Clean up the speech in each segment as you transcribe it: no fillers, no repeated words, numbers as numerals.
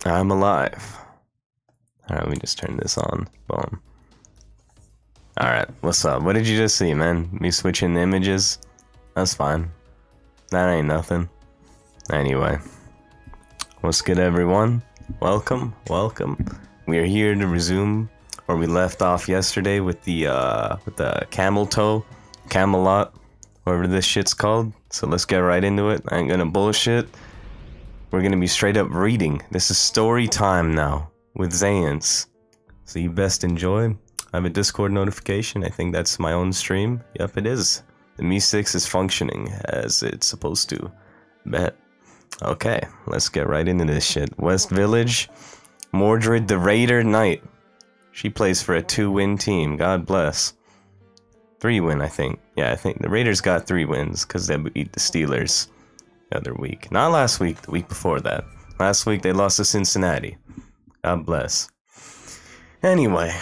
I'm alive. Alright, we just turn this on. Boom. Alright, what's up? What did you just see, man? Me switching the images? That's fine. That ain't nothing. Anyway. What's good, everyone? Welcome, welcome. We are here to resume where we left off yesterday with the Camelot, whatever this shit's called. So let's get right into it. I ain't gonna bullshit. We're gonna be straight up reading. This is story time now with Zayence. So you best enjoy. I have a Discord notification. I think that's my own stream. Yep, it is. The Mi6 is functioning as it's supposed to. Bet. Okay, let's get right into this shit. West Village. Mordred the Raider Knight. She plays for a 2-win team. God bless. 3-win, I think. Yeah, I think the Raiders got 3 wins because they beat the Steelers the other week. Not last week, the week before that. Last week they lost to Cincinnati. God bless. Anyway.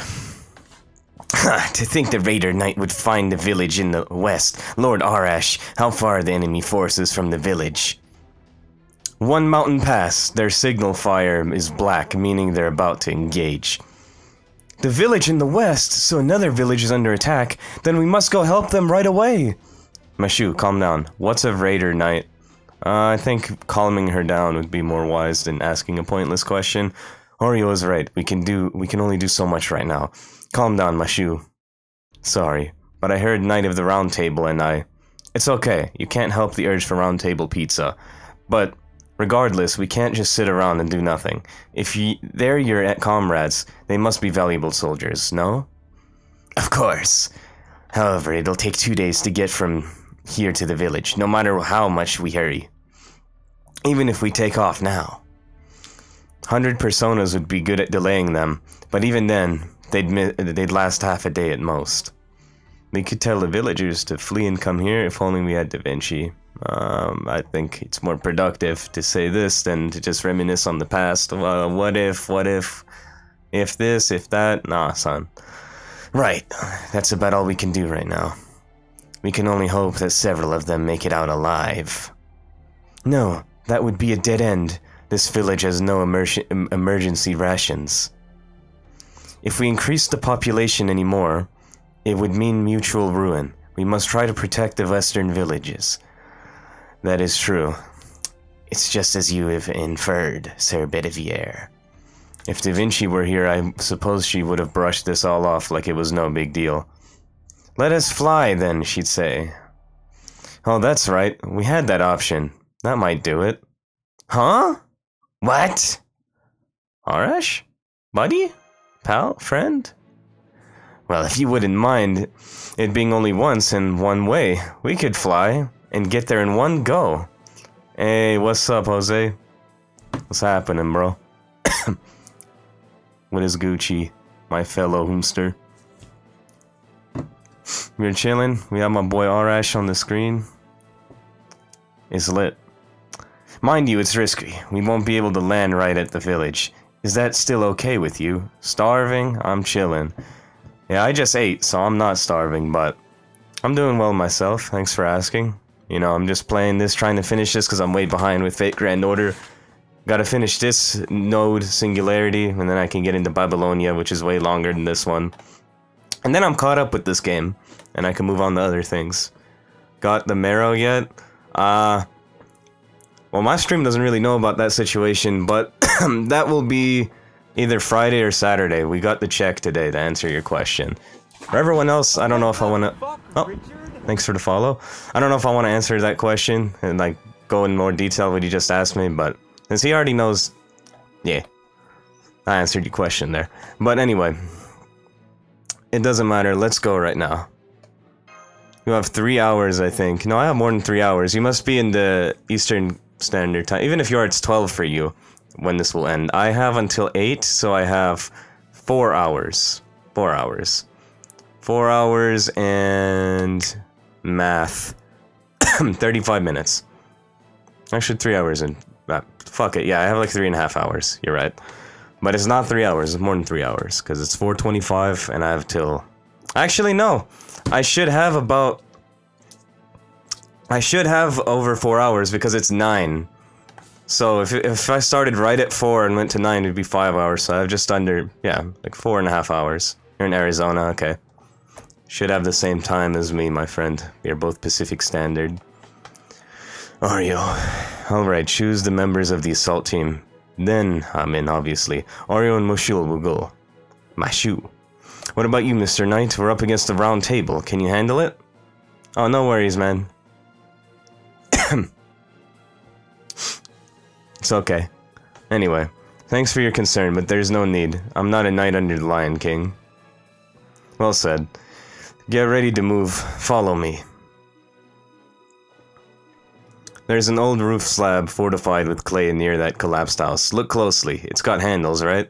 To think the Raider Knight would find the village in the west. Lord Arash, how far are the enemy forces from the village? 1 mountain pass. Their signal fire is black, meaning they're about to engage. The village in the west, so another village is under attack. Then we must go help them right away. Mashu, calm down. What's a Raider Knight? I think calming her down would be more wise than asking a pointless question. Oreo is right. We can only do so much right now. Calm down, Mashu. Sorry, but I heard Knight of the Round Table and It's okay. You can't help the urge for round table pizza. But regardless, we can't just sit around and do nothing. If they're your comrades, they must be valuable soldiers, no? Of course. However, it'll take 2 days to get from here to the village, no matter how much we hurry. Even if we take off now. 100 personas would be good at delaying them, but even then, they'd last half a day at most. We could tell the villagers to flee and come here if only we had Da Vinci. I think it's more productive to say this than to just reminisce on the past. What if this, if that? Nah, son. Right, that's about all we can do right now. We can only hope that several of them make it out alive. No, that would be a dead end. This village has no emergency rations. If we increase the population anymore, it would mean mutual ruin. We must try to protect the western villages. That is true. It's just as you have inferred, Sir Bedivere. If Da Vinci were here, I suppose she would have brushed this all off like it was no big deal. Let us fly, then, she'd say. Oh, that's right. We had that option. That might do it. Huh? What? Arash? Buddy? Pal? Friend? Well, if you wouldn't mind it being only once and one way, we could fly and get there in one go. Hey, what's up, Jose? What's happening, bro? What is Gucci, my fellow homester? We're chilling. We have my boy Arash on the screen. It's lit. Mind you, it's risky. We won't be able to land right at the village. Is that still okay with you? Starving? I'm chilling. Yeah, I just ate, so I'm not starving, but I'm doing well myself. Thanks for asking. You know, I'm just playing this, trying to finish this because I'm way behind with Fate Grand Order. Gotta finish this node, Singularity, and then I can get into Babylonia, which is way longer than this one. And then I'm caught up with this game, and I can move on to other things. Got the marrow yet? Well, my stream doesn't really know about that situation, but that will be either Friday or Saturday. We got the check today to answer your question. For everyone else, I don't know if I want to... Oh, thanks for the follow. I don't know if I want to answer that question and, like, go in more detail what you just asked me, but since he already knows... Yeah, I answered your question there. But anyway, it doesn't matter. Let's go right now. You have 3 hours, I think. No, I have more than 3 hours. You must be in the Eastern Standard Time. Even if you are, it's 12 for you when this will end. I have until 8, so I have 4 hours. 4 hours. 4 hours and math. 35 minutes. Actually, 3 hours and... fuck it, yeah, I have like 3.5 hours. You're right. But it's not 3 hours, it's more than 3 hours. Because it's 4:25 and I have till... Actually, no. I should have about... I should have over 4 hours because it's 9. So if I started right at 4 and went to 9, it'd be 5 hours. So I have just under, yeah, like 4.5 hours. You're in Arizona, okay. Should have the same time as me, my friend. We are both Pacific Standard. Oreo. Alright, choose the members of the assault team. Then, I'm in, obviously. Oreo and Moshul will go. Mashu. What about you, Mr. Knight? We're up against the round table. Can you handle it? Oh, no worries, man. It's okay. Anyway, thanks for your concern, but there's no need. I'm not a knight under the Lion King. Well said. Get ready to move. Follow me. There's an old roof slab fortified with clay near that collapsed house. Look closely. It's got handles, right?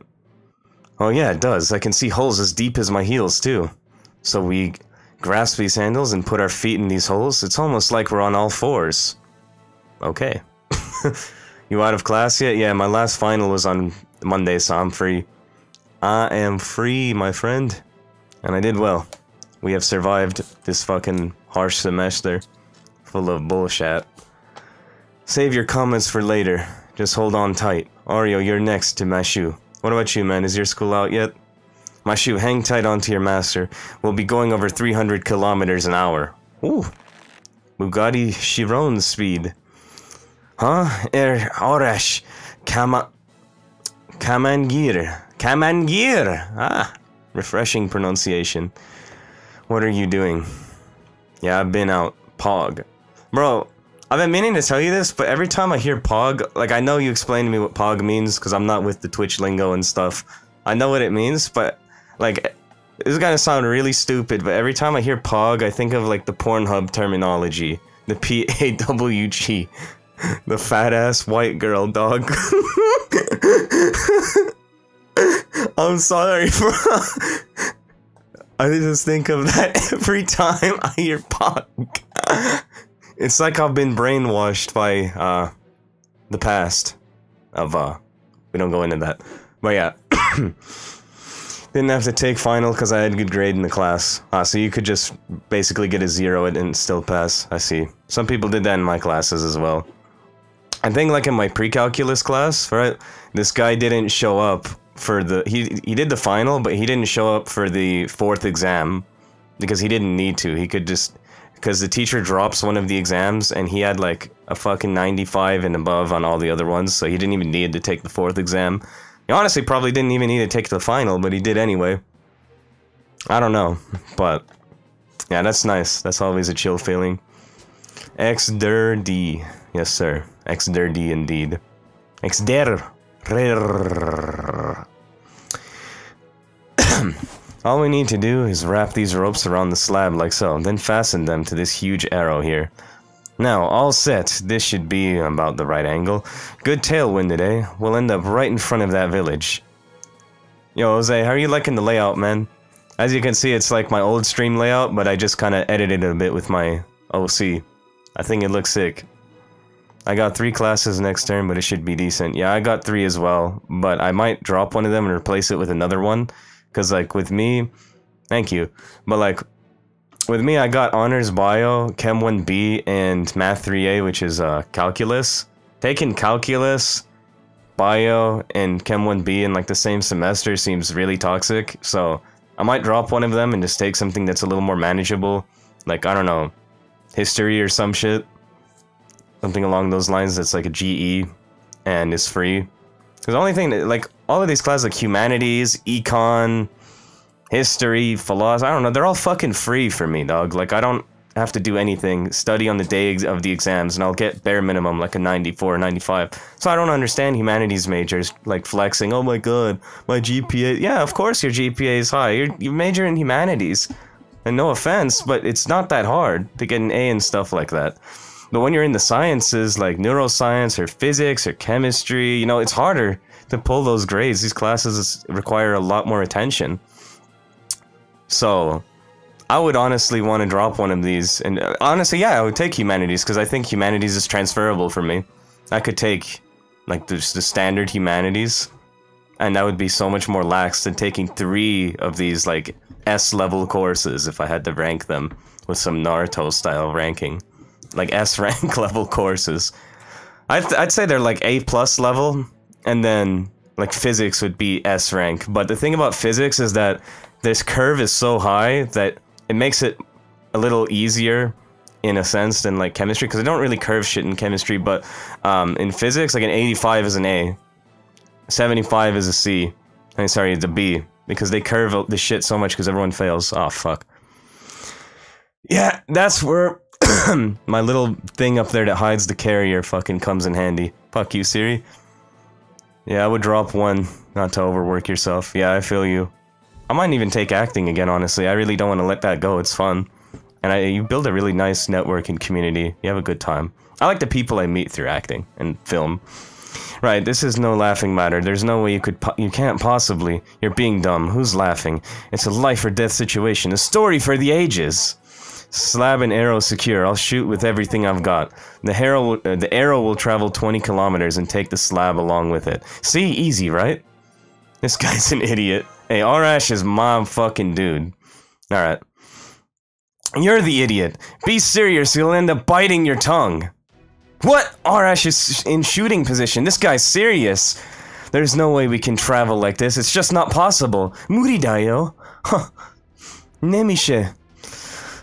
Oh yeah, it does. I can see holes as deep as my heels, too. So we grasp these handles and put our feet in these holes? It's almost like we're on all fours. Okay. You out of class yet? Yeah, my last final was on Monday, so I'm free. I am free, my friend. And I did well. We have survived this fucking harsh semester. Full of bullshit. Save your comments for later. Just hold on tight. Oreo, you're next to Mashu. What about you, man? Is your school out yet? Mashu, hang tight onto your master. We'll be going over 300 kilometers an hour. Ooh. Bugatti Chiron speed. Huh? Orash. Kamangir. Kamangir! Ah. Refreshing pronunciation. What are you doing? Yeah, I've been out. Pog. Bro, I've been meaning to tell you this, but every time I hear Pog, like, I know you explained to me what Pog means, because I'm not with the Twitch lingo and stuff. I know what it means, but, like, this is gonna sound really stupid, but every time I hear Pog, I think of, like, the Pornhub terminology. The P-A-W-G. The fat-ass white girl, dog. I'm sorry, bro. I just think of that every time I hear Pog. It's like I've been brainwashed by, the past of, we don't go into that. But yeah. Didn't have to take final because I had a good grade in the class. So you could just basically get a 0 and still pass. I see. Some people did that in my classes as well. I think like in my pre-calculus class, right? This guy didn't show up for the... He did the final, but he didn't show up for the 4th exam. Because he didn't need to. He could just... Because the teacher drops one of the exams, and he had like a fucking 95 and above on all the other ones, so he didn't even need to take the 4th exam. He honestly probably didn't even need to take the final, but he did anyway. I don't know, but... Yeah, that's nice. That's always a chill feeling. X-der-D. Yes, sir. X-der-D indeed. X-der. All we need to do is wrap these ropes around the slab like so, then fasten them to this huge arrow here. Now, all set. This should be about the right angle. Good tailwind today. We'll end up right in front of that village. Yo, Jose, how are you liking the layout, man? As you can see, it's like my old stream layout, but I just kind of edited it a bit with my OC. I think it looks sick. I got 3 classes next term, but it should be decent. Yeah, I got 3 as well, but I might drop one of them and replace it with another one. Because, like, with me... Thank you. But, like, with me, I got Honors Bio, Chem 1B, and Math 3A, which is, Calculus. Taking Calculus, Bio, and Chem 1B in, like, the same semester seems really toxic. So, I might drop one of them and just take something that's a little more manageable. Like, I don't know, History or some shit. Something along those lines that's, like, a GE and is free. Because the only thing that, like, all of these classes, like Humanities, Econ, History, Philosophy, I don't know, they're all fucking free for me, dog. Like, I don't have to do anything, study on the day of the exams, and I'll get bare minimum, like a 94 or 95. So I don't understand Humanities majors, like, flexing, oh my god, my GPA, yeah, of course your GPA is high, you major in Humanities. And no offense, but it's not that hard to get an A and stuff like that. But when you're in the sciences, like neuroscience or physics or chemistry, you know, it's harder to pull those grades. These classes require a lot more attention. So, I would honestly want to drop one of these. And honestly, yeah, I would take Humanities, because I think Humanities is transferable for me. I could take, like, just the standard Humanities, and that would be so much more lax than taking 3 of these, like, S-level courses if I had to rank them with some Naruto-style ranking. Like S-rank level courses. I'd say they're like A+ level, and then like physics would be S rank. But the thing about physics is that this curve is so high that it makes it a little easier in a sense than like chemistry, because I don't really curve shit in chemistry, but in physics, like an 85 is an A, 75 is a C. I mean, sorry, it's a B, because they curve the shit so much because everyone fails. Oh, fuck. Yeah, that's where my little thing up there that hides the carrier fucking comes in handy. Fuck you, Siri. Yeah, I would drop 1, not to overwork yourself. Yeah, I feel you. I might even take acting again, honestly. I really don't want to let that go. It's fun. And you build a really nice network and community. You have a good time. I like the people I meet through acting and film. Right, this is no laughing matter. There's no way you can't possibly. You're being dumb. Who's laughing? It's a life or death situation. A story for the ages. Slab and arrow secure. I'll shoot with everything I've got. The arrow will travel 20 kilometers and take the slab along with it. See? Easy, right? This guy's an idiot. Hey, Arash is my fucking dude. Alright. You're the idiot. Be serious, you'll end up biting your tongue. What? Arash is in shooting position. This guy's serious. There's no way we can travel like this. It's just not possible. Muridayo. Huh. Nemishe.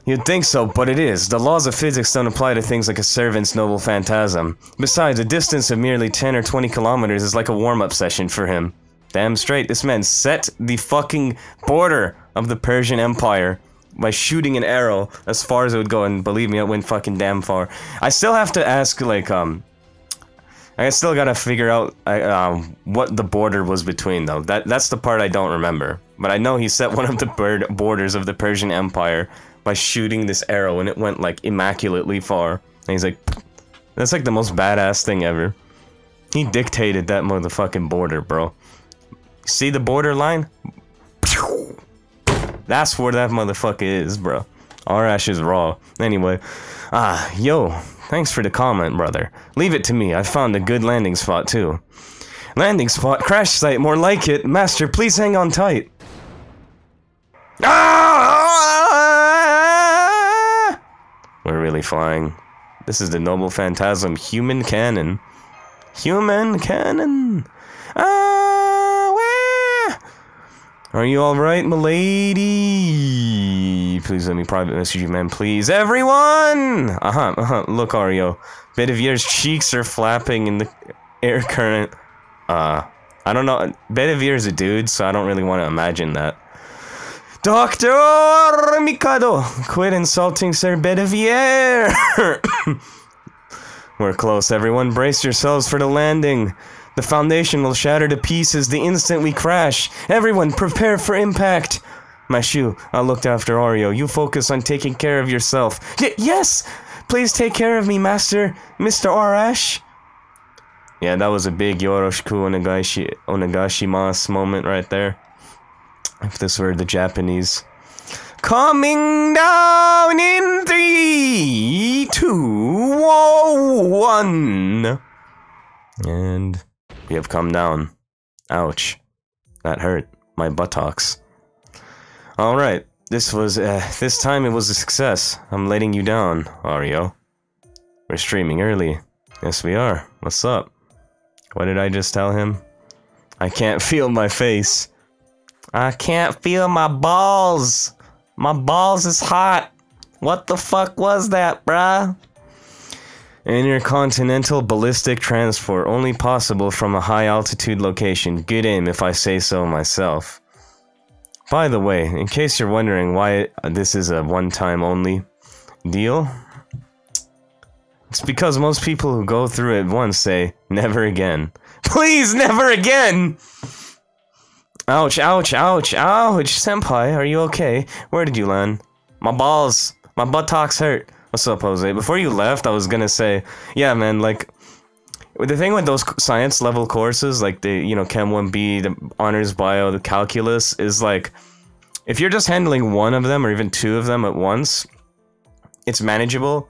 You'd think so, but it is. The laws of physics don't apply to things like a servant's noble phantasm. Besides, a distance of merely 10 or 20 kilometers is like a warm-up session for him. Damn straight, this man set the fucking border of the Persian Empire by shooting an arrow as far as it would go, and believe me, it went fucking damn far. I still have to ask, like, I still gotta figure out, what the border was between, though. That's the part I don't remember. But I know he set one of the borders of the Persian Empire by shooting this arrow, and it went, like, immaculately far. And he's like, that's like the most badass thing ever. He dictated that motherfucking border, bro. See the borderline? That's where that motherfucker is, bro. Arash is raw. Anyway. Yo. Thanks for the comment, brother. Leave it to me. I found a good landing spot, too. Landing spot? Crash site, more like it. Master, please hang on tight. We're really flying. This is the Noble Phantasm Human Cannon. Human Cannon. Are you alright, milady? Please let me private message you, man, please. Everyone! Look, Ario. Bedivier's cheeks are flapping in the air current. I don't know. Bedivier's a dude, so I don't really want to imagine that. Dr. Mikado! Quit insulting Sir Bedivier! We're close, everyone. Brace yourselves for the landing. The foundation will shatter to pieces the instant we crash. Everyone, prepare for impact. My shoe, I looked after Ario. You focus on taking care of yourself. Yes! Please take care of me, Master. Mr. Arash. Yeah, that was a big Yoroshiku Onegashimasu moment right there. If this were the Japanese. Coming down in 3, 2, 1. And we have come down. Ouch. That hurt. My buttocks. Alright. This time it was a success. I'm letting you down, Ario. We're streaming early. Yes, we are. What's up? What did I just tell him? I can't feel my face. I can't feel my balls. My balls is hot. What the fuck was that, bruh? Intercontinental ballistic transport, only possible from a high-altitude location. Good aim, if I say so myself. By the way, in case you're wondering why this is a one-time only deal, it's because most people who go through it once say, never again. Please, never again! Ouch, ouch, ouch, ouch! Senpai, are you okay? Where did you land? My balls! My buttocks hurt. What's up, Jose? Before you left, I was gonna say, yeah, man, like, the thing with those science level courses, like the, you know, Chem 1B, the Honors Bio, the Calculus, is like, if you're just handling one of them, or even two of them at once, it's manageable.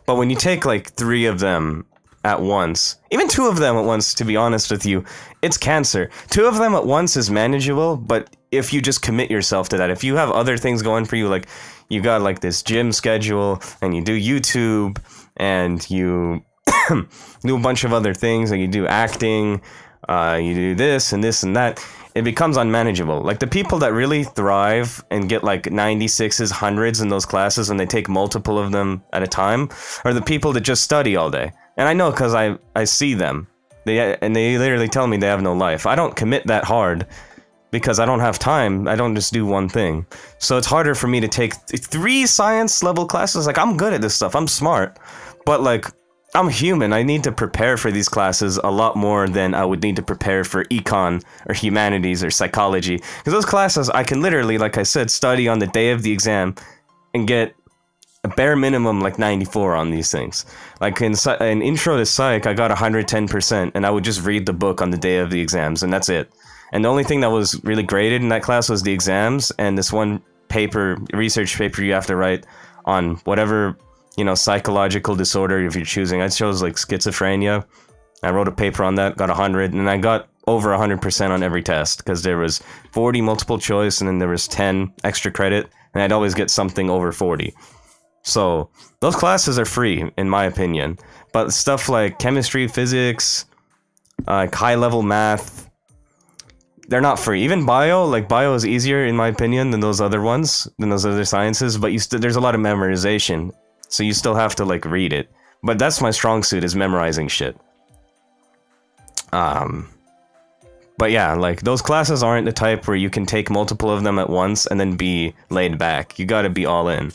But when you take, like, 3 of them at once, even 2 of them at once, to be honest with you, it's cancer. 2 of them at once is manageable, but if you just commit yourself to that, if you have other things going for you, like, you got, like, this gym schedule, and you do YouTube, and you do a bunch of other things, like you do acting, you do this and this and that, it becomes unmanageable. Like, the people that really thrive and get like 96s, 100s in those classes when they take multiple of them at a time are the people that just study all day. And I know because I see them. They literally tell me they have no life. I don't commit that hard because I don't have time. I don't just do one thing. So it's harder for me to take 3 science level classes. Like, I'm good at this stuff. I'm smart. But like, I'm human. I need to prepare for these classes a lot more than I would need to prepare for econ or humanities or psychology. Because those classes, I can literally, like I said, study on the day of the exam and get a bare minimum like 94 on these things. Like in Intro to Psych, I got 110%, and I would just read the book on the day of the exams, and that's it. And the only thing that was really graded in that class was the exams, and this one paper, research paper you have to write on whatever, you know, psychological disorder if you're choosing. I chose like schizophrenia. I wrote a paper on that, got 100, and I got over 100% on every test because there was 40 multiple choice and then there was 10 extra credit, and I'd always get something over 40. So those classes are free in my opinion, but stuff like chemistry, physics, like high-level math, they're not free. Even bio, like bio is easier in my opinion than those other ones, than those other sciences, but there's a lot of memorization. So you still have to, like, read it. But that's my strong suit, is memorizing shit. But yeah, like, those classes aren't the type where you can take multiple of them at once and then be laid back. You gotta be all in.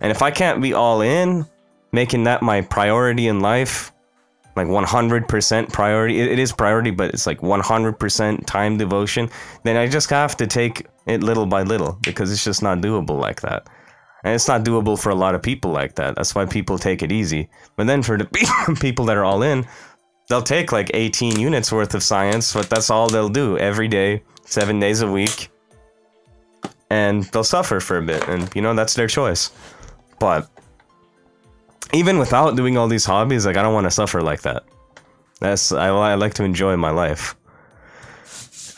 And if I can't be all in, making that my priority in life, like 100% priority, it is priority, but it's like 100% time devotion, then I just have to take it little by little, because it's just not doable like that. And it's not doable for a lot of people like that. That's why people take it easy. But then for the people that are all in, they'll take like 18 units worth of science, but that's all they'll do every day, 7 days a week. And they'll suffer for a bit, and you know, that's their choice. But even without doing all these hobbies, like, I don't want to suffer like that. I like to enjoy my life.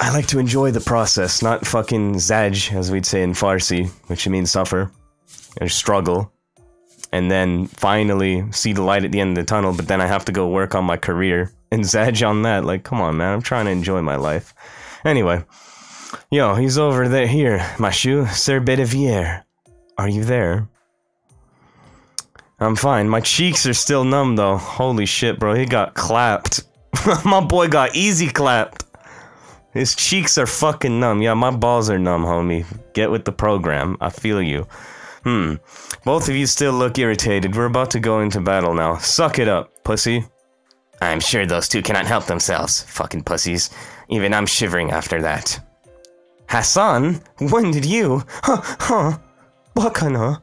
I like to enjoy the process, not fucking zaj, as we'd say in Farsi, which means suffer. Or struggle, and then finally see the light at the end of the tunnel, but then I have to go work on my career and zaj on that. Like, come on, man, I'm trying to enjoy my life. Anyway, yo, he's over there. Here, Mashu, Sir Bedevier. Are you there? I'm fine. My cheeks are still numb, though. Holy shit, bro, he got clapped. My boy got easy clapped. His cheeks are fucking numb. Yeah, my balls are numb, homie. Get with the program. I feel you. Both of you still look irritated. We're about to go into battle now. Suck it up, pussy. I'm sure those two cannot help themselves, fucking pussies. Even I'm shivering after that. Hassan, when did you? Bakana.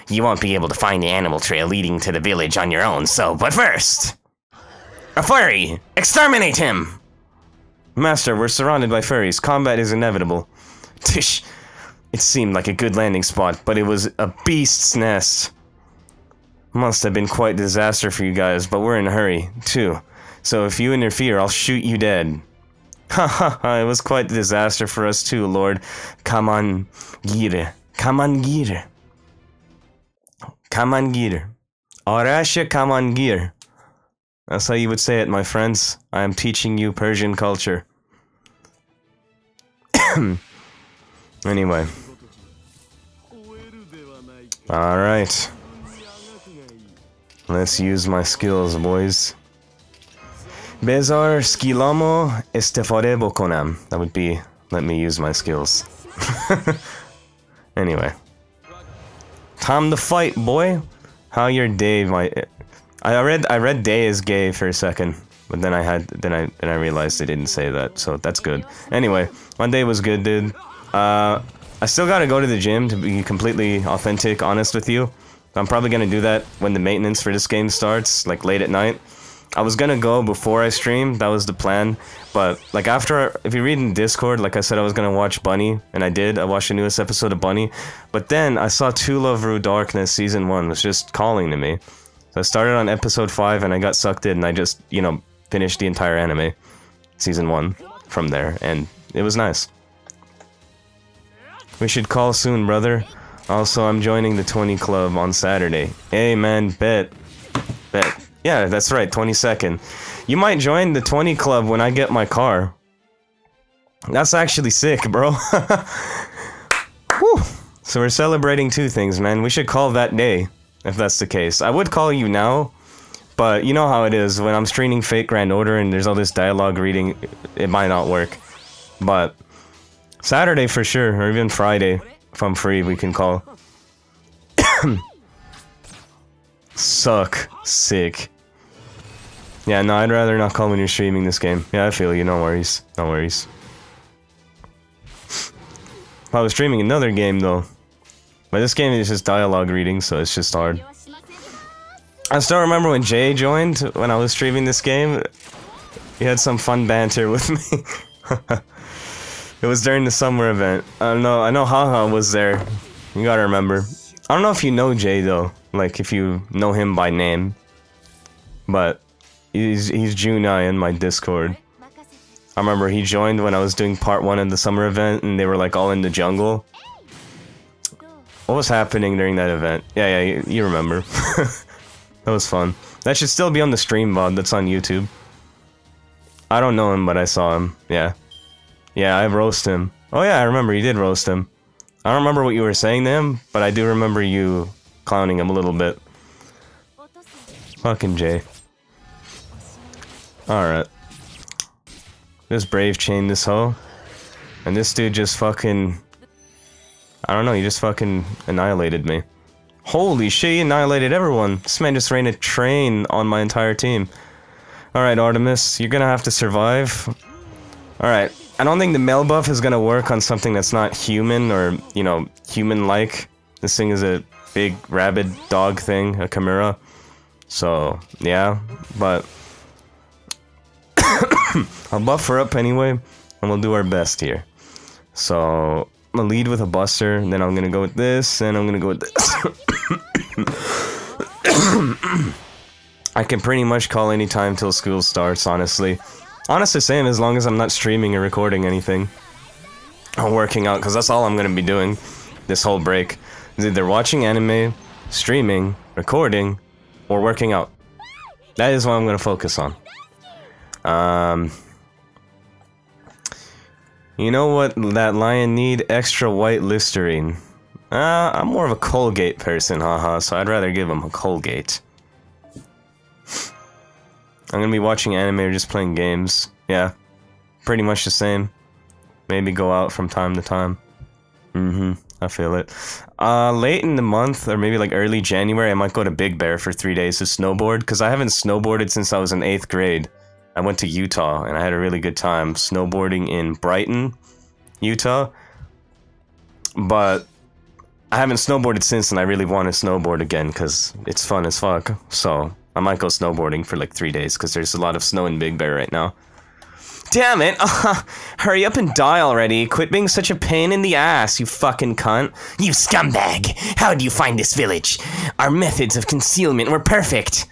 You won't be able to find the animal trail leading to the village on your own, so, but first! A furry! Exterminate him! Master, we're surrounded by furries. Combat is inevitable. Tish. It seemed like a good landing spot, but it was a beast's nest. Must have been quite a disaster for you guys, but we're in a hurry, too. So if you interfere, I'll shoot you dead. Ha ha ha, it was quite a disaster for us too, Lord. Kamangir. Kamangir. Kamangir. Arasha Kamangir. That's how you would say it, my friends. I am teaching you Persian culture. Anyway. Alright. Let's use my skills, boys. Bezar skilamo estefade bokonam. That would be, let me use my skills. Anyway. Time to fight, boy. How your day might... I read day is gay for a second, but then I realized they didn't say that, so that's good. Anyway, my day was good, dude. I still gotta go to the gym, to be completely authentic, honest with you. I'm probably gonna do that when the maintenance for this game starts, like late at night. I was gonna go before I stream, that was the plan, but like after, if you read in Discord, like I said I was gonna watch Bunny, and I did, I watched the newest episode of Bunny, but then I saw To Love Ru Darkness Season 1 was just calling to me. So I started on episode 5 and I got sucked in and I just, you know, finished the entire anime, Season 1, from there, and it was nice. We should call soon, brother. Also, I'm joining the 20 club on Saturday. Hey, man, bet. Bet. Yeah, that's right, 22nd. You might join the 20 club when I get my car. That's actually sick, bro. Whew. So we're celebrating two things, man. We should call that day, if that's the case. I would call you now, but you know how it is. When I'm streaming Fate Grand Order and there's all this dialogue reading, it might not work. But Saturday for sure, or even Friday, if I'm free, we can call. Suck. Sick. Yeah, no, I'd rather not call when you're streaming this game. Yeah, I feel you, no worries. No worries. If I was streaming another game, though. But this game is just dialogue reading, so it's just hard. I still remember when Jay joined, when I was streaming this game. He had some fun banter with me. It was during the summer event. I know Haha was there. You gotta remember. I don't know if you know Jay, though. Like, if you know him by name. But he's Xuanny in my Discord. I remember he joined when I was doing part 1 of the summer event, and they were like all in the jungle. What was happening during that event? Yeah, you remember. That was fun. That should still be on the stream VOD that's on YouTube. I don't know him, but I saw him. Yeah. Yeah, I roast him. Oh yeah, I remember you did roast him. I don't remember what you were saying to him, but I do remember you clowning him a little bit. Fucking Jay. Alright. This Brave chained this hoe. And this dude just fucking... I don't know, he just fucking annihilated me. Holy shit, he annihilated everyone. This man just ran a train on my entire team. Alright, Artemis, you're gonna have to survive. Alright, I don't think the male buff is gonna work on something that's not human or, you know, human-like. This thing is a big rabid dog thing, a chimera. So, yeah, but... I'll buff her up anyway, and we'll do our best here. So, I'm gonna lead with a buster, and then I'm gonna go with this, and I'm gonna go with this. I can pretty much call any time till school starts, honestly. Honestly, same as long as I'm not streaming or recording anything. Or working out, because that's all I'm gonna be doing this whole break. Is either watching anime, streaming, recording, or working out. That is what I'm gonna focus on. You know what that lion need? Extra white Listerine. I'm more of a Colgate person, haha, so I'd rather give him a Colgate. I'm gonna be watching anime or just playing games. Yeah, pretty much the same. Maybe go out from time to time. I feel it. Late in the month, or maybe like early January, I might go to Big Bear for 3 days to snowboard, because I haven't snowboarded since I was in 8th grade. I went to Utah, and I had a really good time snowboarding in Brighton, Utah. But I haven't snowboarded since, and I really want to snowboard again, because it's fun as fuck. So, I might go snowboarding for like 3 days, because there's a lot of snow in Big Bear right now. Damn it! Hurry up and die already. Quit being such a pain in the ass, you fucking cunt. You scumbag! How did you find this village? Our methods of concealment were perfect.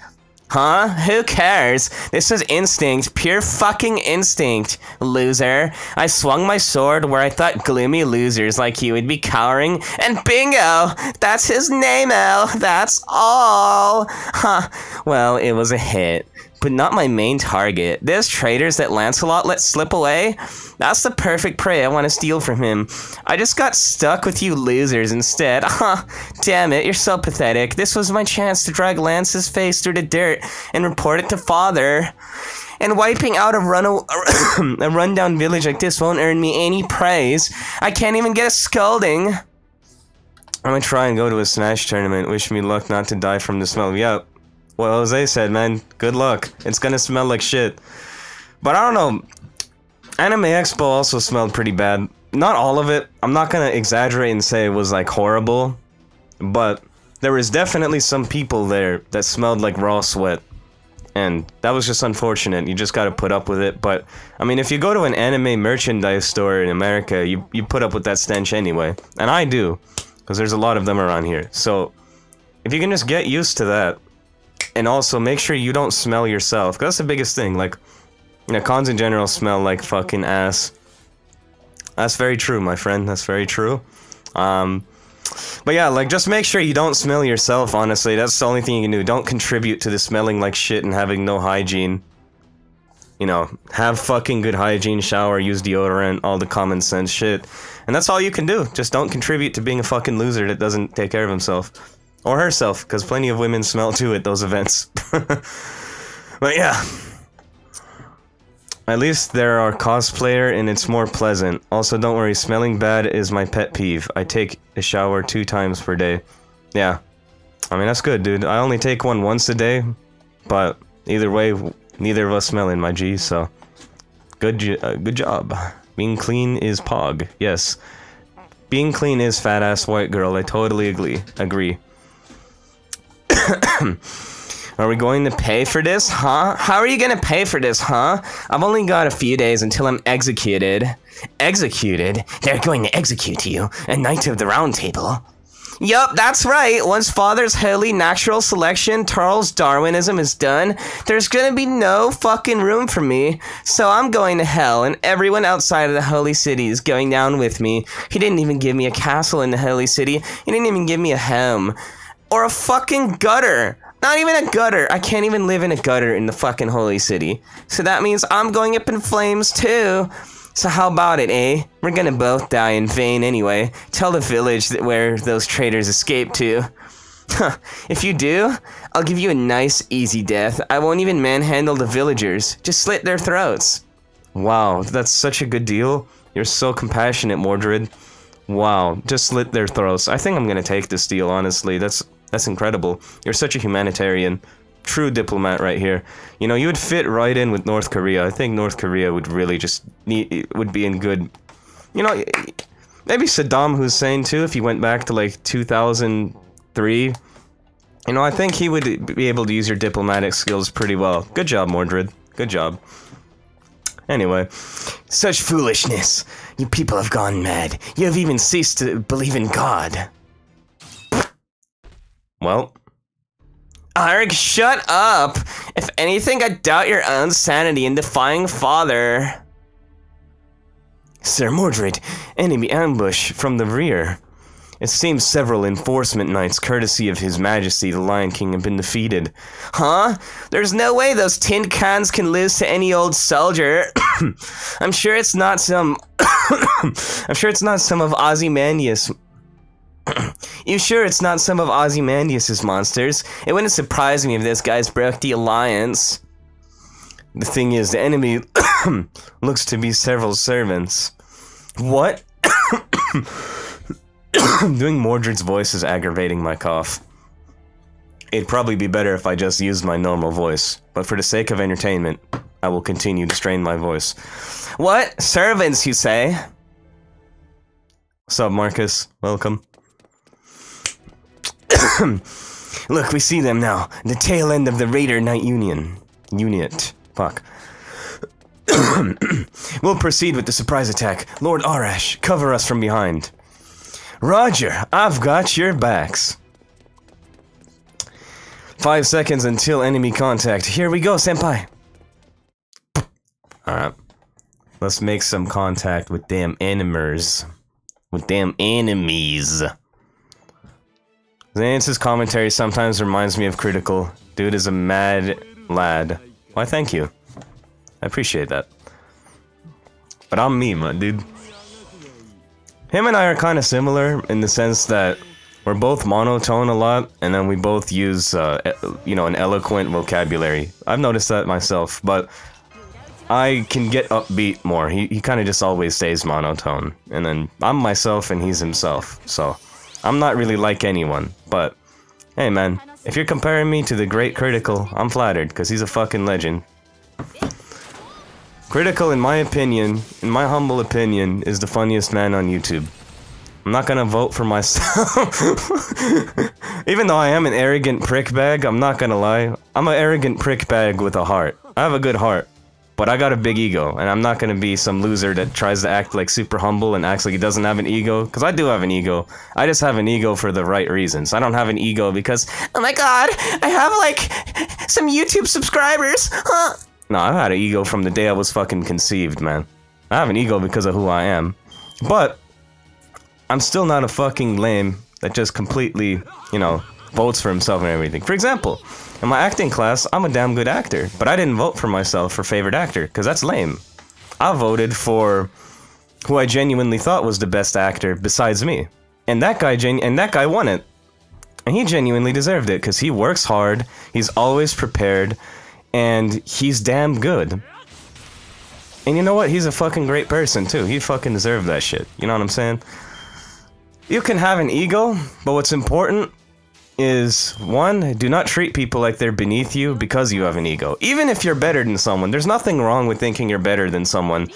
Huh? Who cares? This is instinct. Pure fucking instinct, loser. I swung my sword where I thought gloomy losers like you would be cowering, and bingo! That's his name-o! That's all! Huh. Well, it was a hit. But not my main target. Those traitors that Lancelot let slip away? That's the perfect prey I want to steal from him. I just got stuck with you losers instead. Damn it, you're so pathetic. This was my chance to drag Lance's face through the dirt and report it to father. And wiping out a rundown village like this won't earn me any praise. I can't even get a scolding. I'm gonna try and go to a Smash tournament. Wish me luck not to die from the smell. Yep. Well, Jose said, man, good luck. It's gonna smell like shit. But I don't know. Anime Expo also smelled pretty bad. Not all of it. I'm not gonna exaggerate and say it was, like, horrible. But there was definitely some people there that smelled like raw sweat. And that was just unfortunate. You just gotta put up with it. But, I mean, if you go to an anime merchandise store in America, you put up with that stench anyway. And I do. Because there's a lot of them around here. So, if you can just get used to that. And also, make sure you don't smell yourself. 'Cause that's the biggest thing. Like, you know, cons in general smell like fucking ass. That's very true, my friend. That's very true. But yeah, like, just make sure you don't smell yourself, honestly. That's the only thing you can do. Don't contribute to the smelling like shit and having no hygiene. You know, have fucking good hygiene, shower, use deodorant, all the common sense shit. And that's all you can do. Just don't contribute to being a fucking loser that doesn't take care of himself. Or herself, because plenty of women smell too at those events. But yeah. At least they're our cosplayer and it's more pleasant. Also, don't worry, smelling bad is my pet peeve. I take a shower 2 times per day. Yeah. I mean, that's good, dude. I only take one once a day. But either way, neither of us smelling, my G, so... Good job. Being clean is pog. Yes. Being clean is fat-ass white girl. I totally agree. Are we going to pay for this, huh? How are you gonna pay for this, huh? I've only got a few days until I'm executed. Executed? They're going to execute you, a knight of the round table. Yup, that's right. Once Father's holy natural selection, Charles Darwinism is done, there's gonna be no fucking room for me. So I'm going to hell, and everyone outside of the holy city is going down with me. He didn't even give me a castle in the holy city. He didn't even give me a hem. Or a fucking gutter. Not even a gutter. I can't even live in a gutter in the fucking holy city. So that means I'm going up in flames too. So how about it, eh? We're gonna both die in vain anyway. Tell the village that where those traitors escaped to. If you do, I'll give you a nice, easy death. I won't even manhandle the villagers. Just slit their throats. Wow, that's such a good deal. You're so compassionate, Mordred. Wow, just slit their throats. I think I'm gonna take this deal, honestly. That's incredible. You're such a humanitarian. True diplomat right here. You know, you would fit right in with North Korea. I think North Korea would really just would be in good... You know, maybe Saddam Hussein too, if he went back to like 2003. You know, I think he would be able to use your diplomatic skills pretty well. Good job, Mordred. Good job. Anyway, such foolishness. You people have gone mad. You have even ceased to believe in God. Well. Arg, shut up! If anything, I doubt your own sanity in defying Father. Sir Mordred, enemy ambush from the rear. It seems several enforcement knights, courtesy of His Majesty the Lion King, have been defeated. Huh? There's no way those tin cans can lose to any old soldier. I'm sure it's not some... I'm sure it's not some of Ozymandias... You sure it's not some of Ozymandias' monsters? It wouldn't surprise me if this guy's broke the alliance. The thing is, the enemy looks to be several servants. What? Doing Mordred's voice is aggravating my cough. It'd probably be better if I just used my normal voice, but for the sake of entertainment, I will continue to strain my voice. What? Servants, you say? What's up, Marcus? Welcome. Look, we see them now. The tail end of the Raider Knight Unit. Fuck. We'll proceed with the surprise attack. Lord Arash, cover us from behind. Roger, I've got your backs. 5 seconds until enemy contact. Here we go, senpai. Alright. Let's make some contact with damn enemies. Zayence's commentary sometimes reminds me of Critical. Dude is a mad lad. Why, thank you. I appreciate that. But I'm me, my dude. Him and I are kind of similar in the sense that we're both monotone a lot, and then we both use, you know, an eloquent vocabulary. I've noticed that myself, but I can get upbeat more. He kind of just always stays monotone. And then I'm myself and he's himself, so... I'm not really like anyone, but hey man, if you're comparing me to the great Critical, I'm flattered, because he's a fucking legend. Critical, in my opinion, in my humble opinion, is the funniest man on YouTube. I'm not gonna vote for myself. Even though I am an arrogant prickbag, I'm not gonna lie. I'm an arrogant prickbag with a heart. I have a good heart. But I got a big ego, and I'm not gonna be some loser that tries to act like super humble and acts like he doesn't have an ego, because I do have an ego. I just have an ego for the right reasons. I don't have an ego because, oh my god, I have like some YouTube subscribers, huh? No, I've had an ego from the day I was fucking conceived, man. I have an ego because of who I am. But I'm still not a fucking lame, that just completely, you know, votes for himself and everything. For example, in my acting class, I'm a damn good actor, but I didn't vote for myself for favorite actor, because that's lame. I voted for who I genuinely thought was the best actor besides me. And that guy won it. And he genuinely deserved it, because he works hard, he's always prepared, and he's damn good. And you know what? He's a fucking great person, too. He fucking deserved that shit. You know what I'm saying? You can have an ego, but what's important is, one, do not treat people like they're beneath you because you have an ego. Even if you're better than someone, there's nothing wrong with thinking you're better than someone.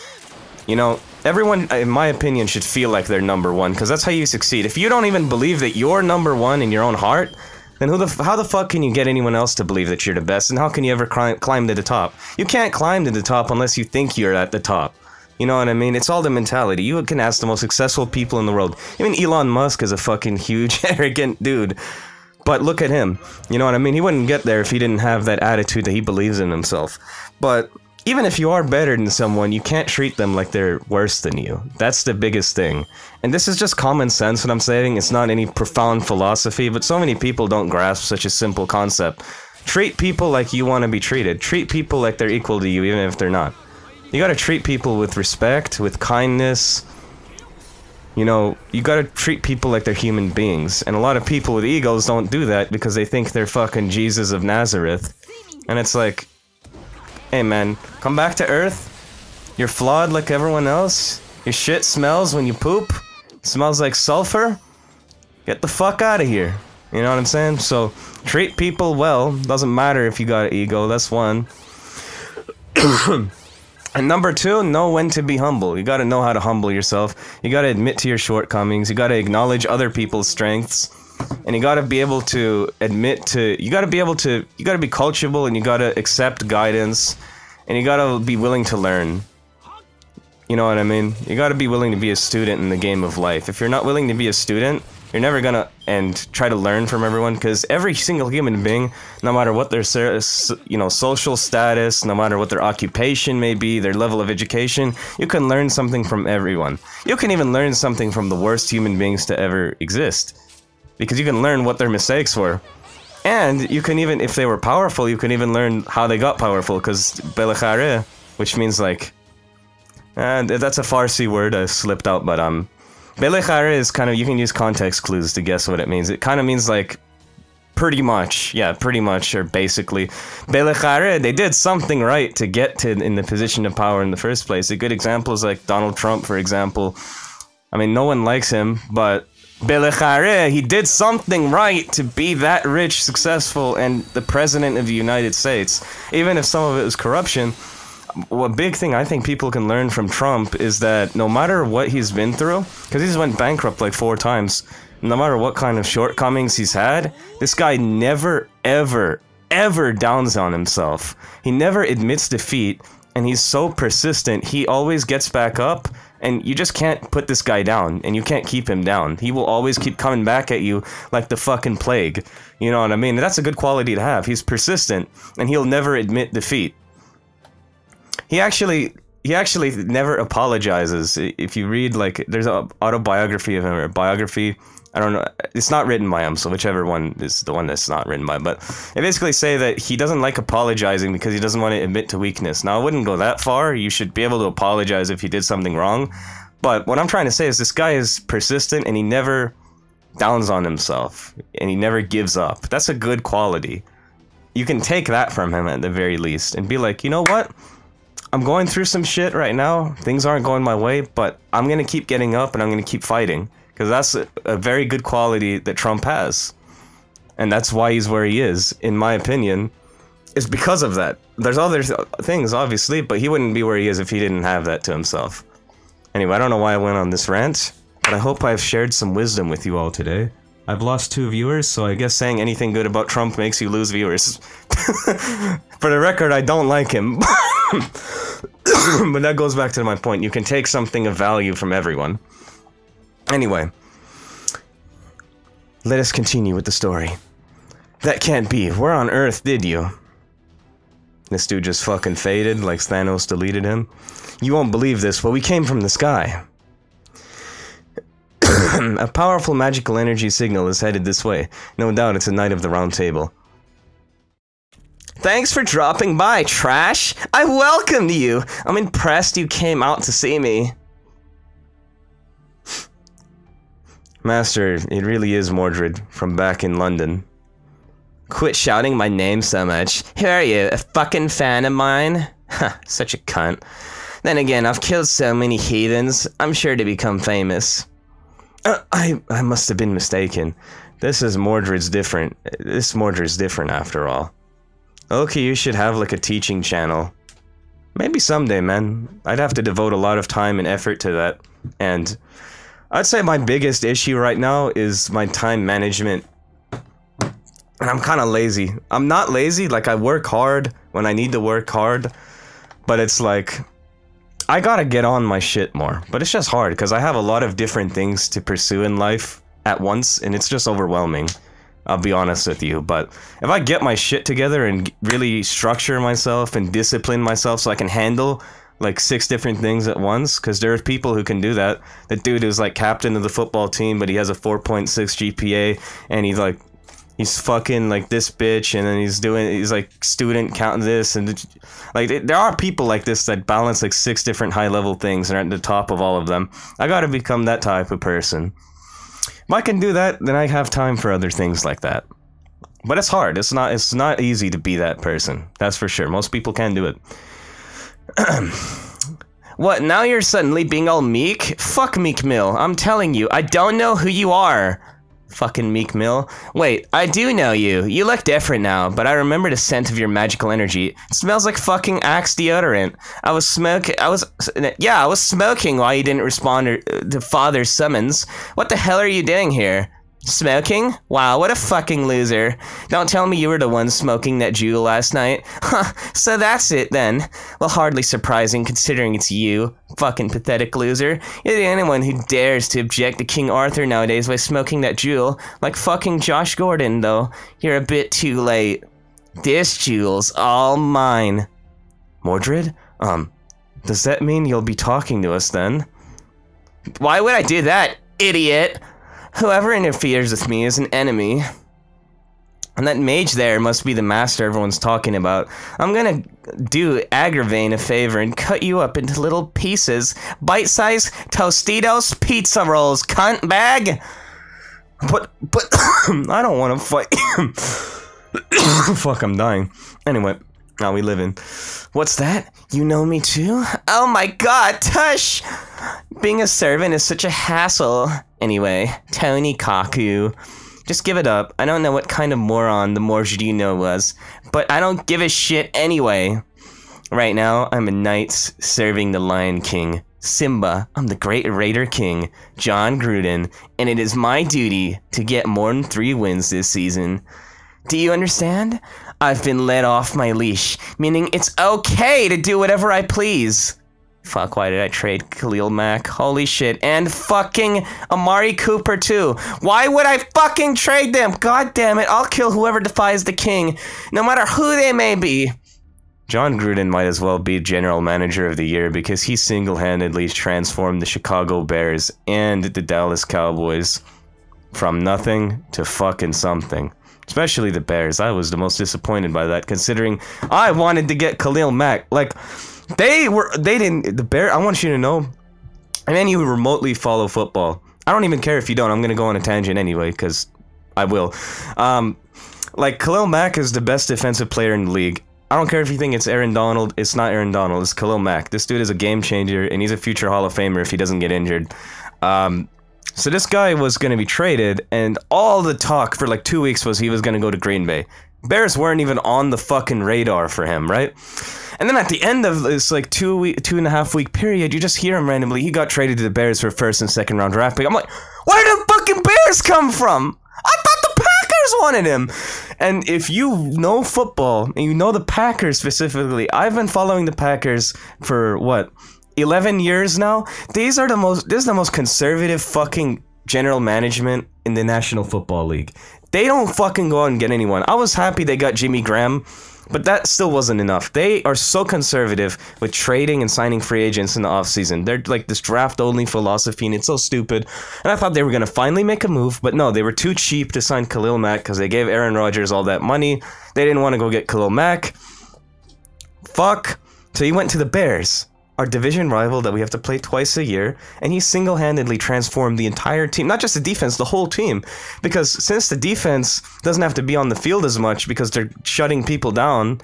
You know, everyone, in my opinion, should feel like they're number one, because that's how you succeed. If you don't even believe that you're number one in your own heart, then how the fuck can you get anyone else to believe that you're the best, and how can you ever climb to the top? You can't climb to the top unless you think you're at the top. You know what I mean? It's all the mentality. You can ask the most successful people in the world. Even Elon Musk is a fucking huge, arrogant dude. But look at him. You know what I mean? He wouldn't get there if he didn't have that attitude that he believes in himself. But even if you are better than someone, you can't treat them like they're worse than you. That's the biggest thing. And this is just common sense what I'm saying. It's not any profound philosophy, but so many people don't grasp such a simple concept. Treat people like you want to be treated. Treat people like they're equal to you, even if they're not. You gotta treat people with respect, with kindness. You know, you gotta treat people like they're human beings. And a lot of people with egos don't do that because they think they're fucking Jesus of Nazareth. And it's like, hey man, come back to Earth. You're flawed like everyone else. Your shit smells when you poop. It smells like sulfur. Get the fuck out of here. You know what I'm saying? So, treat people well. Doesn't matter if you got an ego, that's one. And number two, know when to be humble. You gotta know how to humble yourself. You gotta admit to your shortcomings. You gotta acknowledge other people's strengths. And you gotta be able to admit to... You gotta be coachable, and you gotta accept guidance. And you gotta be willing to learn. You know what I mean? You gotta be willing to be a student in the game of life. If you're not willing to be a student, you're never gonna try to learn from everyone, because every single human being, no matter what their social status, no matter what their occupation may be, their level of education, you can learn something from everyone. You can even learn something from the worst human beings to ever exist, because you can learn what their mistakes were. And you can even, if they were powerful, you can even learn how they got powerful, because Belakhare, which means like, and that's a Farsi word, I slipped out, but Belakhare is kind of, you can use context clues to guess what it means. It kind of means like, pretty much, yeah, pretty much, or basically. Belakhare, they did something right to get in the position of power in the first place. A good example is like Donald Trump, for example. I mean, no one likes him, but Belakhare, he did something right to be that rich, successful, and the president of the United States. Even if some of it was corruption, a big thing I think people can learn from Trump is that no matter what he's been through, because he's went bankrupt like 4 times, no matter what kind of shortcomings he's had, this guy never, ever, ever downs on himself. He never admits defeat, and he's so persistent, he always gets back up, and you just can't put this guy down, and you can't keep him down. He will always keep coming back at you like the fucking plague. You know what I mean? That's a good quality to have. He's persistent, and he'll never admit defeat. He actually never apologizes. If you read, like, there's an autobiography of him, or a biography, I don't know, it's not written by him, so whichever one is the one that's not written by, but they basically say that he doesn't like apologizing because he doesn't want to admit to weakness. Now, I wouldn't go that far. You should be able to apologize if you did something wrong, but what I'm trying to say is this guy is persistent, and he never downs on himself, and he never gives up. That's a good quality. You can take that from him at the very least, and be like, you know what? I'm going through some shit right now. Things aren't going my way, but I'm going to keep getting up, and I'm going to keep fighting. Because that's a very good quality that Trump has. And that's why he's where he is, in my opinion. It's because of that. There's other things, obviously, but he wouldn't be where he is if he didn't have that to himself. Anyway, I don't know why I went on this rant, but I hope I've shared some wisdom with you all today. I've lost 2 viewers, so I guess saying anything good about Trump makes you lose viewers. For the record, I don't like him. But that goes back to my point. You can take something of value from everyone. Anyway, let us continue with the story. That can't be. Where on earth did you? This dude just fucking faded like Thanos deleted him. You won't believe this, but we came from the sky. A powerful magical energy signal is headed this way. No doubt it's a Knight of the Round Table. Thanks for dropping by, trash! I welcomed you! I'm impressed you came out to see me. Master, it really is Mordred, from back in London. Quit shouting my name so much. Who are you, a fucking fan of mine? Ha, such a cunt. Then again, I've killed so many heathens, I'm sure to become famous. I must have been mistaken. This Mordred's different after all. Okay, you should have like a teaching channel. Maybe someday, man. I'd have to devote a lot of time and effort to that. And I'd say my biggest issue right now is my time management. And I'm kind of lazy. I'm not lazy, like I work hard when I need to work hard. But it's like, I gotta get on my shit more. But it's just hard, because I have a lot of different things to pursue in life at once, and it's just overwhelming. I'll be honest with you, but if I get my shit together and really structure myself and discipline myself so I can handle like 6 different things at once, because there are people who can do that. That dude is like captain of the football team, but he has a 4.6 GPA, and he's fucking like this bitch, and then he's like student counting this, and like there are people like this that balance like 6 different high level things and are at the top of all of them. I gotta become that type of person. If I can do that, then I have time for other things like that. But it's hard. It's not easy to be that person. That's for sure. Most people can do it. What, now you're suddenly being all meek? Fuck Meek Mill. I'm telling you, I don't know who you are. Fucking Meek Mill. Wait, I do know you. You look different now, but I remember the scent of your magical energy. It smells like fucking Axe deodorant. I was smoking while you didn't respond to Father's summons. What the hell are you doing here? Smoking? Wow, what a fucking loser. Don't tell me you were the one smoking that jewel last night. Huh, so that's it then. Well, hardly surprising considering it's you. Fucking pathetic loser. You're the only one who dares to object to King Arthur nowadays by smoking that jewel. Like fucking Josh Gordon, though. You're a bit too late. This jewel's all mine. Mordred? Does that mean you'll be talking to us then? Why would I do that, idiot? Whoever interferes with me is an enemy. And that mage there must be the master everyone's talking about. I'm gonna do Agravain a favor and cut you up into little pieces. Bite-sized Tostitos pizza rolls, cunt bag! But, I don't want to fight. Fuck, I'm dying. Anyway, now we live in. What's that? You know me too? Oh my god, tush! Being a servant is such a hassle. Anyway, Tony Kaku. Just give it up. I don't know what kind of moron the Mordred was, but I don't give a shit anyway. Right now, I'm a knight serving the Lion King. Simba, I'm the great Raider King, John Gruden, and it is my duty to get more than 3 wins this season. Do you understand? I've been let off my leash, meaning it's okay to do whatever I please. Fuck, why did I trade Khalil Mack? Holy shit. And fucking Amari Cooper too. Why would I fucking trade them? God damn it, I'll kill whoever defies the king, no matter who they may be. John Gruden might as well be General Manager of the Year because he single-handedly transformed the Chicago Bears and the Dallas Cowboys from nothing to fucking something. Especially the Bears. I was the most disappointed by that, considering I wanted to get Khalil Mack. Like, I want you to know, and then you remotely follow football. I don't even care if you don't. I'm gonna go on a tangent anyway, because I will. Like, Khalil Mack is the best defensive player in the league. I don't care if you think it's Aaron Donald. It's not Aaron Donald. It's Khalil Mack. This dude is a game changer, and he's a future Hall of Famer if he doesn't get injured. So this guy was going to be traded, and all the talk for like 2 weeks was he was going to go to Green Bay. Bears weren't even on the fucking radar for him, right? And then at the end of this like 2.5 week period, you just hear him randomly. He got traded to the Bears for first and second round draft pick. I'm like, where did the fucking Bears come from? I thought the Packers wanted him. And if you know football, and you know the Packers specifically, I've been following the Packers for what, 11 years now? This is the most conservative fucking general management in the National Football League. They don't fucking go out and get anyone. I was happy they got Jimmy Graham But that still wasn't enough. They are so conservative with trading and signing free agents in the offseason. They're like this draft-only philosophy, and it's so stupid. And I thought they were going to finally make a move, but no, they were too cheap to sign Khalil Mack because they gave Aaron Rodgers all that money. They didn't want to go get Khalil Mack. Fuck. So he went to the Bears, our division rival that we have to play twice a year, and he single-handedly transformed the entire team, not just the defense, the whole team, because since the defense doesn't have to be on the field as much because they're shutting people down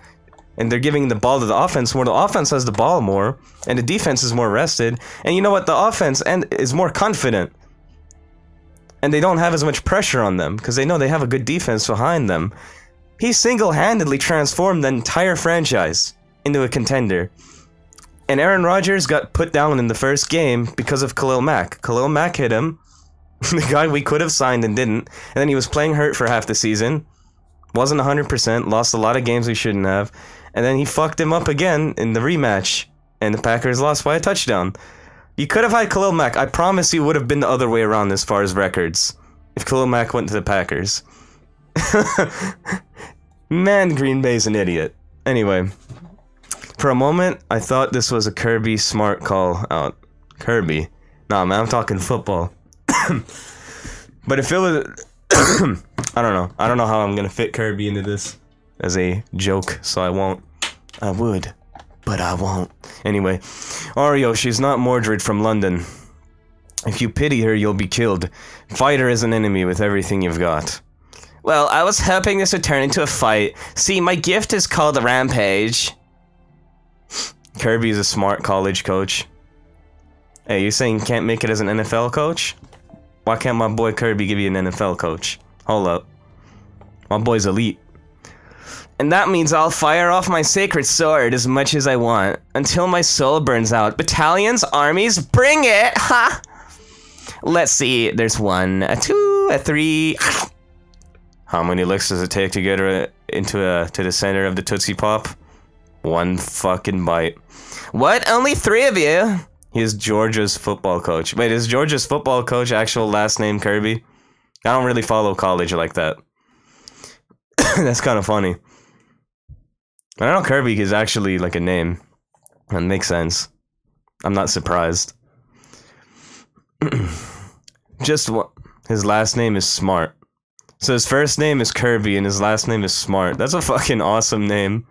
and they're giving the ball to the offense more, the offense has the ball more, and the defense is more rested, and you know what, the offense is more confident, and they don't have as much pressure on them because they know they have a good defense behind them. He single-handedly transformed the entire franchise into a contender. And Aaron Rodgers got put down in the first game because of Khalil Mack. Khalil Mack hit him, the guy we could have signed and didn't, and then he was playing hurt for half the season, wasn't 100%, lost a lot of games we shouldn't have, and then he fucked him up again in the rematch, and the Packers lost by a touchdown. You could have had Khalil Mack. I promise you would have been the other way around as far as records if Khalil Mack went to the Packers. Man, Green Bay's an idiot. Anyway. For a moment, I thought this was a Kirby smart call out. Kirby? Nah, man, I'm talking football. But if it was... I don't know. I don't know how I'm gonna fit Kirby into this as a joke, so I won't. I would, but I won't. Anyway, Oreo, she's not Mordred from London. If you pity her, you'll be killed. Fight her as an enemy with everything you've got. Well, I was hoping this would turn into a fight. See, my gift is called a rampage. Kirby's a smart college coach. Hey, you saying you can't make it as an NFL coach? Why can't my boy Kirby give you an NFL coach? Hold up. My boy's elite. And that means I'll fire off my sacred sword as much as I want, until my soul burns out. Battalions, armies, bring it! Ha! Let's see, there's 1, a 2, a 3... How many licks does it take to get her to the center of the Tootsie Pop? 1 fucking bite. What? Only 3 of you? He's Georgia's football coach. Wait, is Georgia's football coach actual last name Kirby? I don't really follow college like that. That's kind of funny. I don't know, Kirby is actually like a name. That makes sense. I'm not surprised. Just what? His last name is Smart. So his first name is Kirby and his last name is Smart. That's a fucking awesome name.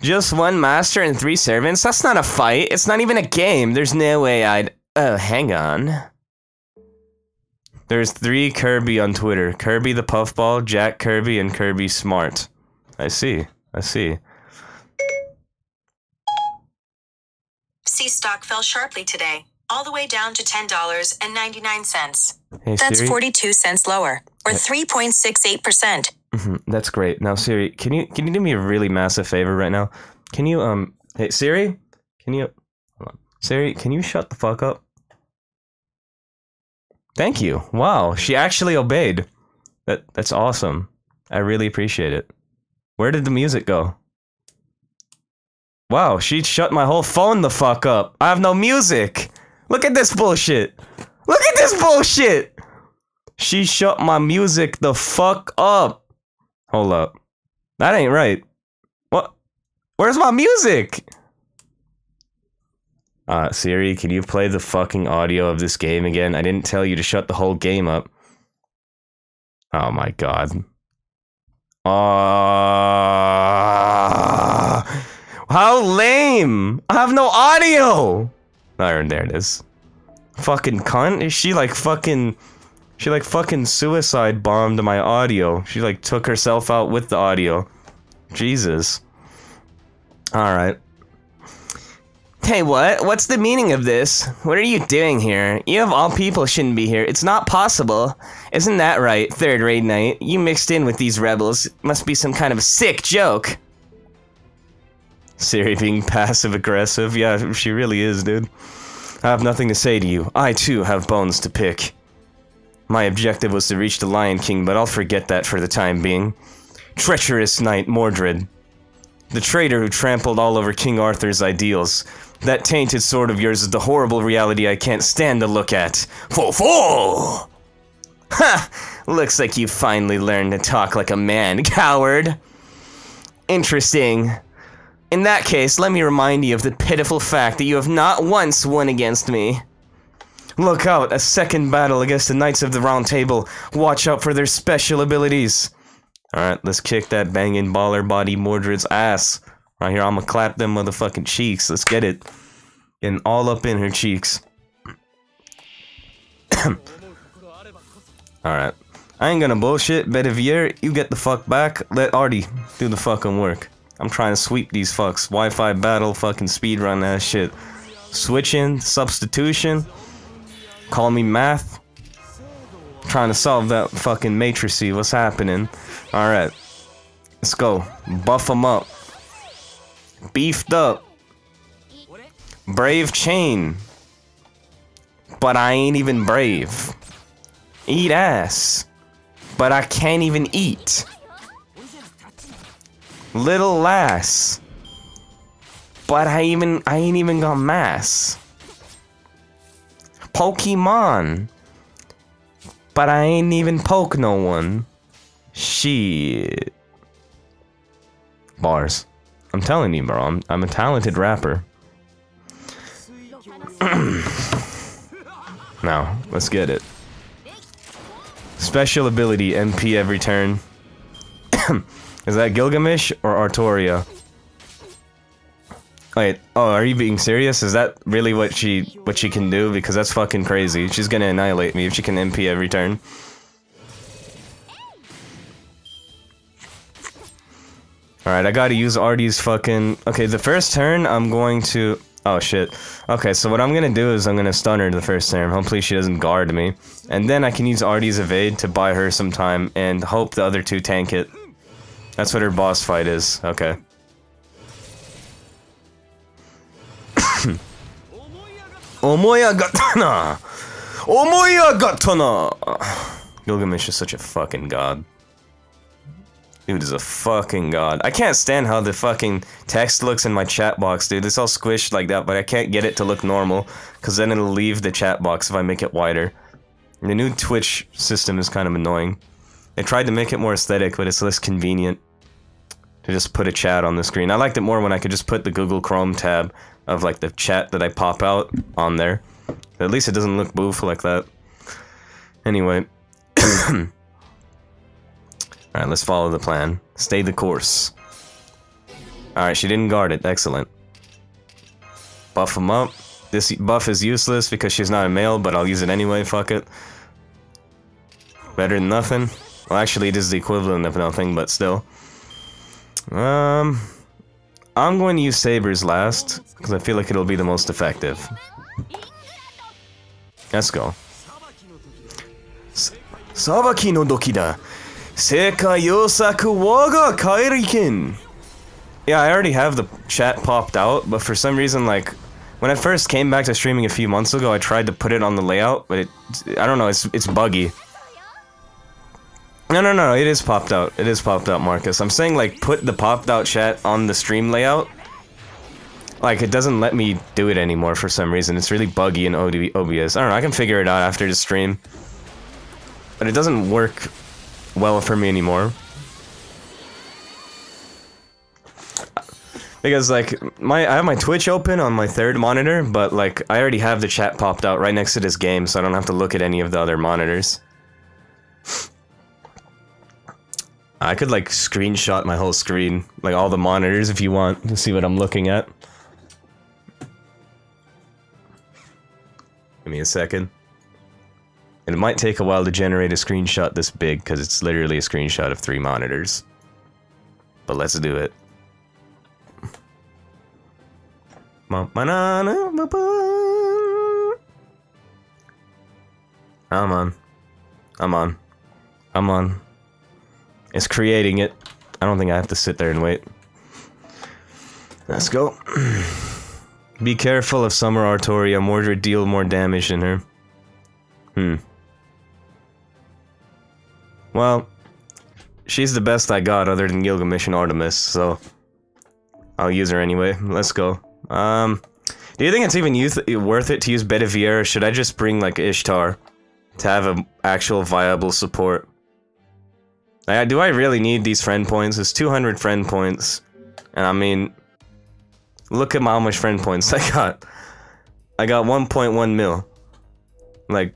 Just 1 master and 3 servants? That's not a fight. It's not even a game. There's no way I'd... Oh, hang on. There's 3 Kirby on Twitter. Kirby the Puffball, Jack Kirby, and Kirby Smart. I see. I see. C stock fell sharply today, all the way down to $10.99. Hey, That's Siri? 42 cents lower, or 3.68%. That's great. Now, Siri, can you do me a really massive favor right now? Can you, hey, Siri? Can you... Hold on. Siri, can you shut the fuck up? Thank you. Wow, she actually obeyed. That's awesome. I really appreciate it. Where did the music go? Wow, she shut my whole phone the fuck up. I have no music. Look at this bullshit. Look at this bullshit. She shut my music the fuck up. Hold up. That ain't right. What? Where's my music? Siri, can you play the fucking audio of this game again? I didn't tell you to shut the whole game up. Oh my god. How lame! I have no audio! There it is. Fucking cunt? Is she like fucking... She like fucking suicide bombed my audio. She like took herself out with the audio. Jesus. Alright. Hey, what? What's the meaning of this? What are you doing here? You of all people shouldn't be here. It's not possible. Isn't that right, Third Raid Knight? You mixed in with these rebels. Must be some kind of sick joke. Siri being passive-aggressive. Yeah, she really is, dude. I have nothing to say to you. I, too, have bones to pick. My objective was to reach the Lion King, but I'll forget that for the time being. Treacherous knight Mordred. The traitor who trampled all over King Arthur's ideals. That tainted sword of yours is the horrible reality I can't stand to look at. Fo-fo! Ha! Looks like you finally learned to talk like a man, coward. Interesting. In that case, let me remind you of the pitiful fact that you have not once won against me. Look out, a second battle against the Knights of the Round Table. Watch out for their special abilities. Alright, let's kick that banging baller body Mordred's ass. Right here, I'm gonna clap them motherfucking cheeks. Let's get it. Getting all up in her cheeks. Alright. I ain't gonna bullshit. Bedivere, you get the fuck back. Let Artie do the fucking work. I'm trying to sweep these fucks. Wi-Fi battle, fucking speedrun that shit. Switching, substitution. Call me math. Trying to solve that fucking matricy. What's happening? Alright. Let's go. Buff them up. Beefed up. Brave chain. But I ain't even brave. Eat ass. But I can't even eat. Little lass. But I ain't even got mass. Pokemon. But I ain't even poke no one. Shit. Bars. I'm telling you, bro. I'm a talented rapper. Now, let's get it. Special ability, MP every turn. Is that Gilgamesh or Artoria? Wait, oh, are you being serious? Is that really what she can do? Because that's fucking crazy. She's gonna annihilate me if she can MP every turn. Alright, I gotta use Artie's fucking... Okay, the first turn, I'm going to... Oh, shit. Okay, so what I'm gonna do is I'm gonna stun her the first turn. Hopefully she doesn't guard me. And then I can use Artie's evade to buy her some time and hope the other two tank it. That's what her boss fight is. Okay. Omoya gatana! Omoya gatana! Gilgamesh is such a fucking god. Dude is a fucking god. I can't stand how the fucking text looks in my chat box, dude. It's all squished like that, but I can't get it to look normal, because then it'll leave the chat box if I make it wider. And the new Twitch system is kind of annoying. They tried to make it more aesthetic, but it's less convenient to just put a chat on the screen. I liked it more when I could just put the Google Chrome tab of like the chat that I pop out on there. But at least it doesn't look boof like that. Anyway. Alright, let's follow the plan. Stay the course. Alright, she didn't guard it. Excellent. Buff him up. This buff is useless because she's not a male, but I'll use it anyway, fuck it. Better than nothing. Well, actually, it is the equivalent of nothing, but still. I'm going to use sabers last, because I feel like it'll be the most effective. Let's go. Sabaki no doki da. Sekai yosaku waga kairiken. Yeah, I already have the chat popped out, but for some reason, like, when I first came back to streaming a few months ago, I tried to put it on the layout, but I don't know, it's buggy. No, it is popped out. It is popped out, Marcus. I'm saying, like, put the popped out chat on the stream layout. Like, it doesn't let me do it anymore for some reason. It's really buggy in OBS. I don't know, I can figure it out after the stream. But it doesn't work well for me anymore. Because, like, I have my Twitch open on my third monitor, but, like, I already have the chat popped out right next to this game, so I don't have to look at any of the other monitors. I could, like, screenshot my whole screen, like, all the monitors if you want to see what I'm looking at. Give me a second. And it might take a while to generate a screenshot this big, because it's literally a screenshot of 3 monitors. But let's do it. I'm on. It's creating it. I don't think I have to sit there and wait. Let's go. Be careful of Summer Artoria. Mordred deal more damage than her. Well, she's the best I got other than Gilgamesh and Artemis, so I'll use her anyway. Let's go. Do you think it's even worth it to use Bedivere, or should I just bring, like, Ishtar? to have an actual viable support. Do I really need these friend points? It's 200 friend points. And I mean, look at how much friend points I got. I got 1.1 mil. Like,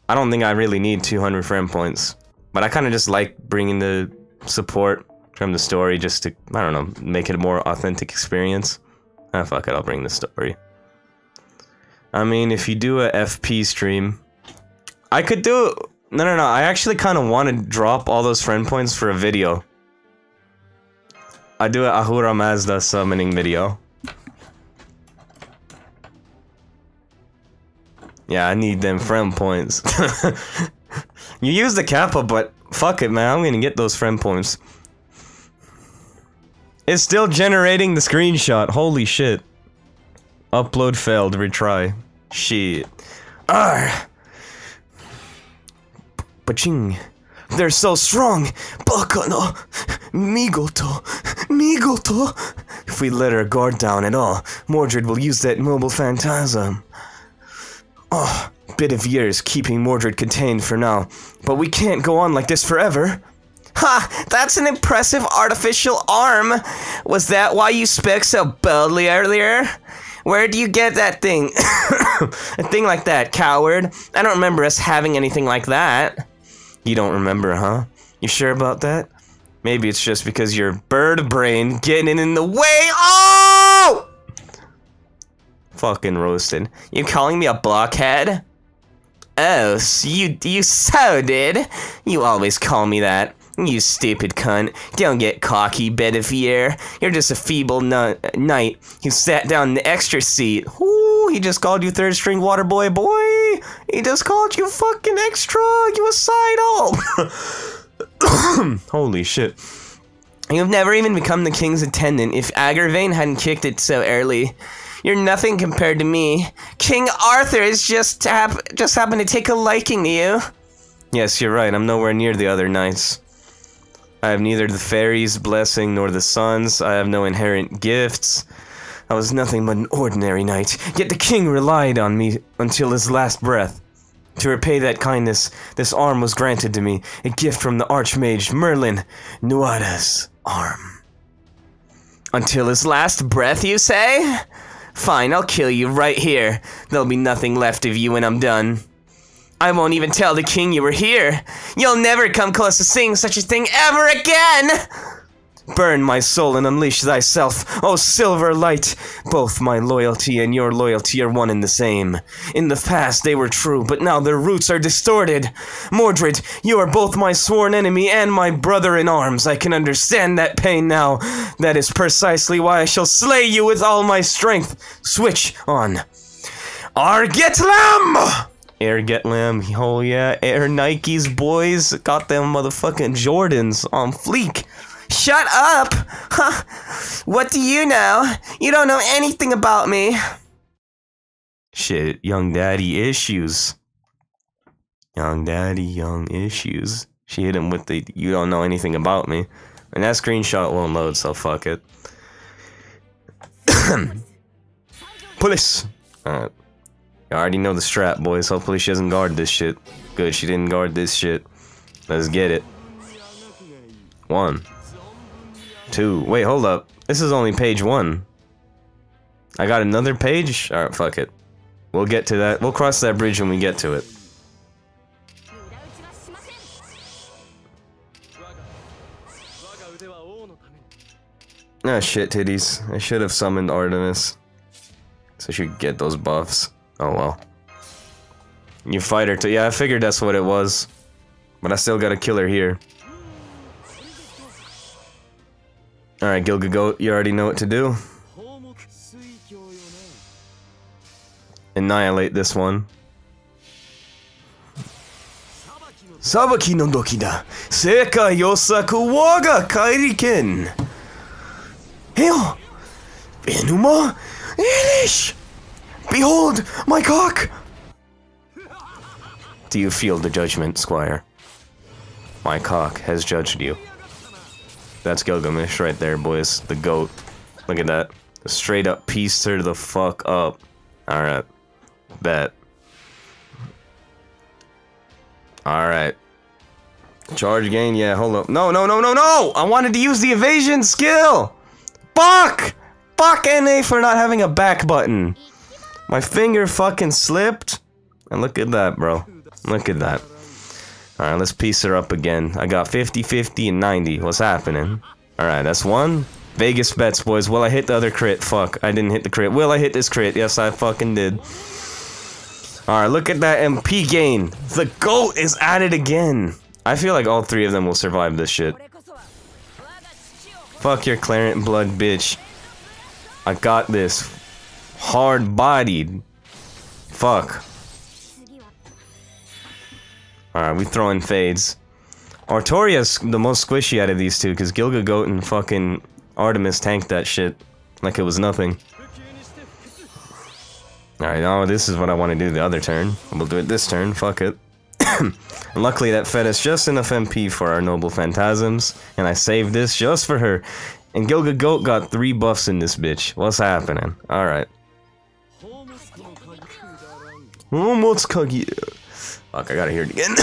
I don't think I really need 200 friend points. But I kind of just like bringing the support from the story just to, I don't know, make it a more authentic experience. Ah, fuck it, I'll bring the story. I mean, if you do a FP stream, I could do... No, I actually kind of want to drop all those friend points for a video. I do a Ahura Mazda summoning video. Yeah, I need them friend points. You use the Kappa, but fuck it, man. I'm gonna get those friend points. It's still generating the screenshot. Holy shit. Upload failed. Retry. Shit. Arr! Paching. They're so strong. Baka no. Migoto. Migoto. If we let our guard down at all, Mordred will use that mobile phantasm. Oh, bit of years keeping Mordred contained for now. But we can't go on like this forever. Ha! That's an impressive artificial arm! Was that why you spoke so boldly earlier? Where do you get that thing? A thing like that, coward. I don't remember us having anything like that. You don't remember, huh? You sure about that? Maybe it's just because your bird brain getting in the way. Oh! Fucking roasted. You calling me a blockhead? Oh, so you so did? You always call me that. You stupid cunt. Don't get cocky, Bedivere. You're just a feeble knight who sat down in the extra seat. Ooh, he just called you third string water boy. He just called you fucking extra. You a side all. Holy shit. You've never even become the king's attendant if Agravain hadn't kicked it so early. You're nothing compared to me. King Arthur is just happened to take a liking to you. Yes, you're right. I'm nowhere near the other knights. I have neither the fairies' blessing nor the sun's. I have no inherent gifts. I was nothing but an ordinary knight. Yet the king relied on me until his last breath. To repay that kindness, this arm was granted to me, a gift from the Archmage Merlin, Nuada's arm. Until his last breath, you say? Fine, I'll kill you right here. There'll be nothing left of you when I'm done. I won't even tell the king you were here. You'll never come close to seeing such a thing ever again! Burn my soul and unleash thyself, O silver light! Both my loyalty and your loyalty are one and the same. In the past they were true, but now their roots are distorted. Mordred, you are both my sworn enemy and my brother in arms. I can understand that pain now. That is precisely why I shall slay you with all my strength. Switch on. Argetlam! Airgetlam, oh yeah, Air Nikes, boys. Got them motherfucking Jordans on fleek. Shut up! Huh? What do you know? You don't know anything about me. Shit, young daddy issues. Young daddy, young issues. She hit him with the, you don't know anything about me. And that screenshot won't load, so fuck it. Police! Alright. I already know the strat, boys. Hopefully she doesn't guard this shit. Good, she didn't guard this shit. Let's get it. 1. 2. Wait, hold up. This is only page 1. I got another page? Alright, fuck it. We'll get to that. We'll cross that bridge when we get to it. Ah, shit titties. I should have summoned Artemis. So she could get those buffs. Oh well. You fight her too. Yeah, I figured that's what it was. But I still gotta kill her here. Alright, Gilgagoat, you already know what to do. Annihilate this one. Sabaki no doki da. Sekai yosaku waga kairiken. Hail! Enuma! Elish! Behold, my cock! Do you feel the judgment, Squire? My cock has judged you. That's Gilgamesh right there, boys. The goat. Look at that. Straight up pieced her the fuck up. Alright. Bet. Alright. Charge gain, yeah, hold up. No, no, no, no, no! I wanted to use the evasion skill! Fuck! Fuck NA for not having a back button. My finger fucking slipped. And look at that, bro. Look at that. Alright, let's piece her up again. I got 50, 50, and 90. What's happening? Alright, that's one. Vegas bets, boys. Will I hit the other crit? Fuck, I didn't hit the crit. Will I hit this crit? Yes, I fucking did. Alright, look at that MP gain. The GOAT is at it again. I feel like all three of them will survive this shit. Fuck your Clarent blood, bitch. I got this. Hard-bodied. Fuck. Alright, we throwing fades. Artoria's the most squishy out of these two, because Gilga Goat and fucking Artemis tanked that shit like it was nothing. Alright, now this is what I want to do the other turn. We'll do it this turn, fuck it. And luckily that fed us just enough MP for our noble phantasms, and I saved this just for her. And Gilga Goat got 3 buffs in this bitch. What's happening? Alright. Fuck, I gotta hear it again.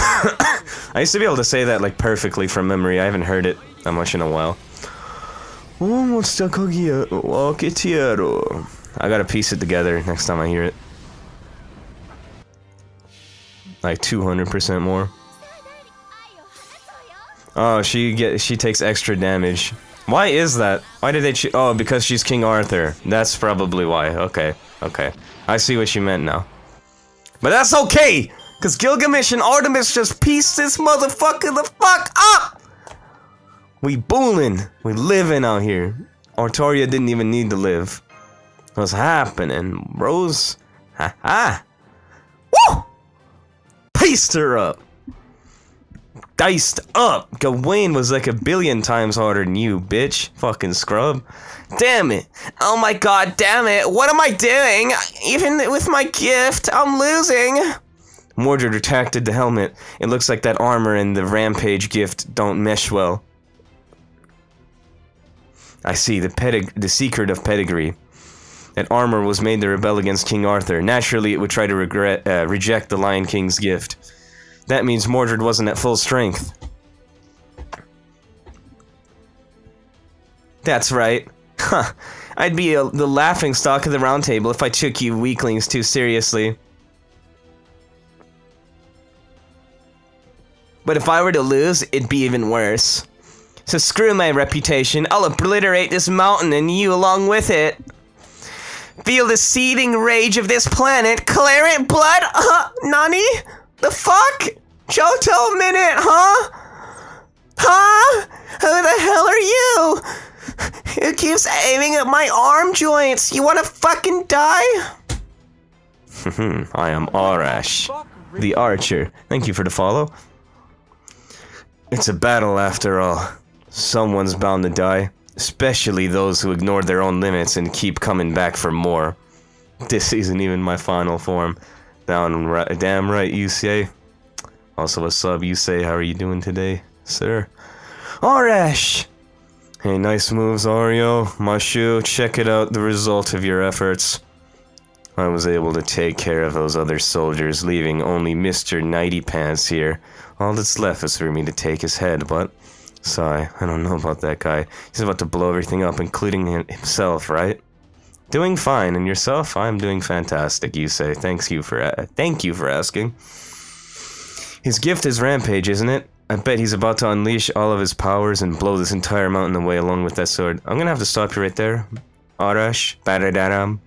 I used to be able to say that like perfectly from memory. I haven't heard it that much in a while. I gotta piece it together next time I hear it. Like 200% more. Oh, she takes extra damage. Why is that? Why did they oh, because she's King Arthur. That's probably why. Okay, okay. I see what you meant now. But that's okay! Cause Gilgamesh and Artemis just pieced this motherfucker the fuck up! We bullin'. We living out here. Artoria didn't even need to live. What's happening, bros? Ha ha! Woo! Pieced her up! Diced up! Gawain was like 1,000,000,000 times harder than you, bitch. Fucking scrub. Damn it! Oh my god, damn it! What am I doing? Even with my gift, I'm losing! Mordred retracted the helmet. It looks like that armor and the rampage gift don't mesh well. I see, the secret of pedigree. That armor was made to rebel against King Arthur. Naturally, it would try to reject the Lion King's gift. That means Mordred wasn't at full strength. That's right. Huh. I'd be the laughingstock of the round table if I took you weaklings too seriously. But if I were to lose, it'd be even worse. So screw my reputation, I'll obliterate this mountain and you along with it. Feel the seething rage of this planet, Clarent blood? Nani? The fuck? Johto minute, huh? Huh? Who the hell are you? Who keeps aiming at my arm joints? You wanna fucking die? I am Arash, the archer. Thank you for the follow. It's a battle after all. Someone's bound to die, especially those who ignore their own limits and keep coming back for more. This isn't even my final form. Damn right, you say. Also, what's up, you say? How are you doing today, sir? Arash! Hey, nice moves, Ario. Mashu, check it out, the result of your efforts. I was able to take care of those other soldiers, leaving only Mr. Nighty Pants here. All that's left is for me to take his head, but... Sorry, I don't know about that guy. He's about to blow everything up, including himself, right? Doing fine, and yourself? I'm doing fantastic, you say. Thank you for asking. His gift is rampage, isn't it? I bet he's about to unleash all of his powers and blow this entire mountain away along with that sword. I'm gonna have to stop you right there. Arash, Badadaram.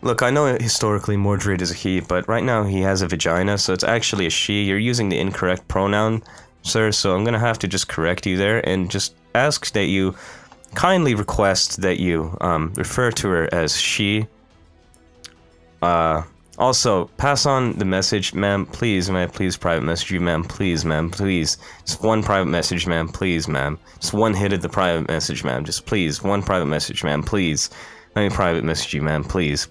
Look, I know historically Mordred is a he, but right now he has a vagina, so it's actually a she. You're using the incorrect pronoun, sir, so I'm gonna have to just correct you there and just ask that you kindly request that you refer to her as she. Also, pass on the message, ma'am, please, may I please private message you, ma'am, please, just one private message, ma'am, please, ma'am, just one hit of the private message, ma'am, just please, one private message, ma'am, please, let me private message you, ma'am, please,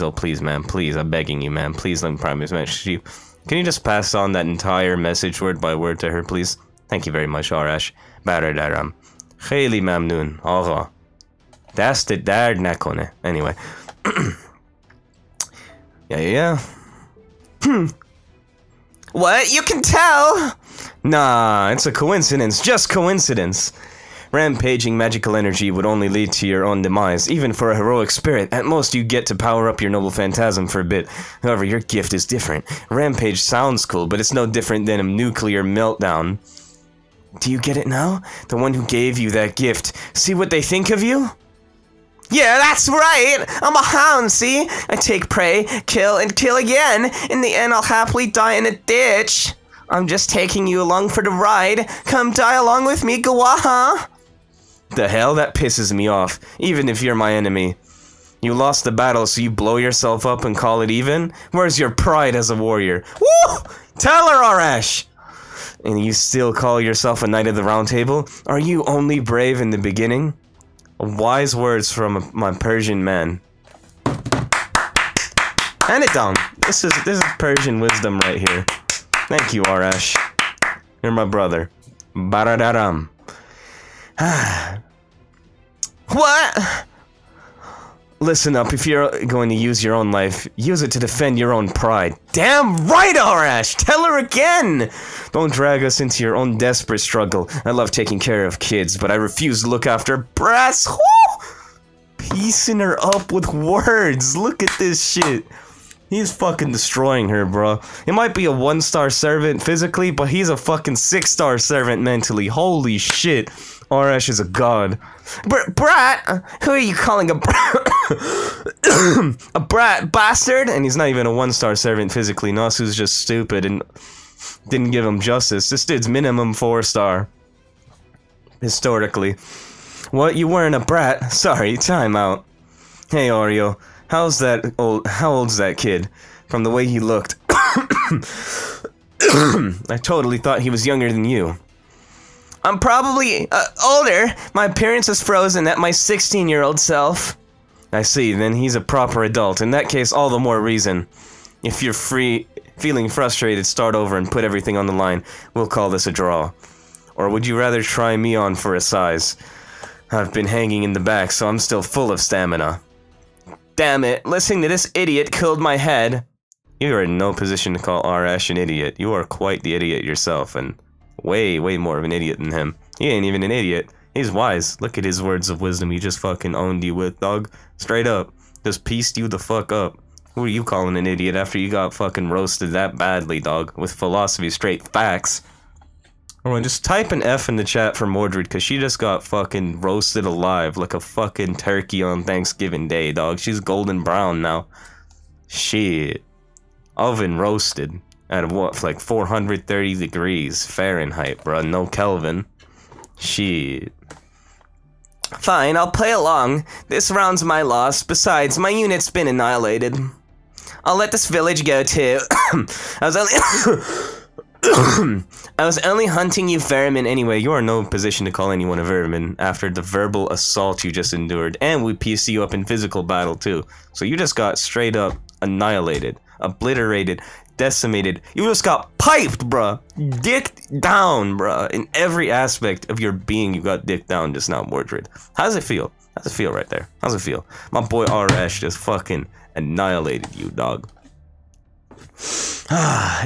oh please, ma'am, please, I'm begging you, ma'am, please let me private message you. Can you just pass on that entire message word by word to her, please? Thank you very much, Arash. Baradaram. Khayli mamnoon. Au revoir. Das det där nakone. Anyway. Yeah. What? You can tell? Nah, it's a coincidence. Just coincidence. Rampaging magical energy would only lead to your own demise, even for a heroic spirit. At most, you get to power up your noble phantasm for a bit. However, your gift is different. Rampage sounds cool, but it's no different than a nuclear meltdown. Do you get it now? The one who gave you that gift. See what they think of you? Yeah, that's right! I'm a hound, see? I take prey, kill, and kill again. In the end, I'll happily die in a ditch. I'm just taking you along for the ride. Come die along with me, Gawaha! The hell? That pisses me off, even if you're my enemy. You lost the battle, so you blow yourself up and call it even? Where's your pride as a warrior? Woo! Tell her, Arash! And you still call yourself a Knight of the Round Table? Are you only brave in the beginning? Wise words from my Persian man. Hand it down. This is Persian wisdom right here. Thank you, Arash. You're my brother. Baradaram. What? Listen up, if you're going to use your own life, use it to defend your own pride. Damn right, Arash! Tell her again! Don't drag us into your own desperate struggle. I love taking care of kids, but I refuse to look after brass. Woo! Piecing her up with words. Look at this shit. He's fucking destroying her, bro. He might be a 1-star servant physically, but he's a fucking 6-star servant mentally. Holy shit. Arash is a god. Brat? Who are you calling a brat? A brat bastard? And he's not even a 1-star servant physically. Nasu's just stupid and didn't give him justice. This dude's minimum 4-star. Historically. What? You weren't a brat? Sorry, time out. Hey, Oreo. How old's that kid? From the way he looked. I totally thought he was younger than you. I'm probably older. My appearance is frozen at my 16-year-old self. I see, then he's a proper adult. In that case, all the more reason. If you're feeling frustrated, start over and put everything on the line. We'll call this a draw. Or would you rather try me on for a size? I've been hanging in the back, so I'm still full of stamina. Damn it, listening to this idiot killed my head. You are in no position to call Arash an idiot. You are quite the idiot yourself, and way more of an idiot than him. He ain't even an idiot. He's wise. Look at his words of wisdom he just fucking owned you with, dog. Straight up. Just pieced you the fuck up. Who are you calling an idiot after you got fucking roasted that badly, dog? With philosophy, straight facts. Alright, just type an F in the chat for Mordred, cause she just got fucking roasted alive like a fucking turkey on Thanksgiving Day, dog. She's golden brown now. Shit. Oven roasted. At what, like 430 degrees Fahrenheit, bruh. No Kelvin. Shit. Fine, I'll play along. This round's my loss. Besides, my unit's been annihilated. I'll let this village go too. I was only hunting you vermin anyway. You are in no position to call anyone a vermin after the verbal assault you just endured. And we pieced you up in physical battle too. So you just got straight up annihilated, obliterated, decimated. You just got piped, bruh. Dicked down, bruh. In every aspect of your being, you got dicked down just now, Mordred. How does it feel? How does it feel right there? How's it feel? My boy Arash just fucking annihilated you, dog.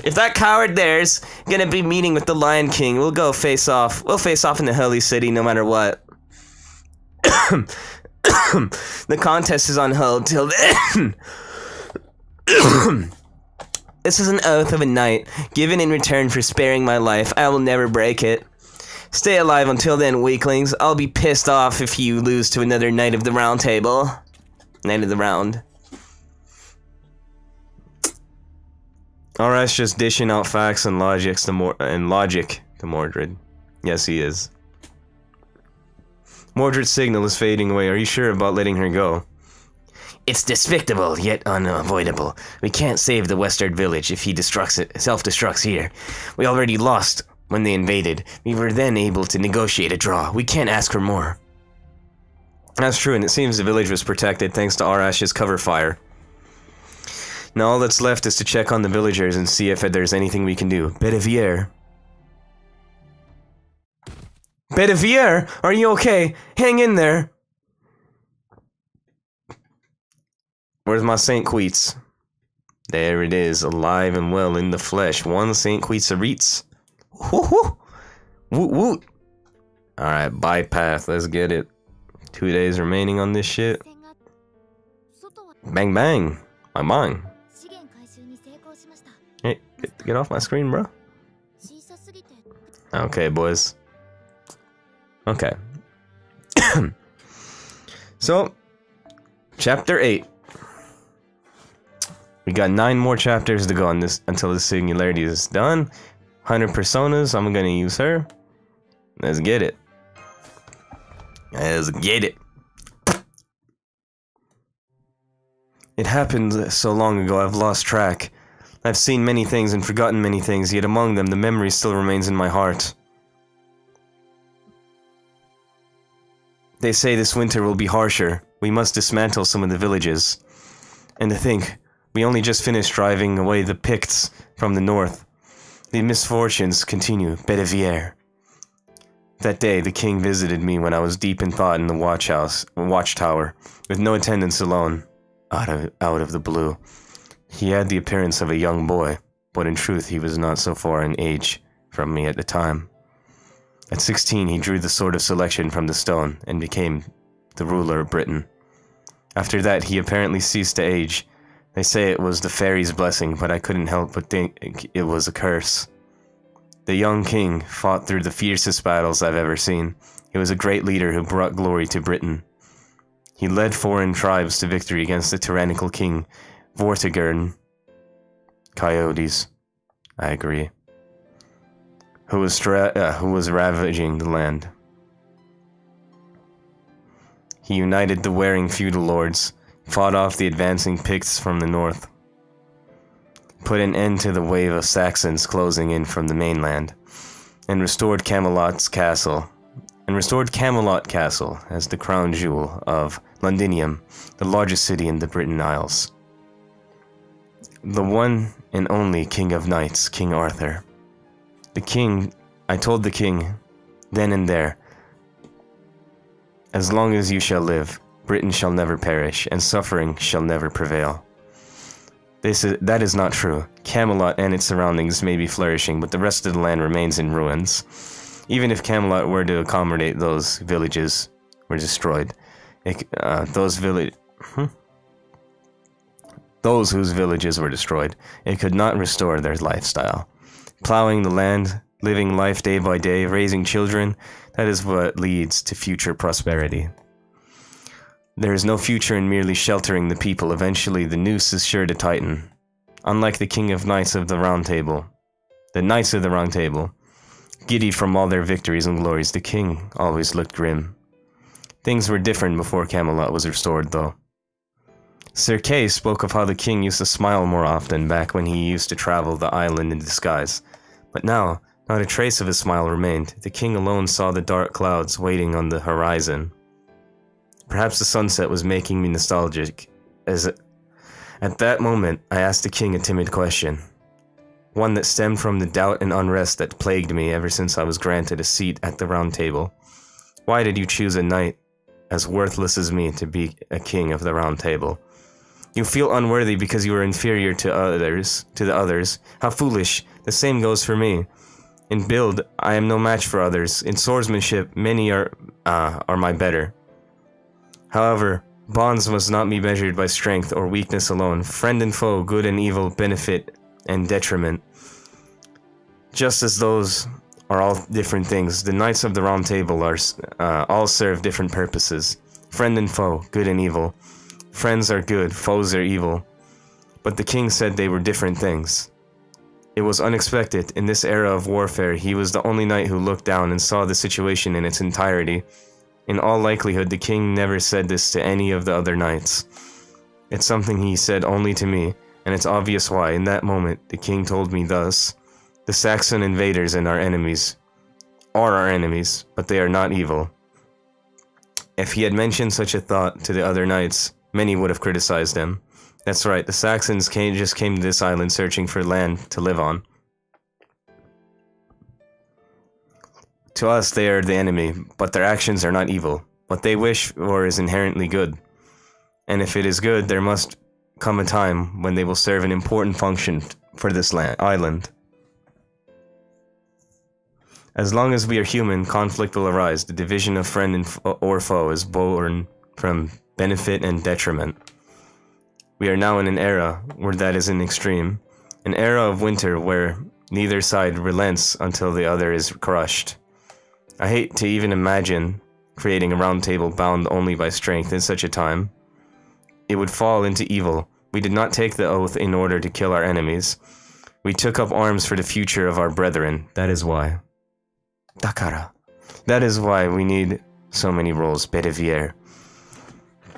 If that coward there's gonna be meeting with the Lion King, we'll go face off. We'll face off in the Holy City no matter what. The contest is on hold till then. This is an oath of a knight, given in return for sparing my life. I will never break it. Stay alive until then, weaklings. I'll be pissed off if you lose to another Knight of the Round Table. Knight of the Round. Arash just dishing out facts and logic to Mordred. Yes, he is. Mordred's signal is fading away. Are you sure about letting her go? It's despicable, yet unavoidable. We can't save the Western village if he self-destructs here. We already lost when they invaded. We were then able to negotiate a draw. We can't ask for more. That's true, and it seems the village was protected thanks to Arash's cover fire. Now all that's left is to check on the villagers and see if there's anything we can do. Bedivere. Bedivere, are you okay? Hang in there. Where's my Saint Queets? There it is, alive and well in the flesh. 1 St. Quitzeritz. Woo-hoo! Woot woot! Alright, bypass, let's get it. 2 days remaining on this shit. Bang bang! My mind. Hey, get off my screen, bro. Okay, boys. Okay. So, chapter 8. We got 9 more chapters to go on this until the singularity is done. 100 personas, I'm gonna use her. Let's get it. Let's get it. It happened so long ago, I've lost track. I've seen many things and forgotten many things, yet among them, the memory still remains in my heart. They say this winter will be harsher. We must dismantle some of the villages. And to think, we only just finished driving away the Picts from the north. The misfortunes continue, Bedivere. That day, the king visited me when I was deep in thought in the watchtower, with no attendants alone, out of the blue. He had the appearance of a young boy, but in truth he was not so far in age from me at the time. At 16, he drew the sword of selection from the stone and became the ruler of Britain. After that, he apparently ceased to age. They say it was the fairy's blessing, but I couldn't help but think it was a curse. The young king fought through the fiercest battles I've ever seen. He was a great leader who brought glory to Britain. He led foreign tribes to victory against the tyrannical king, Vortigern. Coyotes. I agree. Who was ravaging the land. He united the warring feudal lords, fought off the advancing Picts from the north, put an end to the wave of Saxons closing in from the mainland, and restored Camelot Castle as the crown jewel of Londinium, the largest city in the Britain Isles. The one and only King of Knights, King Arthur. I told the king, then and there, as long as you shall live, Britain shall never perish, and suffering shall never prevail. That is not true. Camelot and its surroundings may be flourishing, but the rest of the land remains in ruins. Even if Camelot were to accommodate those villages were destroyed, those whose villages were destroyed, it could not restore their lifestyle. Plowing the land, living life day by day, raising children, that is what leads to future prosperity. There is no future in merely sheltering the people. Eventually, the noose is sure to tighten. Unlike the Knights of the Round Table, giddy from all their victories and glories, the king always looked grim. Things were different before Camelot was restored, though. Sir Kay spoke of how the king used to smile more often back when he used to travel the island in disguise. But now, not a trace of his smile remained. The king alone saw the dark clouds waiting on the horizon. Perhaps the sunset was making me nostalgic, at that moment I asked the king a timid question. One that stemmed from the doubt and unrest that plagued me ever since I was granted a seat at the Round Table. Why did you choose a knight as worthless as me to be a king of the Round Table? You feel unworthy because you are inferior to the others. How foolish. The same goes for me. In build, I am no match for others. In swordsmanship, many are my better. However, bonds must not be measured by strength or weakness alone. Friend and foe, good and evil, benefit and detriment. Just as those are all different things, the Knights of the Round Table all serve different purposes. Friend and foe, good and evil. Friends are good, foes are evil. But the king said they were different things. It was unexpected. In this era of warfare, he was the only knight who looked down and saw the situation in its entirety. In all likelihood, the king never said this to any of the other knights. It's something he said only to me, and it's obvious why. In that moment, the king told me thus: the Saxon invaders and our enemies are our enemies, but they are not evil. If he had mentioned such a thought to the other knights, many would have criticized him. That's right, the Saxons just came to this island searching for land to live on. To us, they are the enemy, but their actions are not evil. What they wish for is inherently good. And if it is good, there must come a time when they will serve an important function for this island. As long as we are human, conflict will arise. The division of friend or foe is born from benefit and detriment. We are now in an era where that is an extreme. An era of winter where neither side relents until the other is crushed. I hate to even imagine creating a round table bound only by strength in such a time. It would fall into evil. We did not take the oath in order to kill our enemies. We took up arms for the future of our brethren. That is why. Dakara. That is why we need so many roles, Bedivere.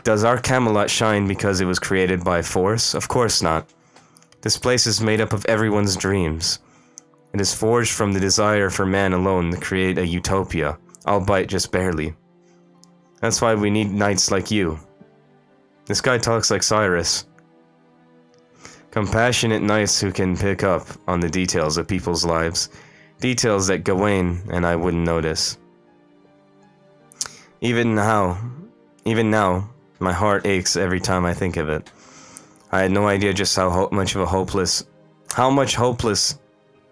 Does our Camelot shine because it was created by force? Of course not. This place is made up of everyone's dreams. It is forged from the desire for man alone to create a utopia, albeit just barely. That's why we need knights like you. This guy talks like Cyrus. Compassionate knights who can pick up on the details of people's lives. Details that Gawain and I wouldn't notice. Even now, my heart aches every time I think of it. I had no idea just how much hopeless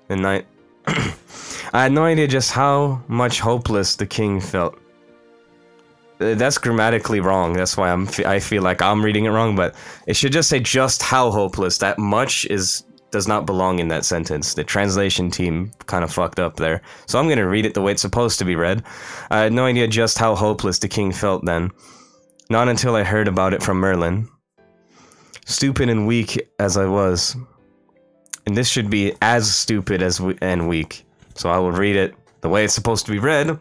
the night. I had no idea just how much hopeless the king felt. That's grammatically wrong. That's why I feel like I'm reading it wrong. But it should just say just how hopeless. That much does not belong in that sentence. The translation team kind of fucked up there. So I'm gonna read it the way it's supposed to be read. I had no idea just how hopeless the king felt then. Not until I heard about it from Merlin. Stupid and weak as I was. And this should be as stupid and weak. So I will read it the way it's supposed to be read.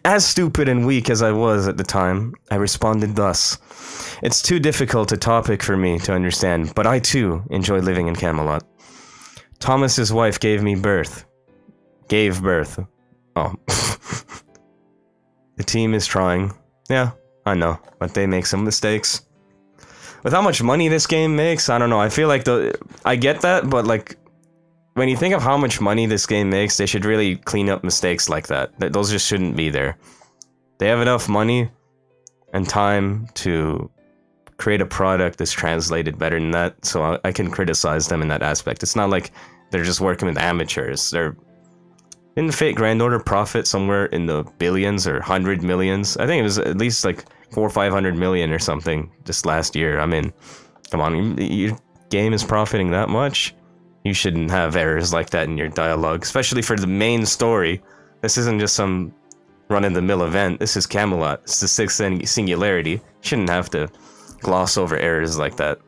As stupid and weak as I was at the time, I responded thus. It's too difficult a topic for me to understand, but I too enjoy living in Camelot. Thomas's wife gave birth. Oh. The team is trying. Yeah, I know, but they make some mistakes. With how much money this game makes, I don't know. I feel like I get that, but like, when you think of how much money this game makes, they should really clean up mistakes like that. Those just shouldn't be there. They have enough money and time to create a product that's translated better than that, so I can criticize them in that aspect. It's not like they're just working with amateurs. Didn't Fate Grand Order profit somewhere in the billions or 100 millions? I think it was at least like 400 or 500 million or something just last year. I mean, come on, your game is profiting that much? You shouldn't have errors like that in your dialogue, especially for the main story. This isn't just some run-of-the-mill event. This is Camelot. It's the sixth singularity. You shouldn't have to gloss over errors like that.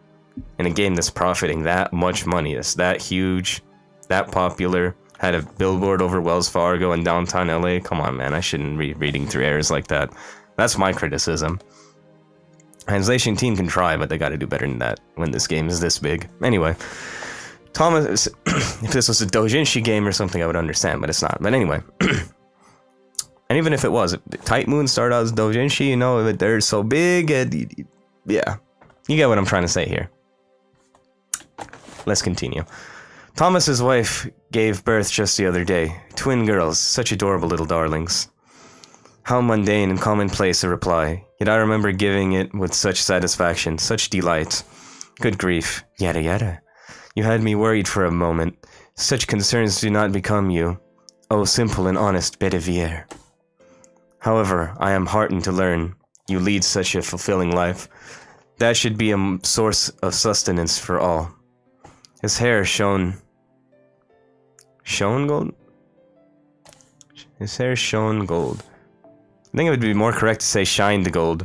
In a game that's profiting that much money, that's that huge, that popular, had a billboard over Wells Fargo in downtown LA. Come on, man. I shouldn't be reading through errors like that. That's my criticism. Translation team can try, but they gotta do better than that when this game is this big. Anyway. Thomas, if this was a doujinshi game or something, I would understand, but it's not. But anyway. And even if it was, Tight Moon started out as doujinshi, you know, they're so big, and yeah. You get what I'm trying to say here. Let's continue. Thomas's wife gave birth just the other day. Twin girls, such adorable little darlings. How mundane and commonplace a reply, yet I remember giving it with such satisfaction, such delight. Good grief, yada yada. You had me worried for a moment. Such concerns do not become you. Oh, simple and honest Bedivere. However, I am heartened to learn you lead such a fulfilling life. That should be a source of sustenance for all. His hair shone gold? His hair shone gold. I think it would be more correct to say shined gold.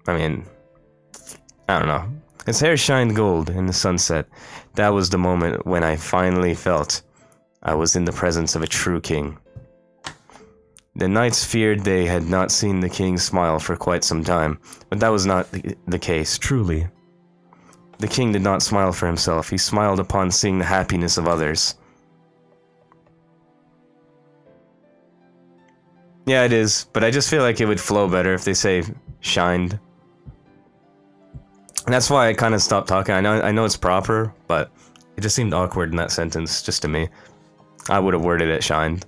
I mean, I don't know. His hair shined gold in the sunset. That was the moment when I finally felt I was in the presence of a true king. The knights feared they had not seen the king smile for quite some time, but that was not the case, truly. The king did not smile for himself. He smiled upon seeing the happiness of others. Yeah, it is, but I just feel like it would flow better if they say shined. And that's why I kind of stopped talking. I know it's proper, but it just seemed awkward in that sentence, just to me. I would have worded it shined.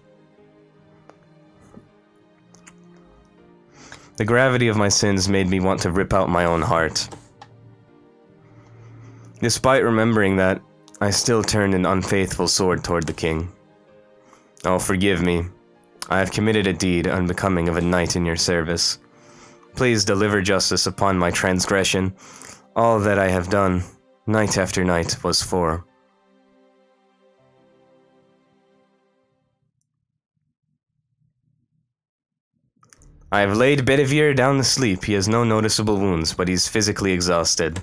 The gravity of my sins made me want to rip out my own heart. Despite remembering that, I still turned an unfaithful sword toward the king. Oh, forgive me. I have committed a deed unbecoming of a knight in your service. Please deliver justice upon my transgression. All that I have done, night after night, was for. I have laid Bedivere down to sleep. He has no noticeable wounds, but he's physically exhausted.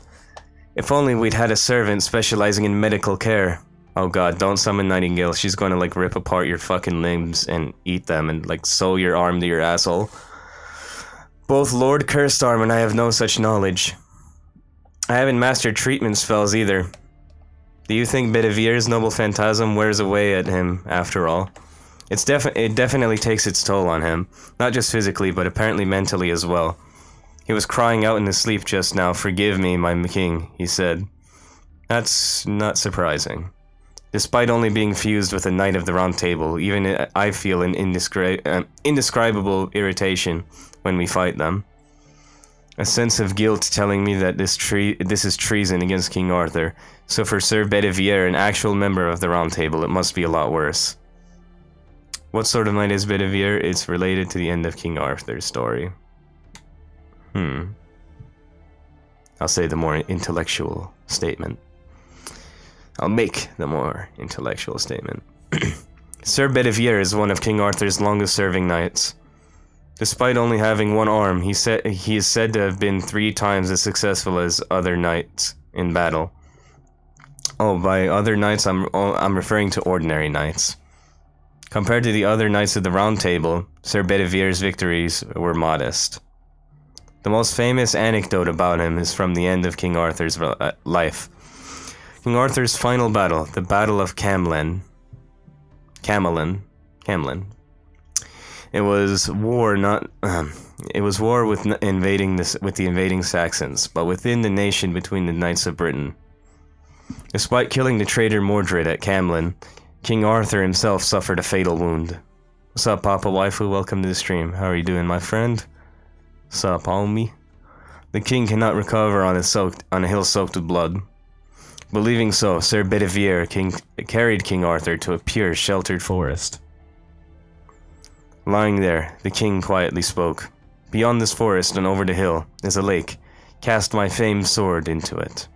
If only we'd had a servant specializing in medical care. Oh god, don't summon Nightingale. She's gonna like rip apart your fucking limbs and eat them and like sew your arm to your asshole. Both Lord Cursed-Arm and I have no such knowledge. I haven't mastered treatment spells either. Do you think Bedivere's noble phantasm wears away at him after all? It definitely takes its toll on him, not just physically, but apparently mentally as well. He was crying out in his sleep just now, "Forgive me, my king," he said. That's not surprising. Despite only being fused with a Knight of the Round Table, even I feel an indescribable irritation when we fight them. A sense of guilt telling me that this is treason against King Arthur, so for Sir Bedivere, an actual member of the Round Table, it must be a lot worse. What sort of knight is Bedivere? It's related to the end of King Arthur's story. I'll say the more intellectual statement. I'll make the more intellectual statement. Sir Bedivere is one of King Arthur's longest-serving knights. Despite only having one arm, he is said to have been 3 times as successful as other knights in battle. Oh, by other knights, I'm referring to ordinary knights. Compared to the other knights of the Round Table, Sir Bedivere's victories were modest. The most famous anecdote about him is from the end of King Arthur's life. King Arthur's final battle, the Battle of Camelot. It was war with the invading Saxons, but within the nation between the Knights of Britain. Despite killing the traitor Mordred at Camelot, King Arthur himself suffered a fatal wound. What's up, Papa Waifu? Welcome to the stream. How are you doing, my friend? What's up, homie? The king cannot recover on a hill soaked with blood. Believing so, Sir Bedivere carried King Arthur to a pure, sheltered forest. Lying there, the king quietly spoke. "Beyond this forest and over the hill is a lake. Cast my famed sword into it."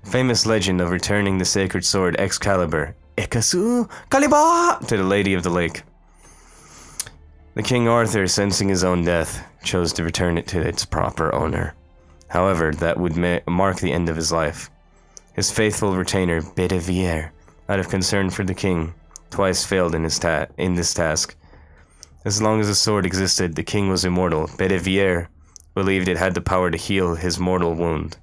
Famous legend of returning the sacred sword Excalibur, Ekasu Kaliba, to the Lady of the Lake. The King Arthur, sensing his own death, chose to return it to its proper owner. However, that would mark the end of his life. His faithful retainer, Bedivere, out of concern for the king, twice failed in this task. As long as the sword existed, the king was immortal. Bedivere believed it had the power to heal his mortal wound.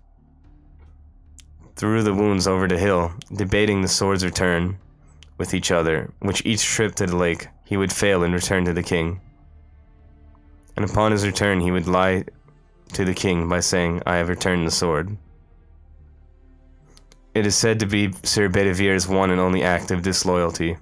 Through the wounds over the hill, debating the sword's return with each other, which each trip to the lake, he would fail and return to the king. And upon his return, he would lie to the king by saying, "I have returned the sword." It is said to be Sir Bedivere's one and only act of disloyalty.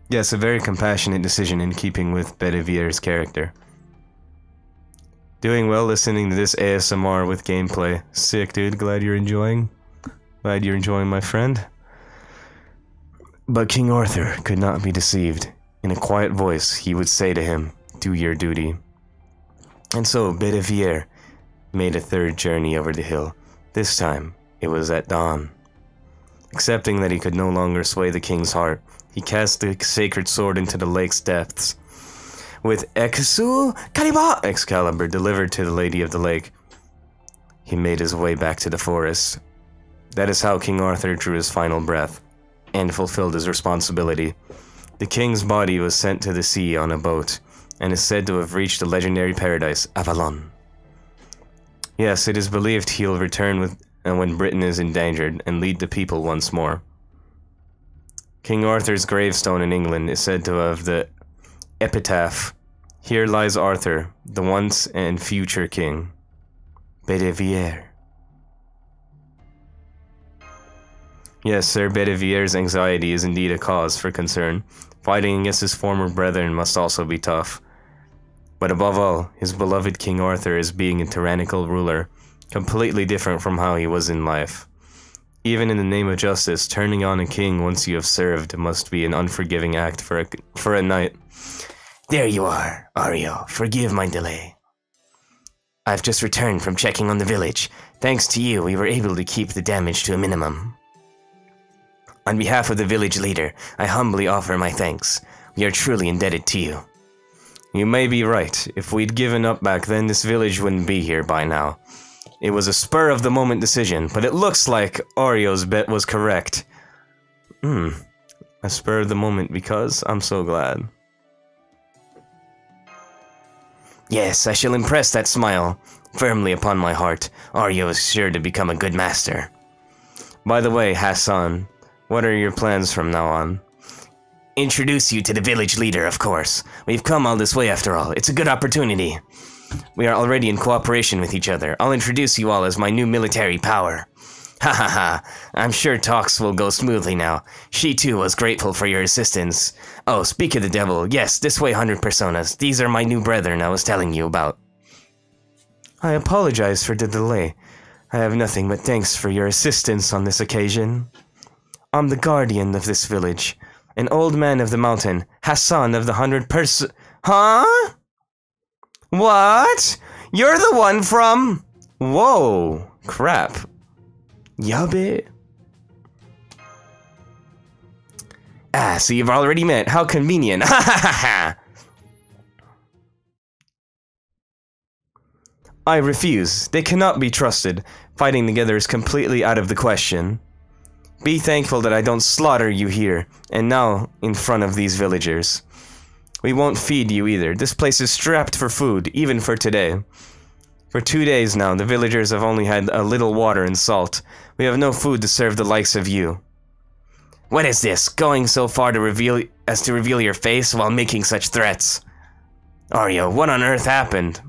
Yes, a very compassionate decision in keeping with Bedivere's character. Doing well listening to this ASMR with gameplay. Sick, dude. Glad you're enjoying. Glad you're enjoying, my friend. But King Arthur could not be deceived. In a quiet voice, he would say to him, "Do your duty." And so Bedivere made a third journey over the hill. This time, it was at dawn. Accepting that he could no longer sway the king's heart, he cast the sacred sword into the lake's depths. With Ekasu Kaliba, Excalibur delivered to the Lady of the Lake, he made his way back to the forest. That is how King Arthur drew his final breath, and fulfilled his responsibility. The king's body was sent to the sea on a boat, and is said to have reached the legendary paradise, Avalon. Yes, it is believed he'll return when Britain is endangered, and lead the people once more. King Arthur's gravestone in England is said to have the epitaph, "Here lies Arthur, the once and future king, Bedivere." Yes, Sir Bedivere's anxiety is indeed a cause for concern. Fighting against his former brethren must also be tough. But above all, his beloved King Arthur is being a tyrannical ruler, completely different from how he was in life. Even in the name of justice, turning on a king once you have served must be an unforgiving act for a knight. There you are, Ario. Forgive my delay. I've just returned from checking on the village. Thanks to you, we were able to keep the damage to a minimum. On behalf of the village leader, I humbly offer my thanks. We are truly indebted to you. You may be right. If we'd given up back then, this village wouldn't be here by now. It was a spur-of-the-moment decision, but it looks like Ario's bet was correct. A spur-of-the-moment because I'm so glad. Yes, I shall impress that smile firmly upon my heart. Ario is sure to become a good master. By the way, Hassan, what are your plans from now on? Introduce you to the village leader, of course. We've come all this way after all. It's a good opportunity. We are already in cooperation with each other. I'll introduce you all as my new military power. Ha ha ha. I'm sure talks will go smoothly now. She too was grateful for your assistance. Oh, speak of the devil. Yes, this way 100 personas. These are my new brethren I was telling you about. I apologize for the delay. I have nothing but thanks for your assistance on this occasion. I'm the guardian of this village. An old man of the mountain. Hassan of the 100 Huh? What? You're the one from... Whoa. Crap. Yabe. Ah, so you've already met. How convenient. Ha ha ha ha. I refuse. They cannot be trusted. Fighting together is completely out of the question. Be thankful that I don't slaughter you here, and now in front of these villagers. We won't feed you either. This place is strapped for food, even for today. For 2 days now, the villagers have only had a little water and salt. We have no food to serve the likes of you. What is this? Going so far to reveal your face while making such threats? Ario, what on earth happened?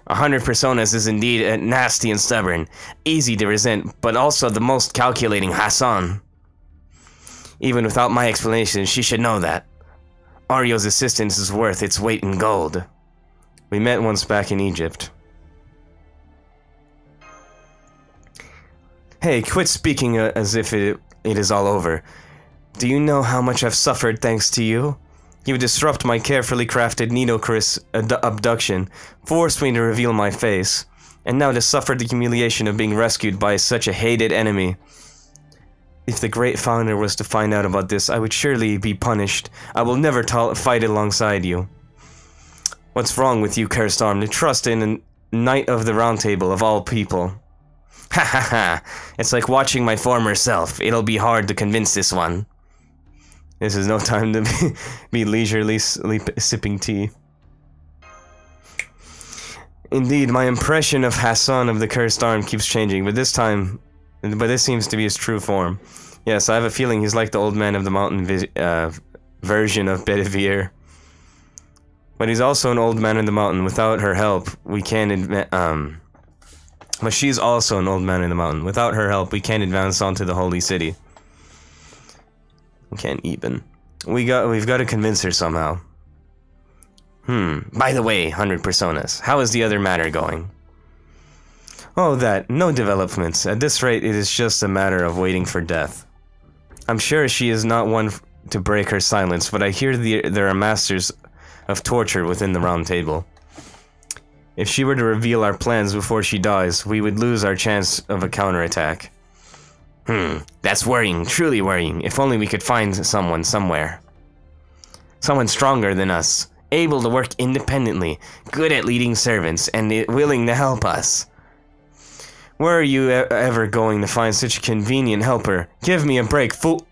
100 personas is indeed nasty and stubborn, easy to resent, but also the most calculating Hassan. Even without my explanation, she should know that. Ario's assistance is worth its weight in gold. We met once back in Egypt. Hey, quit speaking as if it is all over. Do you know how much I've suffered thanks to you? You disrupt my carefully crafted Nidochris abduction, forced me to reveal my face, and now to suffer the humiliation of being rescued by such a hated enemy. If the great founder was to find out about this, I would surely be punished. I will never fight alongside you. What's wrong with you, Cursed Arm, to trust in a Knight of the Round Table of all people? Ha ha ha! It's like watching my former self. It'll be hard to convince this one. This is no time to be leisurely sipping tea. Indeed, my impression of Hassan of the Cursed Arm keeps changing, but this seems to be his true form. Yes, I have a feeling he's like the old man of the mountain version of Bedivere. But he's also an old man in the mountain. Without her help, we can't but she's also an old man in the mountain. Without her help, we can't advance onto the holy city. We can't even. We've got to convince her somehow. By the way, 100 personas, how is the other matter going? Oh, no developments. At this rate, it is just a matter of waiting for death. I'm sure she is not one to break her silence, but I hear there are masters of torture within the Round Table. If she were to reveal our plans before she dies, we would lose our chance of a counterattack. That's worrying, truly worrying. If only we could find someone somewhere. Someone stronger than us, able to work independently, good at leading servants, and willing to help us. Where are you ever going to find such a convenient helper? Give me a break, fool!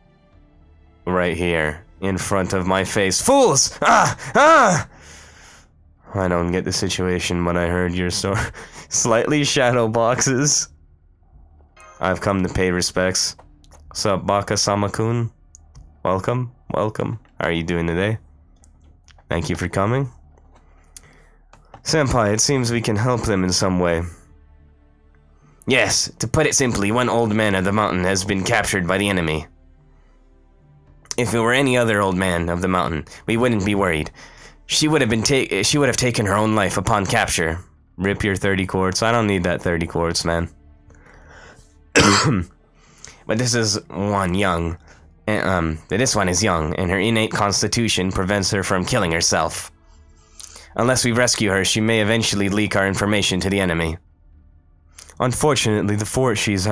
Right here, in front of my face. Fools! Ah! I don't get the situation, but I heard your story. Slightly shadow boxes. I've come to pay respects. What's up, Baka-sama-kun? Welcome. How are you doing today? Thank you for coming. Senpai, it seems we can help them in some way. Yes, to put it simply, one old man of the mountain has been captured by the enemy. If it were any other old man of the mountain, we wouldn't be worried. She would have taken her own life upon capture. Rip your 30 quartz. I don't need that 30 quartz, man. But this is one young. This one is young, and her innate constitution prevents her from killing herself. Unless we rescue her, she may eventually leak our information to the enemy. Unfortunately, the fort she's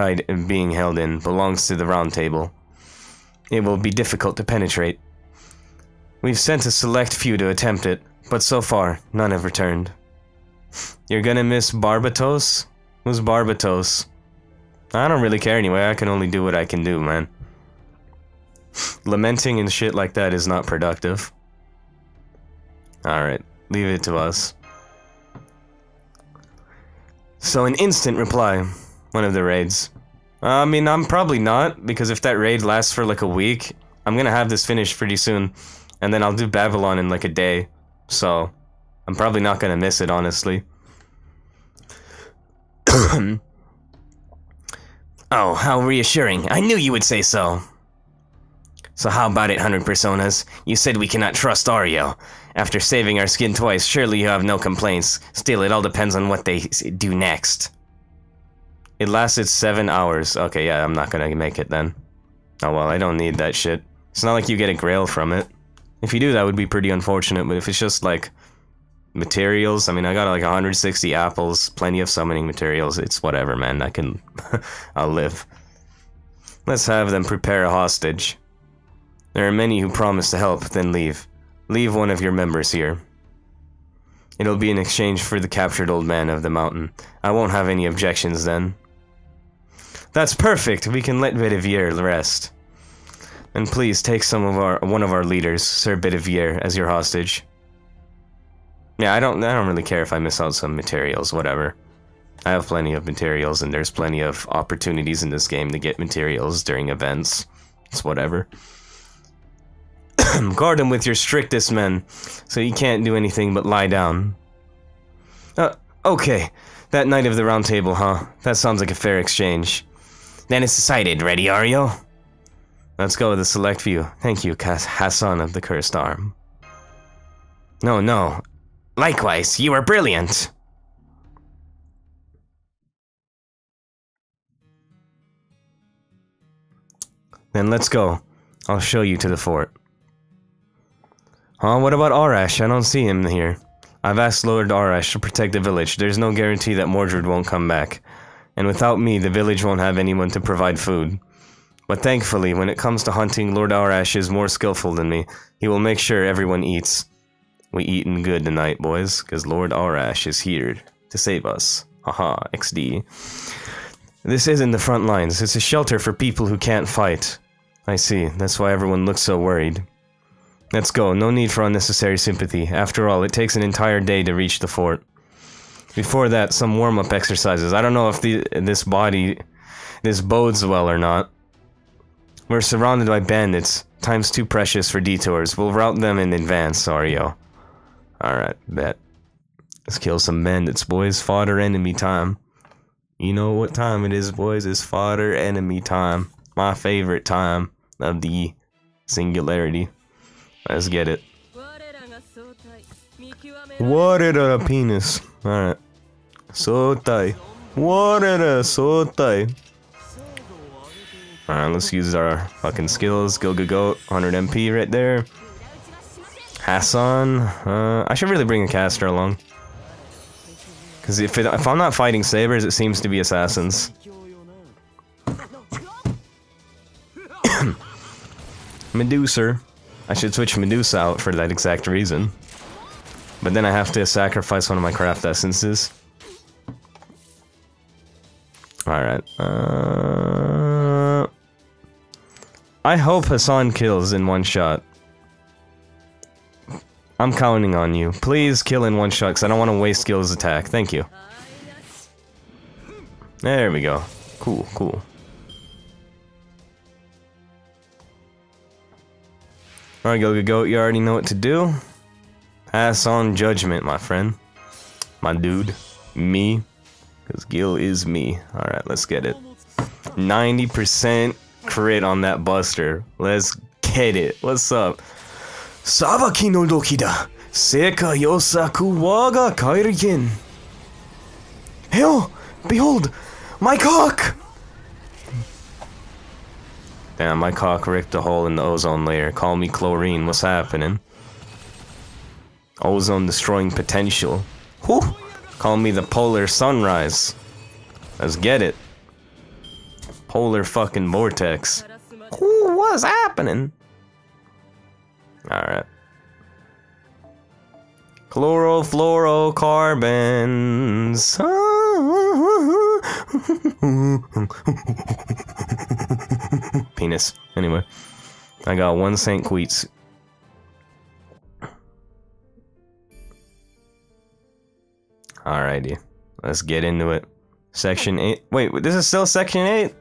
being held in belongs to the Round Table. It will be difficult to penetrate. We've sent a select few to attempt it, but so far, none have returned. You're gonna miss Barbatos? Who's Barbatos? I don't really care anyway, I can only do what I can do, man. Lamenting and shit like that is not productive. Alright, leave it to us. So an instant reply, one of the raids. I mean, I'm probably not, because if that raid lasts for like a week, I'm gonna have this finished pretty soon, and then I'll do Babylon in like a day, so I'm probably not gonna miss it, honestly. Oh, how reassuring. I knew you would say so. So how about it, 100 Personas? You said we cannot trust Ario. After saving our skin twice, surely you have no complaints. Still, it all depends on what they do next. It lasted 7 hours. Okay, yeah, I'm not gonna make it then. Oh well, I don't need that shit. It's not like you get a grail from it. If you do, that would be pretty unfortunate, but if it's just like materials, I mean, I got like 160 apples, plenty of summoning materials, it's whatever, man, I can... I'll live. Let's have them prepare a hostage. There are many who promise to help, then leave. Leave one of your members here. It'll be in exchange for the captured old man of the mountain. I won't have any objections then. That's perfect, we can let Bedivere rest. And please take one of our leaders, Sir Bedivere, as your hostage. Yeah, I don't really care if I miss out some materials, whatever. I have plenty of materials, and there's plenty of opportunities in this game to get materials during events. It's whatever. Guard him with your strictest men, so he can't do anything but lie down. Okay. That Knight of the Round Table, huh? That sounds like a fair exchange. Then it's decided. Ready, Ario? Let's go with the select few. Thank you, Hassan of the Cursed Arm. No. Likewise, you are brilliant. Then let's go. I'll show you to the fort. Huh, what about Arash? I don't see him here. I've asked Lord Arash to protect the village. There's no guarantee that Mordred won't come back. And without me, the village won't have anyone to provide food. But thankfully, when it comes to hunting, Lord Arash is more skillful than me. He will make sure everyone eats. We eatin' good tonight, boys, because Lord Arash is here to save us. Haha, XD. This isn't the front lines. It's a shelter for people who can't fight. I see. That's why everyone looks so worried. Let's go. No need for unnecessary sympathy. After all, it takes an entire day to reach the fort. Before that, some warm-up exercises. I don't know if this bodes well or not. We're surrounded by bandits. Time's too precious for detours. We'll route them in advance, Ario. Alright, bet. Let's kill some bandits, boys. Fodder enemy time. You know what time it is, boys. It's fodder enemy time. My favorite time of the singularity. Let's get it. What a penis. Alright. Sotai. What a sotai. Alright, let's use our fucking skills. Go, 100 MP right there. Hassan. I should really bring a caster along. Because if I'm not fighting sabers, it seems to be assassins. Medusa. I should switch Medusa out for that exact reason. But then I have to sacrifice one of my craft essences. Alright. I hope Hassan kills in one shot. I'm counting on you. Please kill in one shot, because I don't want to waste skills attack. Thank you. There we go. Cool, cool. Alright, go. You already know what to do. Pass on judgment, my friend. My dude. Me. Because Gil is me. Alright, let's get it. 90% crit on that buster. Let's get it. What's up? Sabaki no doki da. Seka yosaku waga kairigen. Hail! Behold! My cock! Damn, my cock ripped a hole in the ozone layer. Call me chlorine. What's happening? Ozone destroying potential. Whew! Call me the polar sunrise. Let's get it. Polar fucking vortex. Ooh, what's happening? Alright. Chlorofluorocarbons. Penis. Anyway. I got 1 St. Queets. Alrighty. Let's get into it. Section 8. Wait, this is still Section 8?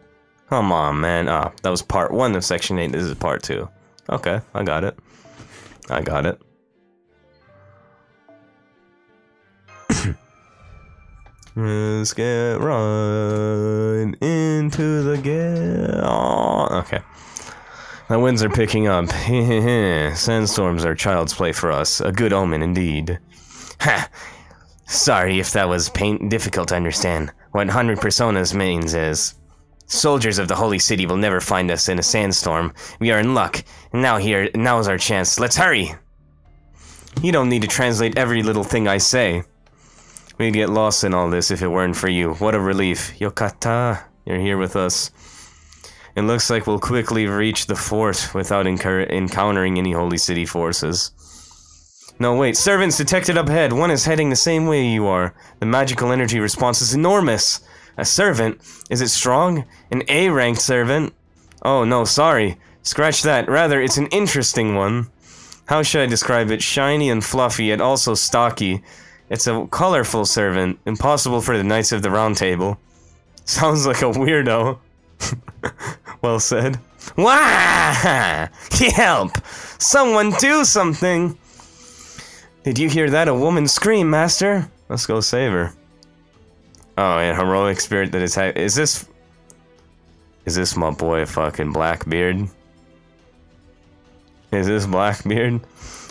Come on, man. Ah, that was part 1 of Section 8. This is part 2. Okay, I got it. I got it. Let's get right into the game. Okay. The winds are picking up. Sandstorms are child's play for us. A good omen indeed. Ha! Sorry if that was difficult to understand. What 100 Personas means is... soldiers of the Holy City will never find us in a sandstorm. We are in luck. And now's our chance. Let's hurry! You don't need to translate every little thing I say. We'd get lost in all this if it weren't for you. What a relief. Yokata, you're here with us. It looks like we'll quickly reach the fort without encountering any Holy City forces. No, wait. Servants detected up ahead. One is heading the same way you are. The magical energy response is enormous. A servant? Is it strong? An A-ranked servant? Oh, no, sorry. Scratch that. Rather, it's an interesting one. How should I describe it? Shiny and fluffy, yet also stocky. It's a colorful servant. Impossible for the Knights of the Round Table. Sounds like a weirdo. Well said. Wah! Help! Someone do something! Did you hear that? A woman scream, Master? Let's go save her. Oh, yeah, heroic spirit that is this my boy fucking Blackbeard? Is this Blackbeard?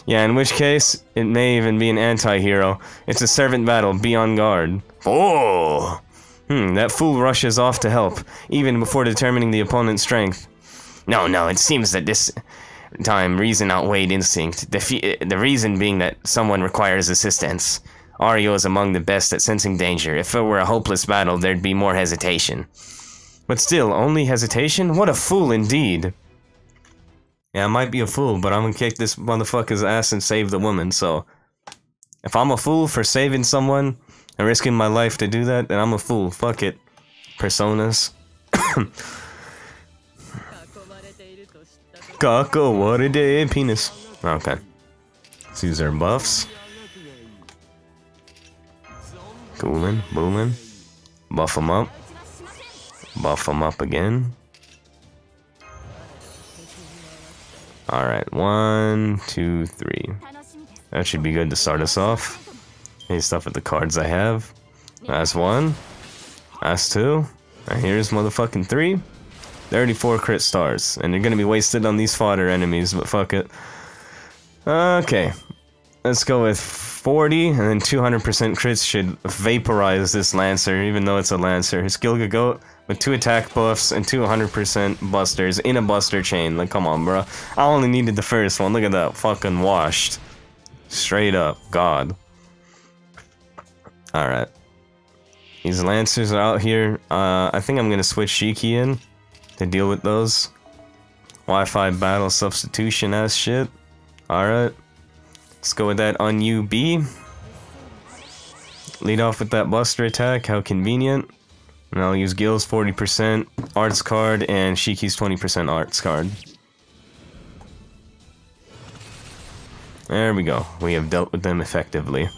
Yeah, in which case, it may even be an anti-hero. It's a servant battle, be on guard. Oh! That fool rushes off to help, even before determining the opponent's strength. No, it seems that this time reason outweighed instinct. The reason being that someone requires assistance. Ario is among the best at sensing danger. If it were a hopeless battle, there'd be more hesitation. But still, only hesitation? What a fool indeed. Yeah, I might be a fool, but I'm gonna kick this motherfucker's ass and save the woman, so... if I'm a fool for saving someone and risking my life to do that, then I'm a fool. Fuck it. Personas. Kakaware penis. Okay. Let's use our buffs. Coolin', boolin'. Buff them up. Buff them up again. Alright, 1, 2, 3. That should be good to start us off. Any stuff with the cards I have. That's 1. That's 2. And here's motherfucking 3. 34 crit stars. And they're gonna be wasted on these fodder enemies, but fuck it. Okay. Let's go with 40, and then 200% crits should vaporize this Lancer, even though it's a Lancer. His skill could go with 2 attack buffs and 200% busters in a buster chain. Like, come on, bro. I only needed the first one. Look at that. Fucking washed. Straight up. God. Alright. These Lancers are out here. I think I'm gonna switch Shiki in to deal with those Wi-Fi battle substitution ass shit. Alright. Let's go with that on UB. Lead off with that buster attack. How convenient. And I'll use Gil's 40% arts card and Shiki's 20% arts card. There we go. We have dealt with them effectively.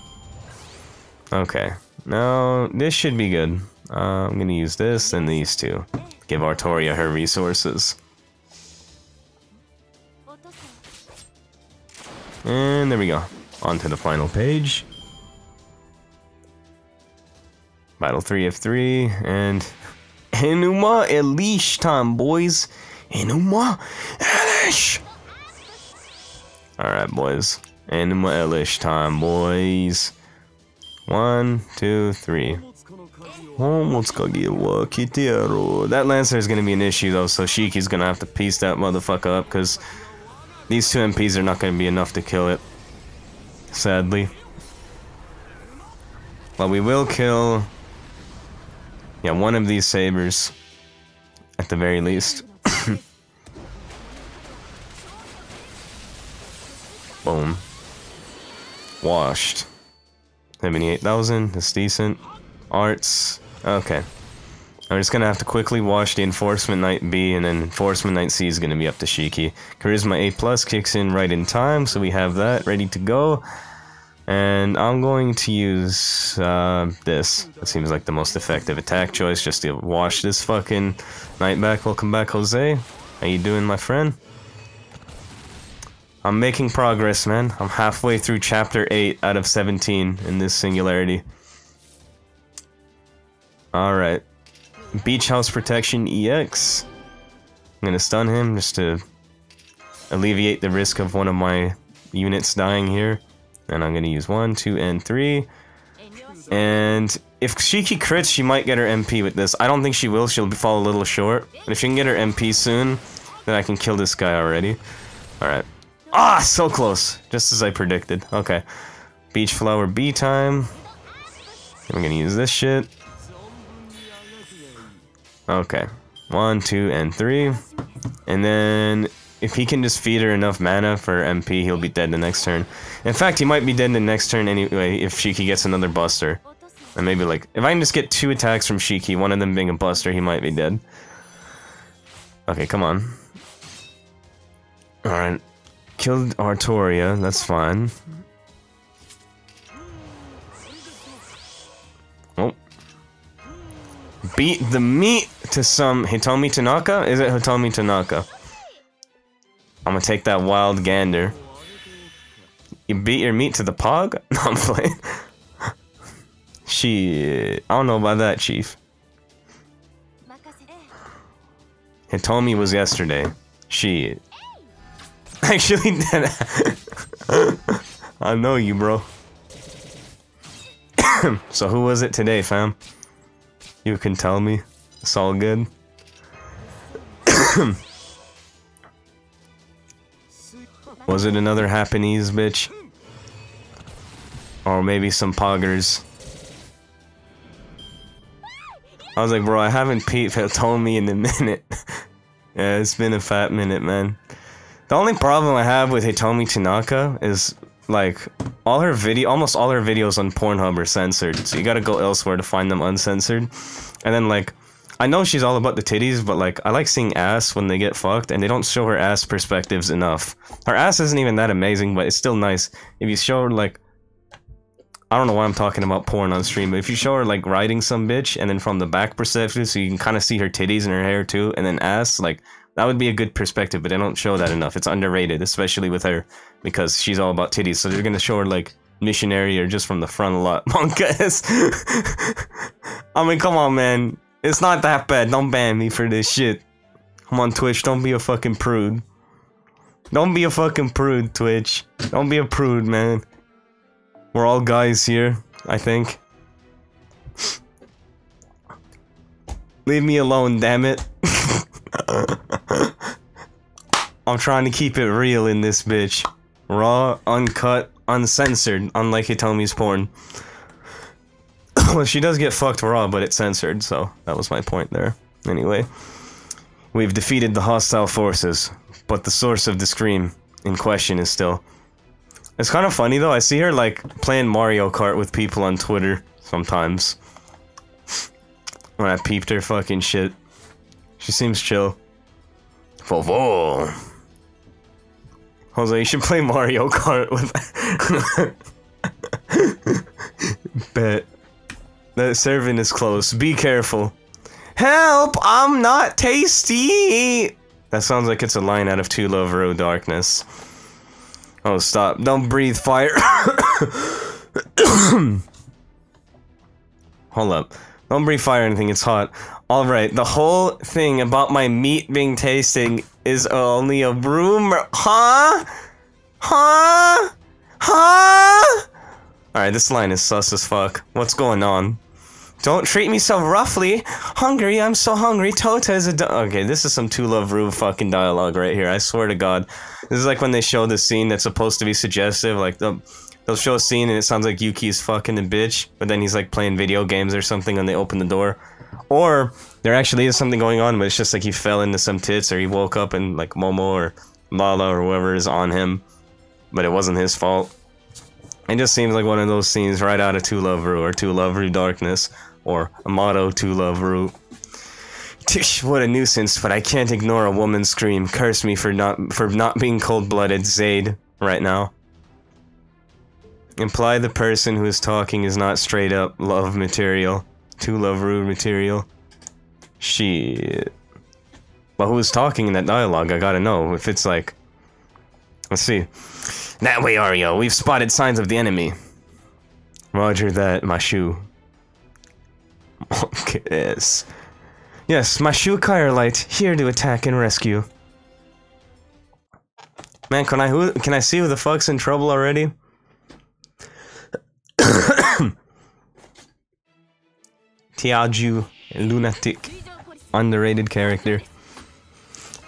Okay. Now, this should be good. I'm gonna use this and these two. Give Artoria her resources. And there we go. On to the final page. Battle 3 of 3, and... Enuma Elish time, boys! Enuma Elish! Alright, boys. Animal Elish time, boys. 1, 2, 3. That Lancer is gonna be an issue though, so Shiki's gonna have to piece that motherfucker up because these 2 MPs are not gonna be enough to kill it. Sadly. But we will kill, yeah, one of these sabers at the very least. Boom. Washed. 78,000, that's decent. Arts, okay. I'm just gonna have to quickly wash the Enforcement Knight B, and then Enforcement Knight C is gonna be up to Shiki. Charisma A+ kicks in right in time, so we have that ready to go. And I'm going to use this. That seems like the most effective attack choice, just to wash this fucking Knight back. Welcome back, Jose. How you doing, my friend? I'm making progress, man. I'm halfway through chapter 8 out of 17 in this singularity. Alright. Beach House Protection EX. I'm gonna stun him just to alleviate the risk of one of my units dying here. And I'm gonna use 1, 2, and 3. And if Shiki crits, she might get her MP with this. I don't think she will. She'll fall a little short. But if she can get her MP soon, then I can kill this guy already. Alright. Ah, so close. Just as I predicted. Okay. Beach Flower B time. I'm gonna use this shit. Okay. 1, 2, and 3. And then if he can just feed her enough mana for MP, he'll be dead the next turn. In fact, he might be dead the next turn anyway if Shiki gets another buster. And maybe like, if I can just get 2 attacks from Shiki, one of them being a buster, he might be dead. Okay, come on. Alright. Killed Artoria, that's fine. Oh. Beat the meat to some Hitomi Tanaka? Is it Hitomi Tanaka? I'm gonna take that wild gander. You beat your meat to the pog? No, I'm playing. Shit. I don't know about that, Chief. Hitomi was yesterday. Shit. Actually, I know you, bro. So who was it today, fam? You can tell me. It's all good. Was it another Japanese bitch? Or maybe some poggers? I was like, bro, I haven't told me in a minute. Yeah, it's been a fat minute, man. The only problem I have with Hitomi Tanaka is, like, almost all her videos on Pornhub are censored, so you gotta go elsewhere to find them uncensored. And then, like, I know she's all about the titties, but, like, I like seeing ass when they get fucked, and they don't show her ass perspectives enough. Her ass isn't even that amazing, but it's still nice. If you show her, like, I don't know why I'm talking about porn on stream, but if you show her, like, riding some bitch, and then from the back perspective, so you can kind of see her titties and her hair, too, and then ass, like, that would be a good perspective, but they don't show that enough. It's underrated, especially with her, because she's all about titties, so they're gonna show her, like, missionary or just from the front a lot. Monkas! I mean, come on, man. It's not that bad. Don't ban me for this shit. I'm on Twitch. Don't be a fucking prude. Don't be a fucking prude, Twitch. Don't be a prude, man. We're all guys here, I think. Leave me alone, damn it. I'm trying to keep it real in this bitch. Raw, uncut, uncensored, unlike Hitomi's porn. Well, she does get fucked raw, but it's censored, so that was my point there. Anyway, we've defeated the hostile forces, but the source of the scream in question is still... It's kind of funny, though. I see her, like, playing Mario Kart with people on Twitter sometimes. When I peeped her fucking shit. She seems chill. Vovo. Jose, you should play Mario Kart with... Bet. The servant is close. Be careful. Help! I'm not tasty! That sounds like it's a line out of Two Lover Darkness. Oh, stop. Don't breathe fire. Hold up. Don't breathe fire or anything, it's hot. Alright, the whole thing about my meat being tasting is only a rumor. Huh? Huh? Huh? Huh? Alright, this line is sus as fuck. What's going on? Don't treat me so roughly. Hungry, I'm so hungry. Tota is a okay, this is some To Love Ru fucking dialogue right here. I swear to God. This is like when they show the scene that's supposed to be suggestive. Like, they'll show a scene and it sounds like Yuki's fucking a bitch, but then he's like playing video games or something when they open the door. Or there actually is something going on, but it's just like he fell into some tits or he woke up and like Momo or Lala or whoever is on him, but it wasn't his fault. It just seems like one of those scenes right out of To Love Ru or To Love Ru Darkness. Or Amato To Love Ru. Tish, what a nuisance, but I can't ignore a woman's scream. Curse me for not being cold-blooded, Zayd, right now. Imply the person who is talking is not straight up love material. To Love Ru material. Shit. Well, who was talking in that dialogue? I gotta know. If it's like... Let's see. That way, Ario. We've spotted signs of the enemy. Roger that, my shoe. Okay, yes. Yes, my Shukai light, here to attack and rescue. Man, can I see who the fuck's in trouble already? Tiaju, lunatic, underrated character.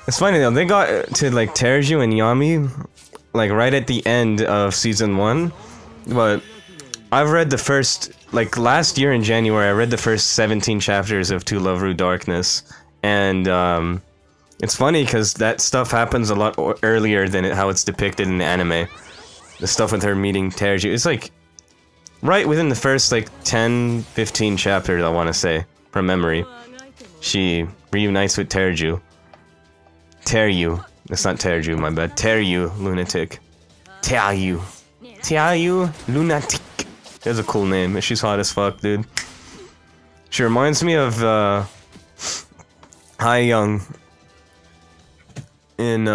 It's funny though, they got to like Terju and Yami, like right at the end of season 1, but I've read the first, like last year in January, I read the first 17 chapters of To Love Ru Darkness, and it's funny because that stuff happens a lot earlier than how it's depicted in the anime. The stuff with her meeting Terju, it's like right within the first like 10-15 chapters, I want to say, from memory. She reunites with Terju. Terju, that's not Terju, my bad. Terju, lunatic. Terju. Terju, lunatic. That's a cool name. She's hot as fuck, dude. She reminds me of, Hai Young. In,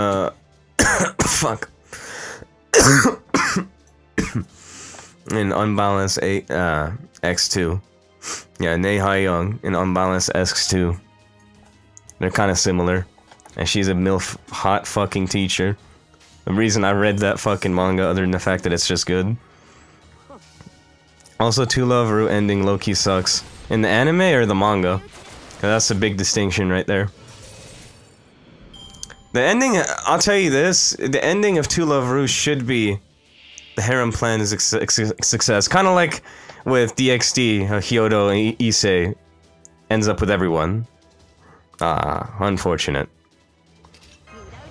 fuck. In Unbalanced X2. Yeah, Nei Hai Young in Unbalanced X2. They're kind of similar. And she's a MILF hot fucking teacher. The reason I read that fucking manga, other than the fact that it's just good. Also, To Love Ru ending low-key sucks. In the anime or the manga? 'Cause that's a big distinction right there. The ending, I'll tell you this, the ending of To Love Ru should be the harem plan is a success. Kind of like with DxD, Hyodo and Issei ends up with everyone. Unfortunate.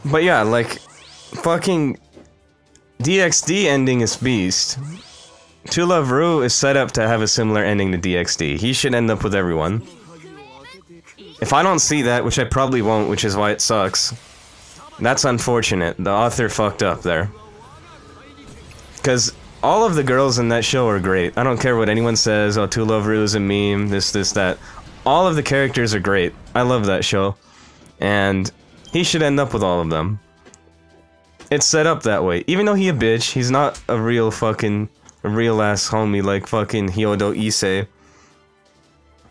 But yeah, like, fucking DxD ending is beast. To Love Ru is set up to have a similar ending to DxD. He should end up with everyone. If I don't see that, which I probably won't, which is why it sucks, that's unfortunate. The author fucked up there. Because all of the girls in that show are great. I don't care what anyone says, oh, To Love Ru is a meme, this, that. All of the characters are great. I love that show. And he should end up with all of them. It's set up that way. Even though he a bitch, he's not a real fucking... a real ass homie like fucking Hyodo Issei.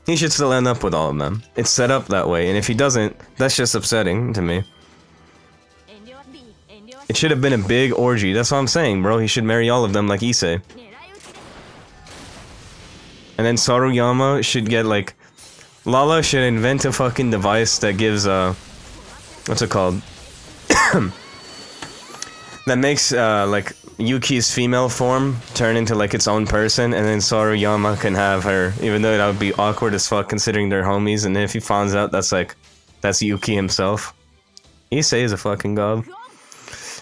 He should still end up with all of them. It's set up that way, and if he doesn't, that's just upsetting to me. It should have been a big orgy, that's what I'm saying, bro. He should marry all of them like Issei. And then Saruyama should get like... Lala should invent a fucking device that gives what's it called? That makes like Yuki's female form turn into like its own person, and then Saruyama can have her, even though that would be awkward as fuck considering they're homies, and then if he finds out that's Yuki himself. Issei is a fucking god.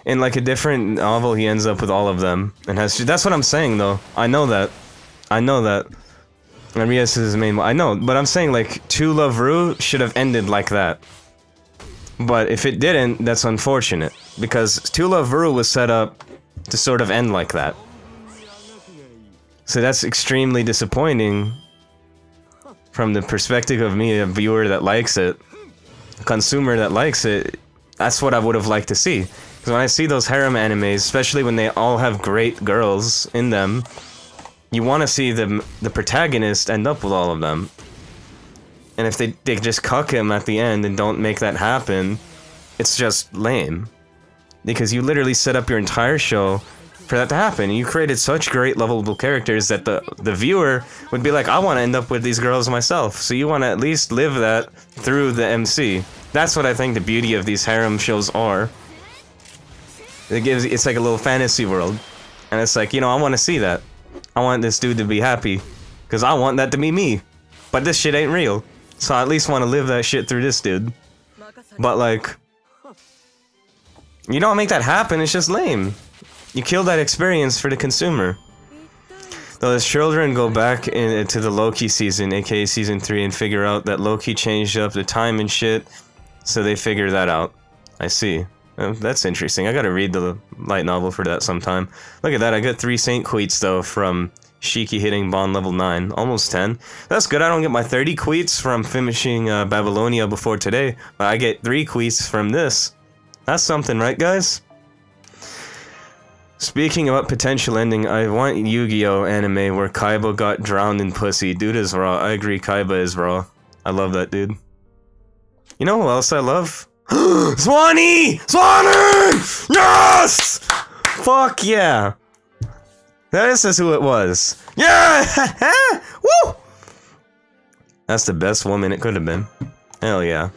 In like a different novel, he ends up with all of them, and has. That's what I'm saying, though. I know that. Arias is his main. I know, but I'm saying like To Love Ru should have ended like that. But if it didn't, that's unfortunate because To Love Ru was set up to sort of end like that. So that's extremely disappointing from the perspective of me, a viewer that likes it, a consumer that likes it. That's what I would have liked to see. Because when I see those harem animes, especially when they all have great girls in them, you want to see the protagonist end up with all of them. And if they just cuck him at the end and don't make that happen, it's just lame. Because you literally set up your entire show for that to happen. You created such great lovable characters that the viewer would be like, I want to end up with these girls myself. So you want to at least live that through the MC. That's what I think the beauty of these harem shows are. It's like a little fantasy world. And it's like, you know, I want to see that. I want this dude to be happy. Because I want that to be me. But this shit ain't real. So I at least want to live that shit through this dude. But like, you don't make that happen, it's just lame. You kill that experience for the consumer. Those children go back into the Loki season, aka season 3, and figure out that Loki changed up the time and shit. So they figure that out. I see. That's interesting. I gotta read the light novel for that sometime. Look at that, I got 3 Saint Queets though from Shiki hitting Bond level 9. Almost 10. That's good, I don't get my 30 Queets from finishing Babylonia before today. But I get 3 Queets from this. That's something, right guys? Speaking about potential ending, I want Yu-Gi-Oh! Anime where Kaiba got drowned in pussy. Dude is raw. I agree, Kaiba is raw. I love that dude. You know who else I love? Xuanny! Xuanny! Yes! Fuck yeah! This is who it was. Yeah! Woo! That's the best woman it could have been. Hell yeah.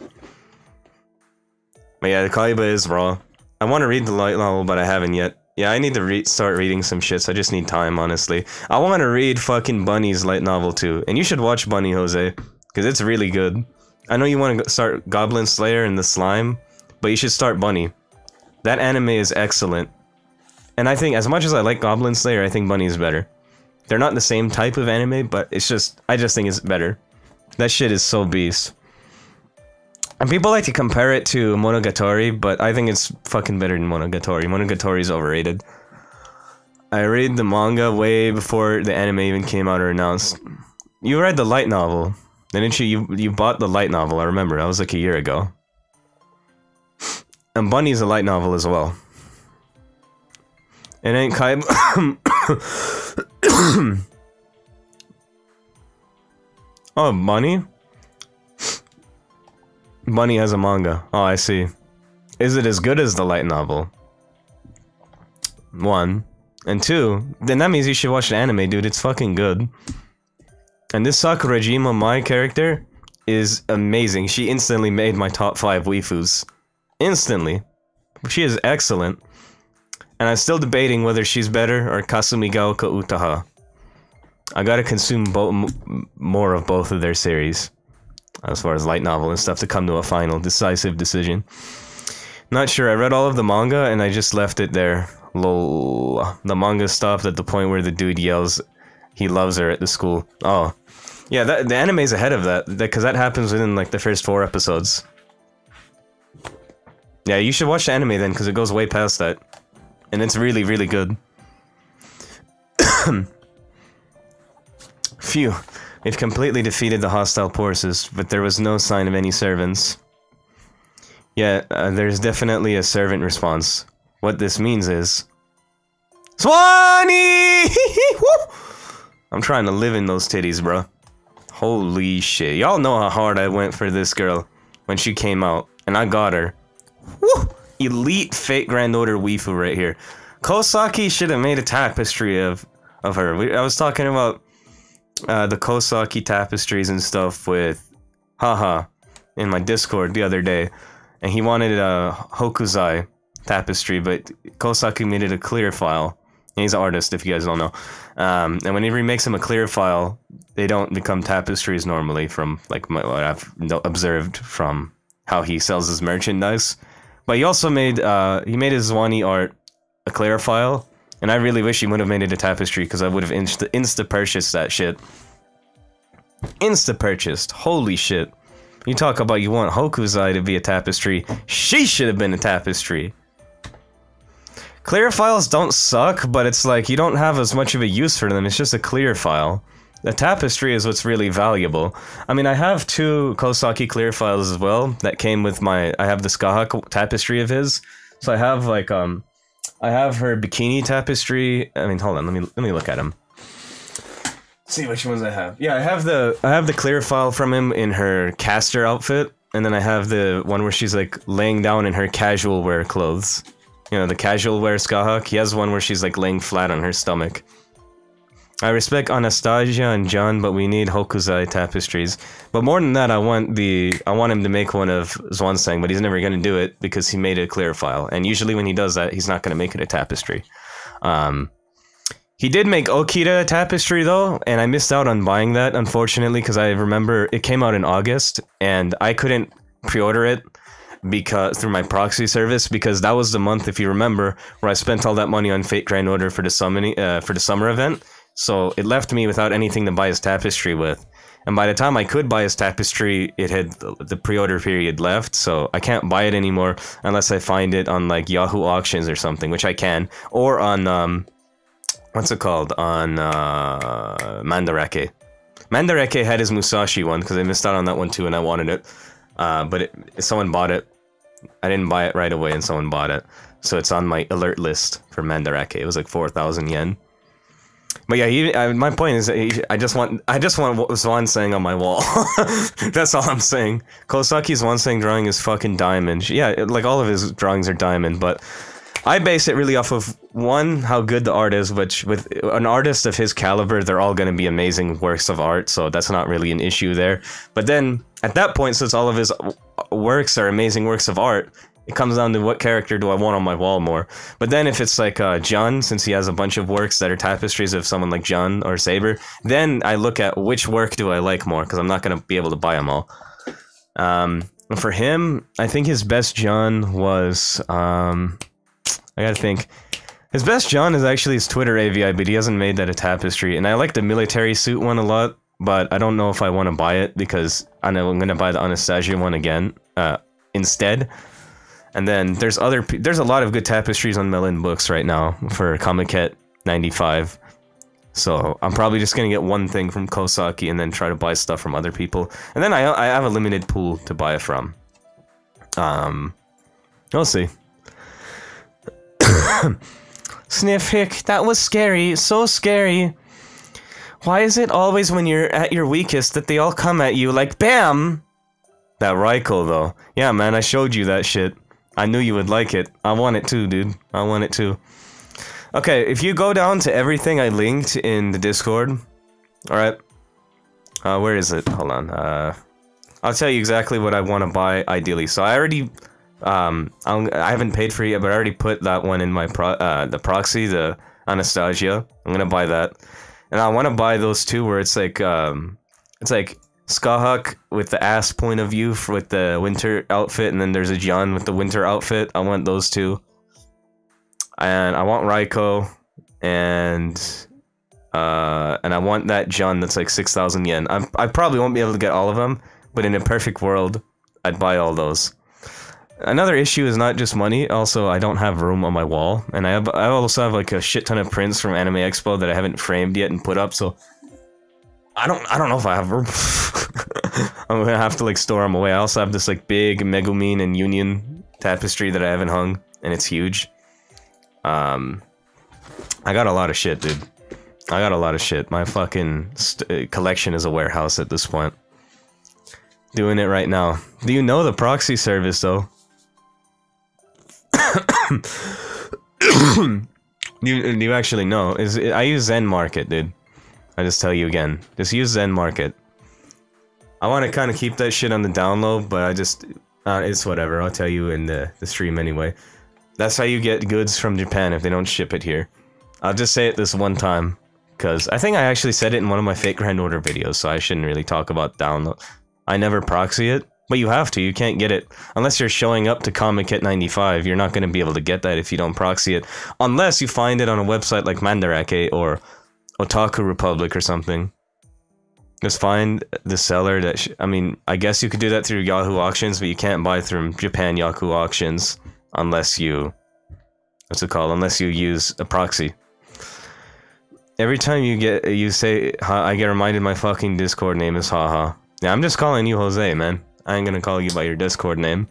But yeah, Kaiba is raw. I want to read the light novel, but I haven't yet. Yeah, I need to start reading some shit, so I just need time, honestly. I want to read fucking Bunny's light novel too. And you should watch Bunny, Jose. Because it's really good. I know you want to start Goblin Slayer and the Slime, but you should start Bunny. That anime is excellent. And I think, as much as I like Goblin Slayer, I think Bunny is better. They're not the same type of anime, but it's just, I just think it's better. That shit is so beast. And people like to compare it to Monogatari, but I think it's fucking better than Monogatari. Monogatari is overrated. I read the manga way before the anime even came out or announced. You read the light novel, didn't you? You bought the light novel, I remember. That was like a year ago. And Bunny's a light novel as well. It ain't Kaiba. Oh, Bunny? Bunny has a manga. Oh, I see. Is it as good as the light novel? 1. And 2, then that means you should watch the anime, dude. It's fucking good. And this Sakurajima, my character, is amazing. She instantly made my top 5 waifus. Instantly. She is excellent. And I'm still debating whether she's better or Kasumi Gaoka Utaha. I gotta consume more of both of their series. As far as light novel and stuff to come to a final, decisive decision. Not sure, I read all of the manga and I just left it there. Lol. The manga stopped at the point where the dude yells he loves her at the school. Oh. Yeah, the anime's ahead of that, because that happens within like the first 4 episodes. Yeah, you should watch the anime then, because it goes way past that. And it's really, really good. Phew. We've completely defeated the hostile forces, but there was no sign of any servants. Yeah, there's definitely a servant response. What this means is... Xuanny! I'm trying to live in those titties, bro. Holy shit. Y'all know how hard I went for this girl when she came out, and I got her. Woo! Elite Fate Grand Order waifu right here. Kosaki should have made a tapestry of her. I was talking about the Kosaki tapestries and stuff with Haha in my Discord the other day, and he wanted a Hokuzai tapestry, but Kosaki made it a clear file. And he's an artist, if you guys don't know. And when he remakes them a clear file, they don't become tapestries normally, from like what I've observed from how he sells his merchandise. But he also made his Xuanny art a clear file, and I really wish he would have made it a tapestry, because I would have insta-purchased that shit. Insta-purchased. Holy shit. You talk about you want Hokuzai to be a tapestry. She should have been a tapestry. Clear files don't suck, but it's like you don't have as much of a use for them. It's just a clear file. The tapestry is what's really valuable. I mean, I have 2 Kosaki clear files as well that came with my... I have the Skahak tapestry of his. So I have like I have her bikini tapestry. I mean, hold on, let me look at him. See which ones I have. Yeah, I have the clear file from him in her caster outfit, and then I have the one where she's like laying down in her casual wear clothes. You know, the casual wear Skahawk. He has one where she's like laying flat on her stomach. I respect Anastasia and John, but we need Hokuzai tapestries. But more than that, I want him to make one of Zwansang, but he's never gonna do it because he made a clear file. And usually when he does that, he's not gonna make it a tapestry. He did make Okita a tapestry though, and I missed out on buying that, unfortunately, because I remember it came out in August, and I couldn't pre-order it because through my proxy service, because that was the month, if you remember, where I spent all that money on Fate Grand Order for the summer event. So it left me without anything to buy his tapestry with. And by the time I could buy his tapestry, it had the pre-order period left, so I can't buy it anymore unless I find it on like Yahoo Auctions or something, which I can, or on what's it called, on Mandarake. Mandarake had his Musashi one because I missed out on that one too, and I wanted it, but someone bought it. I didn't buy it right away, and someone bought it, so it's on my alert list for Mandarake. It was like 4,000 yen. But yeah, my point is that I just want Zwansang on my wall. That's all I'm saying. Kosaki's Zwansang drawing is fucking diamond. Yeah, like all of his drawings are diamond, but I base it really off of, one, how good the art is, which with an artist of his caliber, they're all going to be amazing works of art, so that's not really an issue there. But then, at that point, since all of his works are amazing works of art, it comes down to what character do I want on my wall more. But then if it's like Jun, since he has a bunch of works that are tapestries of someone like Jun or Saber, then I look at which work do I like more, because I'm not going to be able to buy them all. For him, I think his best Jun was... I gotta think. His best Jun is actually his Twitter AVI, but he hasn't made that a tapestry. And I like the military suit one a lot, but I don't know if I want to buy it, because I know I'm going to buy the Anastasia one again instead. And then there's a lot of good tapestries on Melon Books right now for Comiket 95. So I'm probably just gonna get one thing from Kosaki and then try to buy stuff from other people. And then I have a limited pool to buy it from. We'll see. Sniff Hick, that was scary, so scary. Why is it always when you're at your weakest that they all come at you like BAM? That Raikou though. Yeah man, I showed you that shit. I knew you would like it. I want it too, dude. I want it too. Okay, if you go down to everything I linked in the Discord... Alright. Where is it? Hold on. I'll tell you exactly what I want to buy, ideally. So I already... I haven't paid for it yet, but I already put that one in my the proxy, the Anastasia. I'm gonna buy that. And I want to buy those two where it's like Skahawk with the ass point of view with the winter outfit, and then there's a Jun with the winter outfit. I want those two. And I want Raikou, and I want that Jun that's like 6,000 yen. I probably won't be able to get all of them, but in a perfect world, I'd buy all those. Another issue is not just money, also I don't have room on my wall, and I also have like a shit ton of prints from Anime Expo that I haven't framed yet and put up, so I don't know if I have room. I'm gonna have to like store them away. I also have this like big Megumin and Union tapestry that I haven't hung, and it's huge. I got a lot of shit, dude. I got a lot of shit. My fucking collection is a warehouse at this point. Doing it right now. Do you know the proxy service though? Do you actually know? I use Zen Market, dude. I just tell you again. Just use Zen Market. I want to kind of keep that shit on the down low, but I just... it's whatever. I'll tell you in the stream anyway. That's how you get goods from Japan if they don't ship it here. I'll just say it this one time, because I think I actually said it in one of my Fake Grand Order videos, so I shouldn't really talk about download. I never proxy it, but you have to. You can't get it. Unless you're showing up to Comiket 95, you're not going to be able to get that if you don't proxy it. Unless you find it on a website like Mandarake or Otaku Republic or something. Just find the seller that... I mean, I guess you could do that through Yahoo Auctions, but you can't buy through Japan Yahoo Auctions unless you... What's it called? Unless you use a proxy. Every time you say... I get reminded my fucking Discord name is Haha. Yeah, I'm just calling you Jose, man. I ain't gonna call you by your Discord name.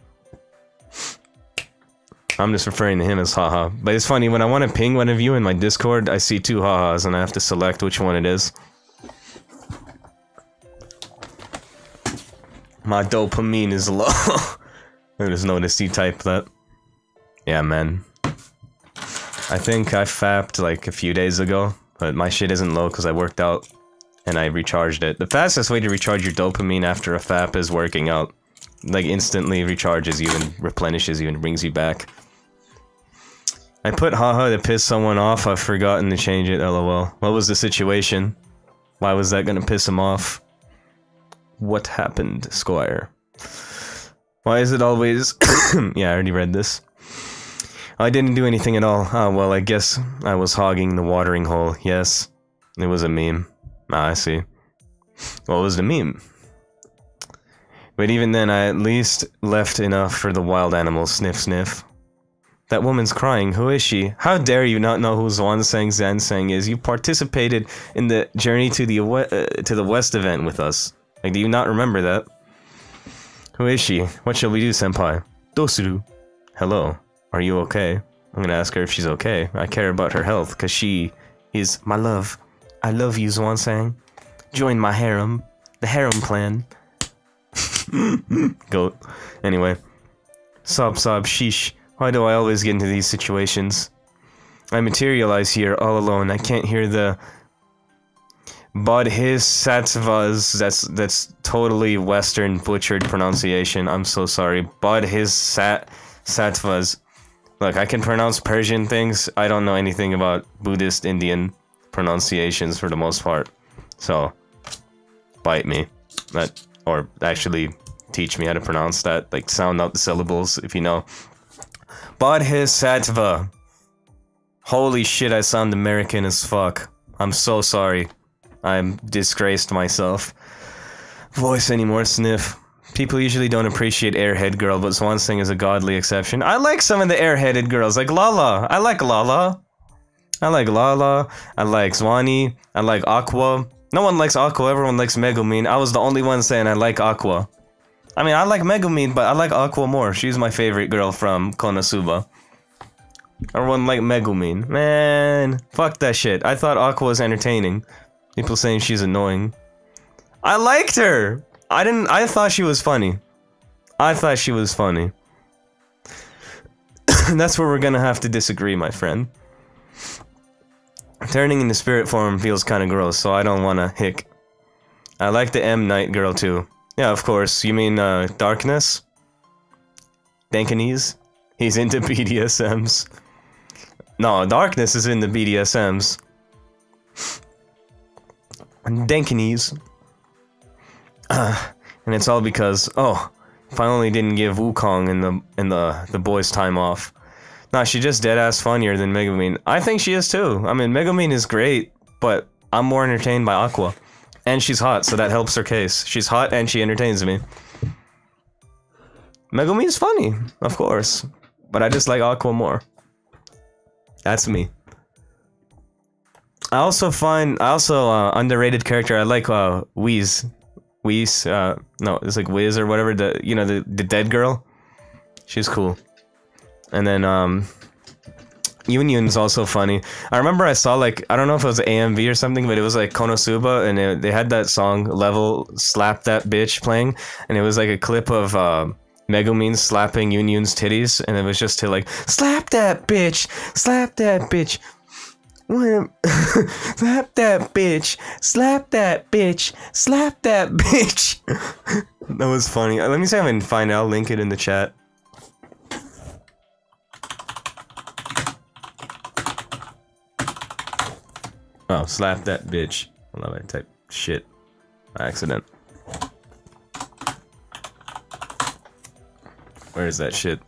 I'm just referring to him as Haha. But it's funny, when I want to ping one of you in my Discord, I see two Hahas, and I have to select which one it is. My dopamine is low. I just noticed you typed that. Yeah, man. I think I fapped like a few days ago, but my shit isn't low because I worked out and I recharged it. The fastest way to recharge your dopamine after a fap is working out. Like, instantly recharges you and replenishes you and brings you back. I put haha to piss someone off. I've forgotten to change it, lol. What was the situation? Why was that gonna piss him off? What happened, Squire? Why is it always... Yeah, I already read this. I didn't do anything at all. Oh, well, I guess I was hogging the watering hole. Yes, it was a meme. Ah, I see. What was the meme? But even then, I at least left enough for the wild animals. Sniff, sniff. That woman's crying. Who is she? How dare you not know who Xuanny Zanseng is? You participated in the Journey to the West event with us. Like, do you not remember that? Who is she? What shall we do, senpai? Dosuru. Hello. Are you okay? I'm gonna ask her if she's okay. I care about her health, cause she is my love. I love you, Xuanny. Join my harem. The harem clan. Goat. Anyway. Sob, sheesh. Why do I always get into these situations? I materialize here all alone. I can't hear the bodhisattvas. That's totally Western butchered pronunciation. I'm so sorry. Bodhisattvas. Look, I can pronounce Persian things. I don't know anything about Buddhist Indian pronunciations for the most part. So, bite me. Or actually teach me how to pronounce that. Like, sound out the syllables if you know. Bodhisattva. Holy shit, I sound American as fuck. I'm so sorry. I'm disgraced myself. Voice anymore, sniff. People usually don't appreciate airhead girl, but Xuanny is a godly exception. I like some of the airheaded girls, like Lala. I like Lala. I like Lala. I like Xuanny. I like Aqua. No one likes Aqua, everyone likes Megumin. I was the only one saying I like Aqua. I mean, I like Megumin, but I like Aqua more. She's my favorite girl from Konosuba. Everyone like Megumin. Man, fuck that shit. I thought Aqua was entertaining. People saying she's annoying. I liked her! I thought she was funny. I thought she was funny. That's where we're gonna have to disagree, my friend. Turning into spirit form feels kinda gross, so I don't wanna hick. I like the M Night girl too. Yeah, of course. You mean, Darkness? Dankanese? He's into BDSMs. No, Darkness is in the BDSMs. Dankanese. And it's all because, oh, finally didn't give Wukong and the boys time off. Nah, she just deadass funnier than Megumin. I think she is too. I mean, Megumin is great, but I'm more entertained by Aqua. And she's hot, so that helps her case. She's hot and she entertains me. Megumin's funny, of course. But I just like Aqua more. That's me. I also underrated character. I like Whis, no, it's like Wiz or whatever. The dead girl. She's cool. And then Union's also funny. I remember I saw like, I don't know if it was AMV or something, but it was like Konosuba, and they had that song Level Slap That Bitch playing, and it was like a clip of Megumin slapping Union's titties, and it was just to like, slap that bitch, slap that bitch. Slap that bitch, slap that bitch, slap that bitch. That was funny. Let me see if I can find it. I'll link it in the chat. Oh, slap that bitch. I love it. Type shit by accident. Where is that shit?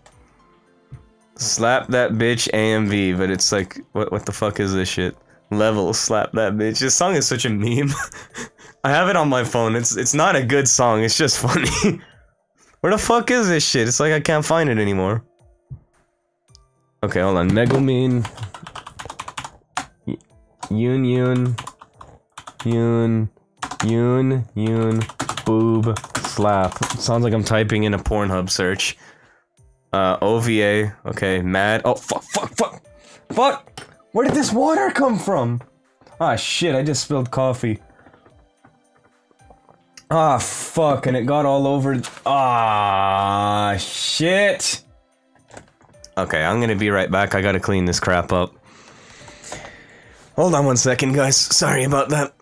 Slap that bitch AMV, but it's like, what the fuck is this shit? Level slap that bitch. This song is such a meme. I have it on my phone. It's not a good song. It's just funny. Where the fuck is this shit? It's like I can't find it anymore. Okay, hold on. Megumin. Yun, boob, slap. Sounds like I'm typing in a Pornhub search. OVA, okay, mad. Oh, fuck! Where did this water come from? Ah, shit, I just spilled coffee. Ah, fuck, and it got all over. Ah, shit. Okay, I'm gonna be right back. I gotta clean this crap up. Hold on 1 second, guys. Sorry about that.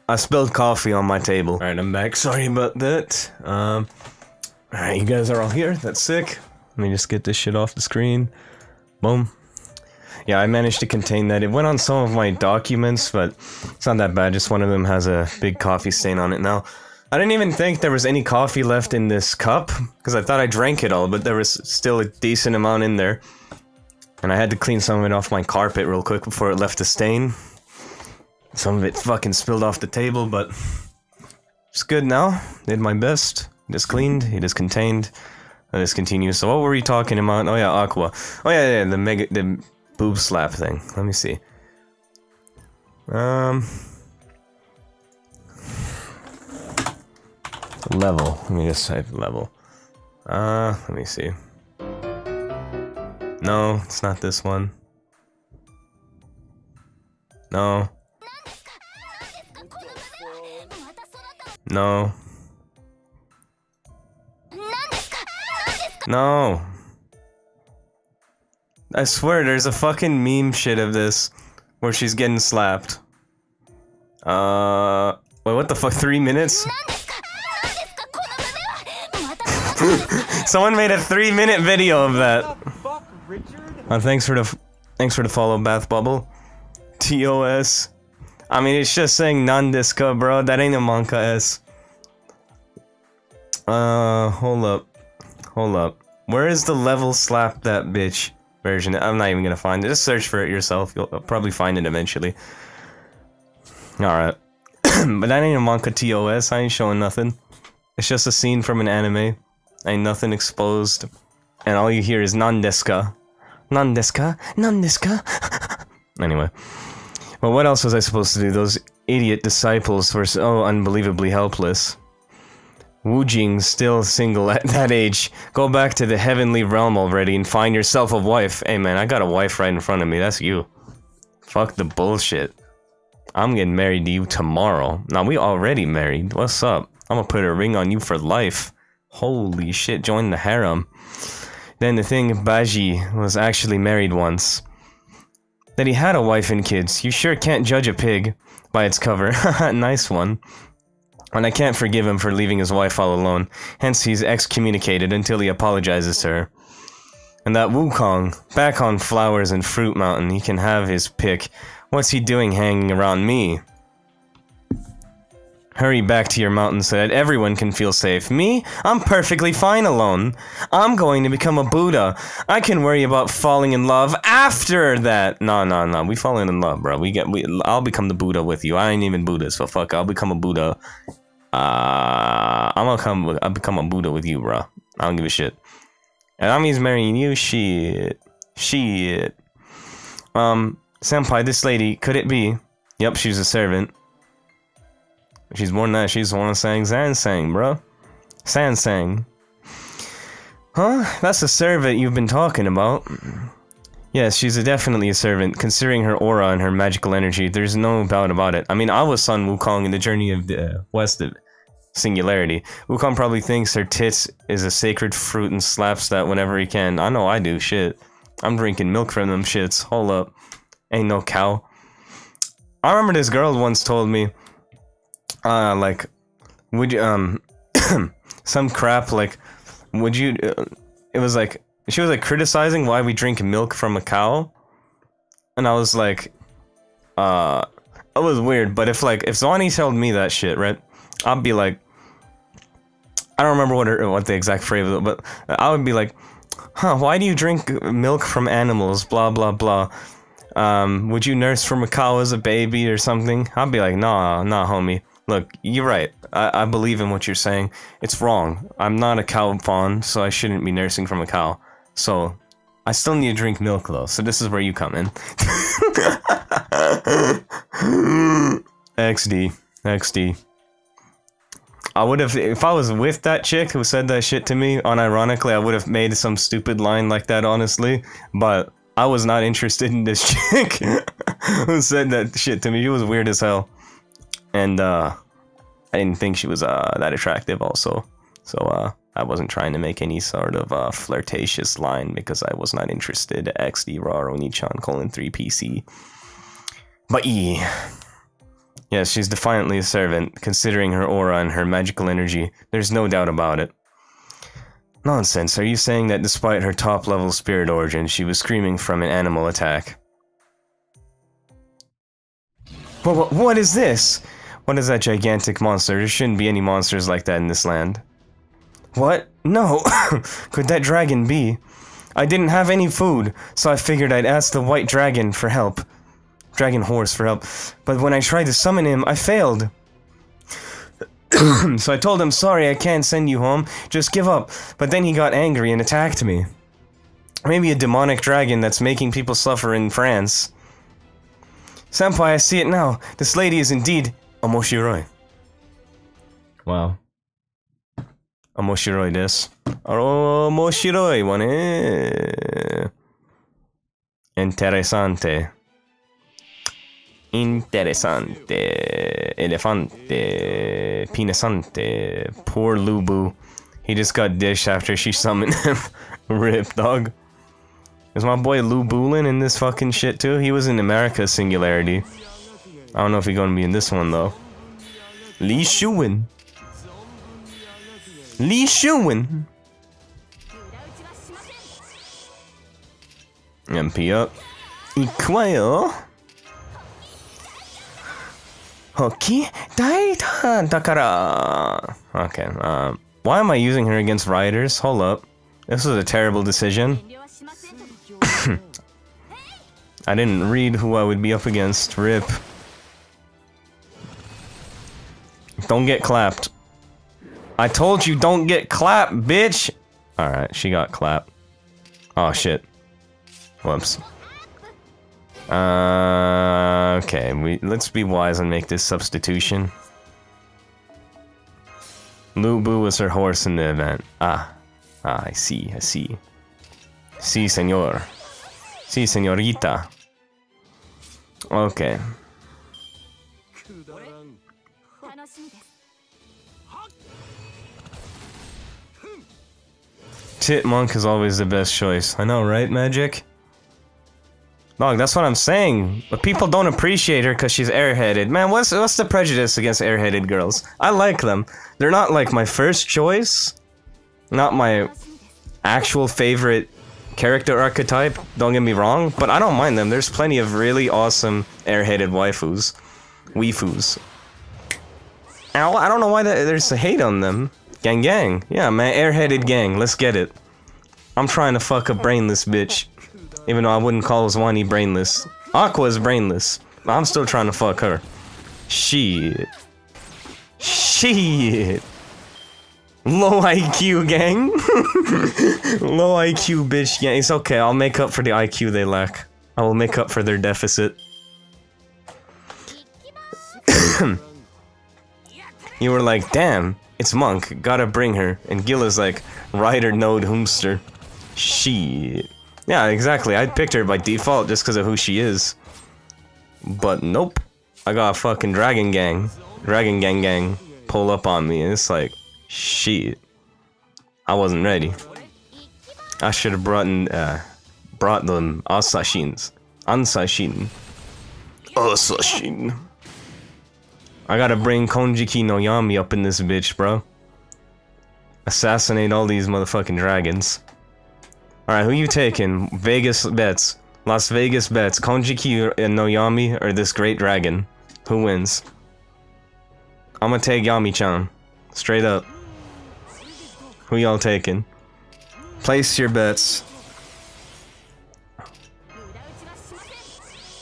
I spilled coffee on my table. Alright, I'm back. Sorry about that. Alright, you guys are all here. That's sick. Let me just get this shit off the screen. Boom. Yeah, I managed to contain that. It went on some of my documents, but it's not that bad. Just one of them has a big coffee stain on it now. I didn't even think there was any coffee left in this cup, because I thought I drank it all, but there was still a decent amount in there. And I had to clean some of it off my carpet real quick before it left a stain. Some of it fucking spilled off the table, but it's good now. Did my best. It is cleaned. It is contained. Let us continue. So what were we talking about? Oh yeah, Aqua. Oh yeah, the boob slap thing. Let me see. Level. Let me just type level. Let me see. No, it's not this one. No. No. No. I swear there's a fucking meme shit of this where she's getting slapped. Wait, what the fuck? 3 minutes? Someone made a 3-minute video of that. Thanks for the follow, Bath Bubble. TOS. I mean, it's just saying non-disco, bro. That ain't a Monka S. Hold up. Hold up. Where is the level slap that bitch version? I'm not even gonna find it. Just search for it yourself. You'll probably find it eventually. Alright. But that ain't a Monka TOS. I ain't showing nothing. It's just a scene from an anime. Ain't nothing exposed. And all you hear is non-disco. Non-disco? Non-disco? Anyway. Well, what else was I supposed to do? Those idiot disciples were so unbelievably helpless. Wu Jing's still single at that age. Go back to the heavenly realm already and find yourself a wife. Hey man, I got a wife right in front of me. That's you. Fuck the bullshit. I'm getting married to you tomorrow. Now, we already married. What's up? I'm gonna put a ring on you for life. Holy shit, join the harem. Then the thing, Baji was actually married once. That he had a wife and kids. You sure can't judge a pig by its cover. Nice one. And I can't forgive him for leaving his wife all alone. Hence he's excommunicated until he apologizes to her. And that Wukong, back on Flowers and Fruit Mountain, he can have his pick. What's he doing hanging around me? Hurry back to your mountain so that everyone can feel safe. Me? I'm perfectly fine alone. I'm going to become a Buddha. I can worry about falling in love after that. No. We falling in love, bro. I'll become the Buddha with you. I ain't even Buddha, so fuck. I'll become a Buddha. I'll become a Buddha with you, bro. I don't give a shit. And Ami's marrying you? Shit. Senpai, this lady, could it be? Yep, she's a servant. She's more than that, she's the one who sang Zansang, bro. Sansang. Huh? That's the servant you've been talking about. Yes, she's definitely a servant, considering her aura and her magical energy. There's no doubt about it. I mean, I was Sun Wukong in the Journey of the West of Singularity. Wukong probably thinks her tits is a sacred fruit and slaps that whenever he can. I know I do, shit. I'm drinking milk from them shits. Hold up. Ain't no cow. I remember this girl once told me, like, would you, some crap, like, would you, it was like, she was like criticizing why we drink milk from a cow, and I was like, it was weird, but if Xuanny told me that shit, right, I'd be like, I don't remember what the exact phrase was, but I would be like, huh, why do you drink milk from animals, blah, blah, blah. Would you nurse from a cow as a baby or something? I'd be like, nah, homie. Look, you're right. I believe in what you're saying. It's wrong. I'm not a cow fawn, so I shouldn't be nursing from a cow. So, I still need to drink milk though, so this is where you come in. XD. I would have, if I was with that chick who said that shit to me, unironically, I would have made some stupid line like that, honestly. But I was not interested in this chick who said that shit to me. She was weird as hell. And, I didn't think she was, that attractive also. So, I wasn't trying to make any sort of flirtatious line because I was not interested. XD Raw Onichan :3PC. But yes, she's defiantly a servant, considering her aura and her magical energy. There's no doubt about it. Nonsense, are you saying that despite her top-level spirit origin, she was screaming from an animal attack? What is this? What is that gigantic monster? There shouldn't be any monsters like that in this land. What? No! Could that dragon be? I didn't have any food, so I figured I'd ask the white dragon for help. Dragon horse for help. But when I tried to summon him, I failed. So I told him, sorry, I can't send you home, just give up. But then he got angry and attacked me. Maybe a demonic dragon that's making people suffer in France. Senpai, I see it now. This lady is indeed omoshiroi. Wow. Omoshiroi desu. Omoshiroi wa ne. Interessante. Interessante. Elefante. Penisante. Poor Lubu. He just got dished after she summoned him. Rip, dog. Is my boy Lubulin in this fucking shit too? He was in America Singularity. I don't know if he's gonna be in this one though. Li Shuwen. Li Shuwen. MP up. Ikwayo. Hoki Daita Dakara. Okay, why am I using her against rioters? Hold up. This was a terrible decision. I didn't read who I would be up against. Rip. Don't get clapped. I told you don't get clapped, bitch! Alright, she got clapped. Oh shit. Whoops. Okay, let's be wise and make this substitution. Lubu was her horse in the event. I see. Si, senor. Si, señorita. Okay. Tit Monk is always the best choice. I know, right, Magic? Dog, that's what I'm saying. But people don't appreciate her because she's airheaded. Man, what's the prejudice against airheaded girls? I like them. They're not like my first choice. Not my actual favorite character archetype, don't get me wrong, but I don't mind them. There's plenty of really awesome airheaded waifus. Weifus. Ow, I don't know why there's a hate on them. Gang. Yeah, man, airheaded gang, let's get it. I'm trying to fuck a brainless bitch. Even though I wouldn't call Xuanny brainless. Aqua's brainless. I'm still trying to fuck her. Shit. Low IQ gang. Low IQ bitch gang. It's okay, I'll make up for the IQ they lack. I will make up for their deficit. You were like, damn, it's Monk, gotta bring her. And Gilla's like, Rider Node Hoomster. Shit. Yeah, exactly, I picked her by default just because of who she is. But nope. I got a fucking Dragon Gang. Dragon Gang pull up on me, and it's like, shit. I wasn't ready. I should have brought them Asashins. Ansashin. Asashin. I gotta bring Konjiki no Yami up in this bitch, bro. Assassinate all these motherfucking dragons. Alright, who you taking? Vegas bets. Las Vegas bets. Konjiki and no Yami or this great dragon? Who wins? I'm gonna take Yami-chan. Straight up. Who y'all taking? Place your bets.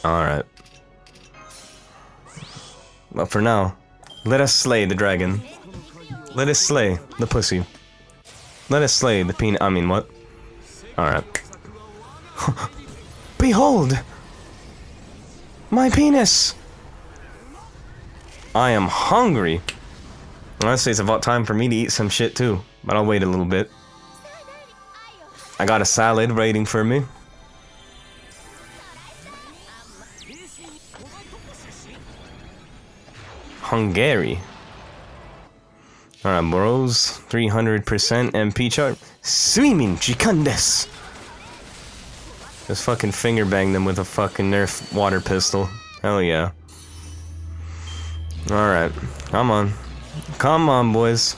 Alright. But for now, let us slay the dragon. Let us slay the pussy. Let us slay the peanut. I mean, what? Alright. Behold! My penis! I am hungry. Honestly, it's about time for me to eat some shit too. But I'll wait a little bit. I got a salad waiting for me. Hungary. Alright, bros. 300% MP chart. Swimming Chikandes! Just fucking finger bang them with a fucking Nerf water pistol. Hell yeah. Alright. Come on. Come on, boys.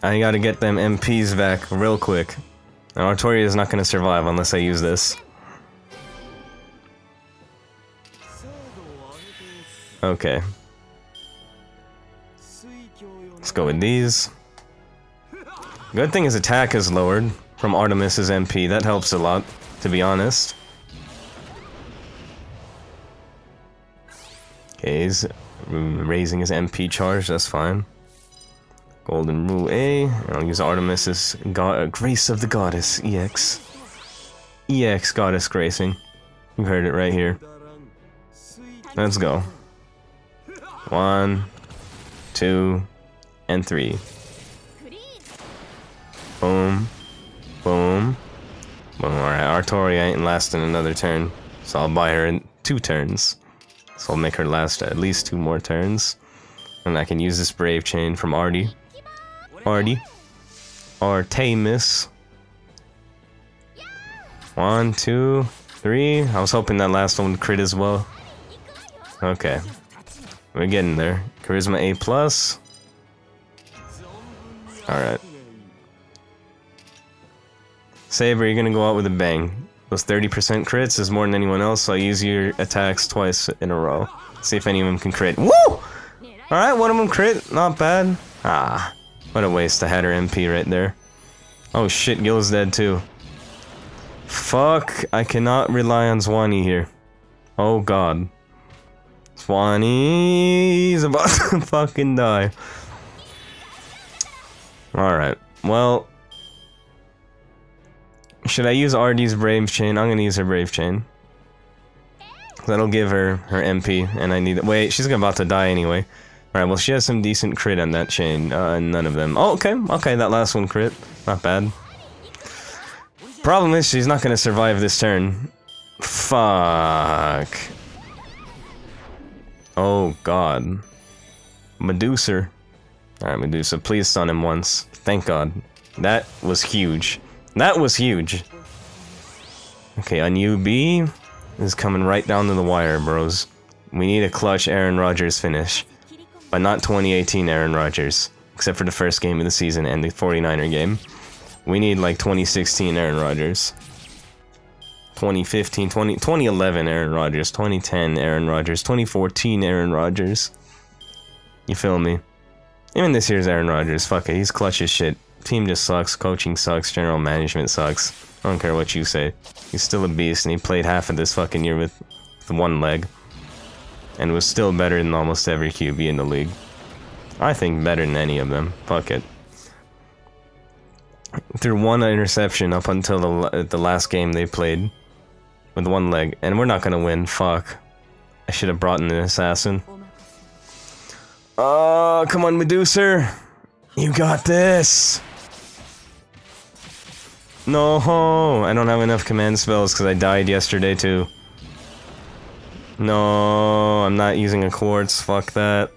I gotta get them MPs back real quick. Now, Artoria is not gonna survive unless I use this. Okay. Let's go with these. Good thing his attack is lowered from Artemis's MP. That helps a lot, to be honest. Okay, he's raising his MP charge, that's fine. Golden Rule A. I'll use Artemis's Grace of the Goddess, EX. EX Goddess Gracing. You heard it right here. Let's go. 1, 2, and 3. Boom. Boom. Boom. Alright, Artoria ain't lasting another turn. So I'll buy her in 2 turns. So I'll make her last at least 2 more turns. And I can use this Brave Chain from Artie. Artemis. 1, 2, 3. I was hoping that last one would crit as well. Okay. We're getting there. Charisma A+. Alright. Saber, you're gonna go out with a bang. Those 30% crits is more than anyone else, so I'll use your attacks twice in a row. See if any of them can crit. Woo! Alright, one of them crit. Not bad. Ah. What a waste. I had her MP right there. Oh shit, Gil's dead too. Fuck. I cannot rely on Xuanny here. Oh god. Xuanny's about to fucking die. Alright. Well. Should I use RD's Brave Chain? I'm gonna use her Brave Chain. That'll give her her MP, and I need it. Wait, she's about to die anyway. Alright, well, she has some decent crit on that chain. None of them. Oh, okay. Okay, that last one crit. Not bad. Problem is, she's not gonna survive this turn. Fuck. Oh, God. Medusa. Alright, Medusa, please stun him once. Thank God. That was huge. That was huge. Okay, on UB is coming right down to the wire, bros. We need a clutch Aaron Rodgers finish. But not 2018 Aaron Rodgers. Except for the first game of the season and the 49er game. We need like 2016 Aaron Rodgers. 2015, 2011 Aaron Rodgers. 2010 Aaron Rodgers. 2014 Aaron Rodgers. You feel me? Even this year's Aaron Rodgers. Fuck it, he's clutch as shit. Team just sucks, coaching sucks, general management sucks. I don't care what you say. He's still a beast, and he played half of this fucking year with one leg. And was still better than almost every QB in the league. I think better than any of them. Fuck it. Threw 1 interception up until the last game they played. With 1 leg. And we're not gonna win. Fuck. I should have brought in an assassin. Come on, Medusa. You got this. No, I don't have enough command spells because I died yesterday too. No, I'm not using a quartz. Fuck that.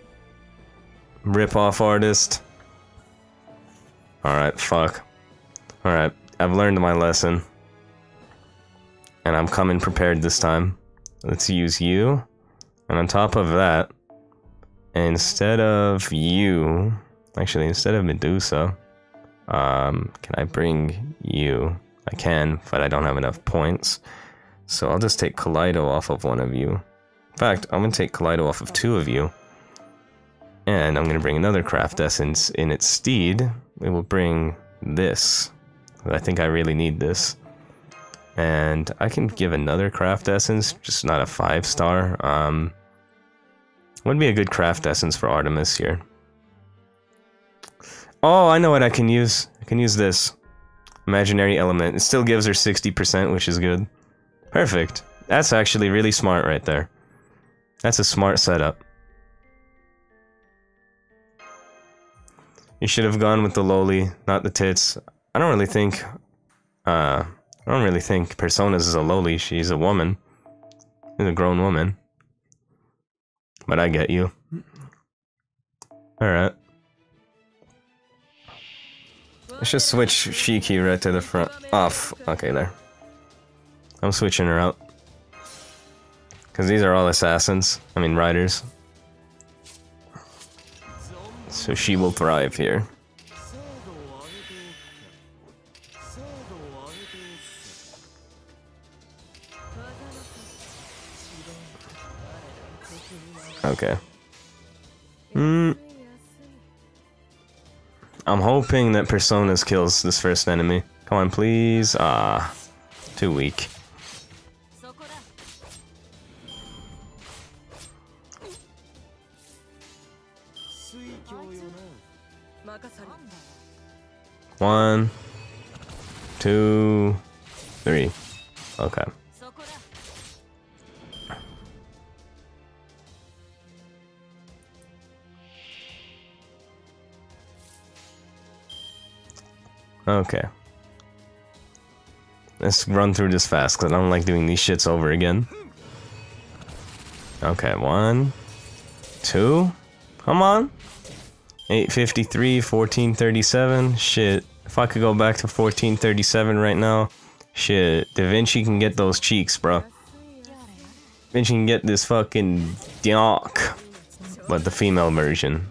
Rip-off artist. Alright, fuck. Alright, I've learned my lesson. And I'm coming prepared this time. Let's use you. And on top of that, instead of you... Actually, instead of Medusa, can I bring you? I can, but I don't have enough points. So I'll just take Kaleido off of one of you. In fact, I'm gonna take Kaleido off of 2 of you. And I'm gonna bring another Craft Essence in its stead. It will bring this. I think I really need this. And I can give another Craft Essence, just not a 5-star. Would be a good Craft Essence for Artemis here. Oh, I know what I can use. I can use this. Imaginary Element. It still gives her 60%, which is good. Perfect. That's actually really smart right there. That's a smart setup. You should have gone with the lowly, not the tits. I don't really think Personas is a lowly. She's a woman. She's a grown woman. But I get you. Alright. Let's just switch Shiki right to the front. Off. Okay, there. I'm switching her out. Because these are all assassins. I mean, riders. So she will thrive here. Okay. I'm hoping that Personas kills this first enemy. Come on, please. Ah, too weak. One, two, three. Okay. Okay. Let's run through this fast, because I don't like doing these shits over again. Okay, 1, 2. Come on. 853, 1437. Shit. If I could go back to 1437 right now. Shit. Da Vinci can get those cheeks, bro. Da Vinci can get this fucking donk. But the female version.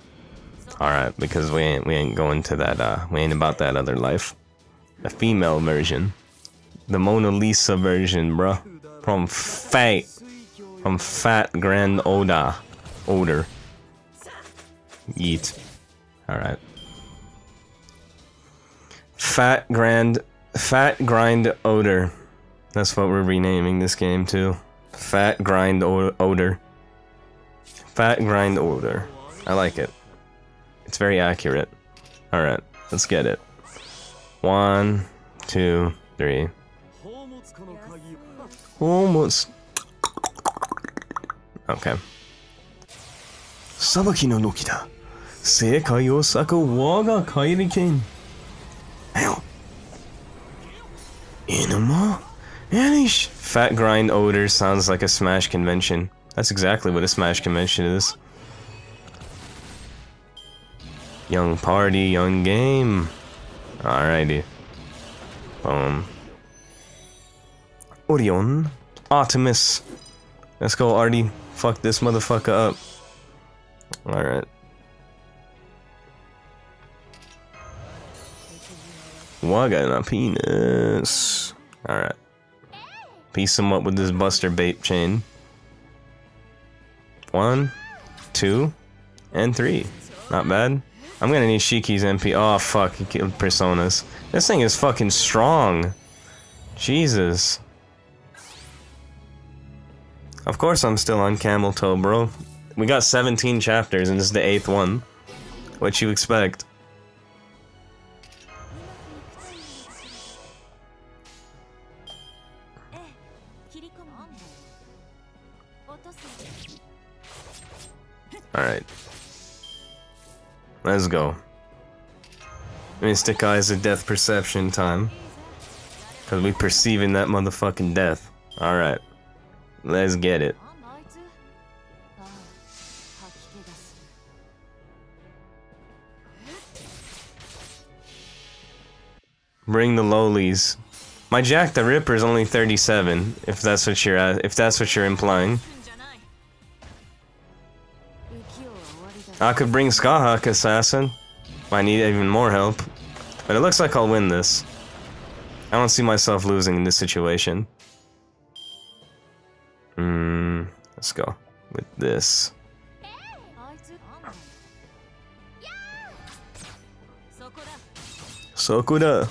Alright, because we ain't going to that, we ain't about that other life. The female version. The Mona Lisa version, bruh. From Fat Grand Odor. Yeet. Alright. Fat Grind Odor. That's what we're renaming this game to. Fat Grind Odor. Fat Grind Odor. I like it. It's very accurate. Alright, let's get it. 1, 2, 3. Almost. Okay. Sabaki no Noki da. Seikai o saku waga kairiken. Ayo. Inuma? Anish. Fat Grind Odor sounds like a Smash convention. That's exactly what a Smash convention is. Young party, young game. Alrighty. Orion. Artemis. Let's go, Artie. Fuck this motherfucker up. Alright. Waga na penis. Alright. Piece him up with this Buster Bait chain. 1, 2, and 3. Not bad. I'm gonna need Shiki's MP. Oh fuck, he killed Personas. This thing is fucking strong. Jesus. Of course I'm still on camel toe, bro. We got 17 chapters and this is the 8th one. What you expect? Alright. Let's go. Mystic Eyes of Death Perception time. Cause we perceiving that motherfucking death. Alright. Let's get it. Bring the lowlies. My Jack the Ripper is only 37, if that's what you're implying. I could bring Skahawk Assassin. Might need even more help. But it looks like I'll win this. I don't see myself losing in this situation. Let's go with this. Sokuda.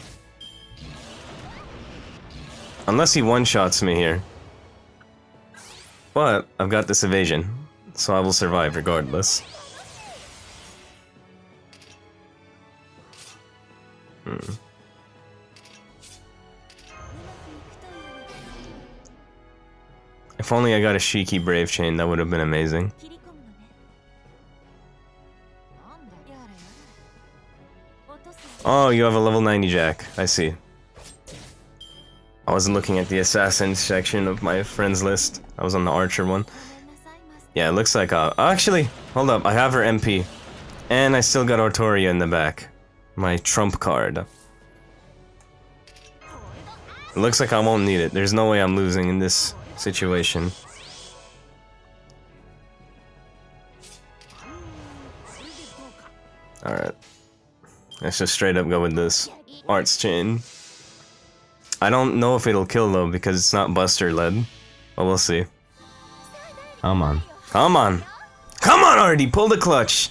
Unless he one-shots me here. But I've got this evasion, so I will survive regardless. If only I got a Shiki Brave Chain, that would have been amazing. Oh, you have a level 90 Jack. I see. I wasn't looking at the assassin section of my friends list. I was on the archer one. Yeah, it looks like actually, hold up, I have her MP. And I still got Artoria in the back. My trump card. It looks like I won't need it. There's no way I'm losing in this situation. Alright. Let's just straight up go with this. Arts chain. I don't know if it'll kill though because it's not Buster led. But we'll see. Come on. Come on! Come on already! Pull the clutch!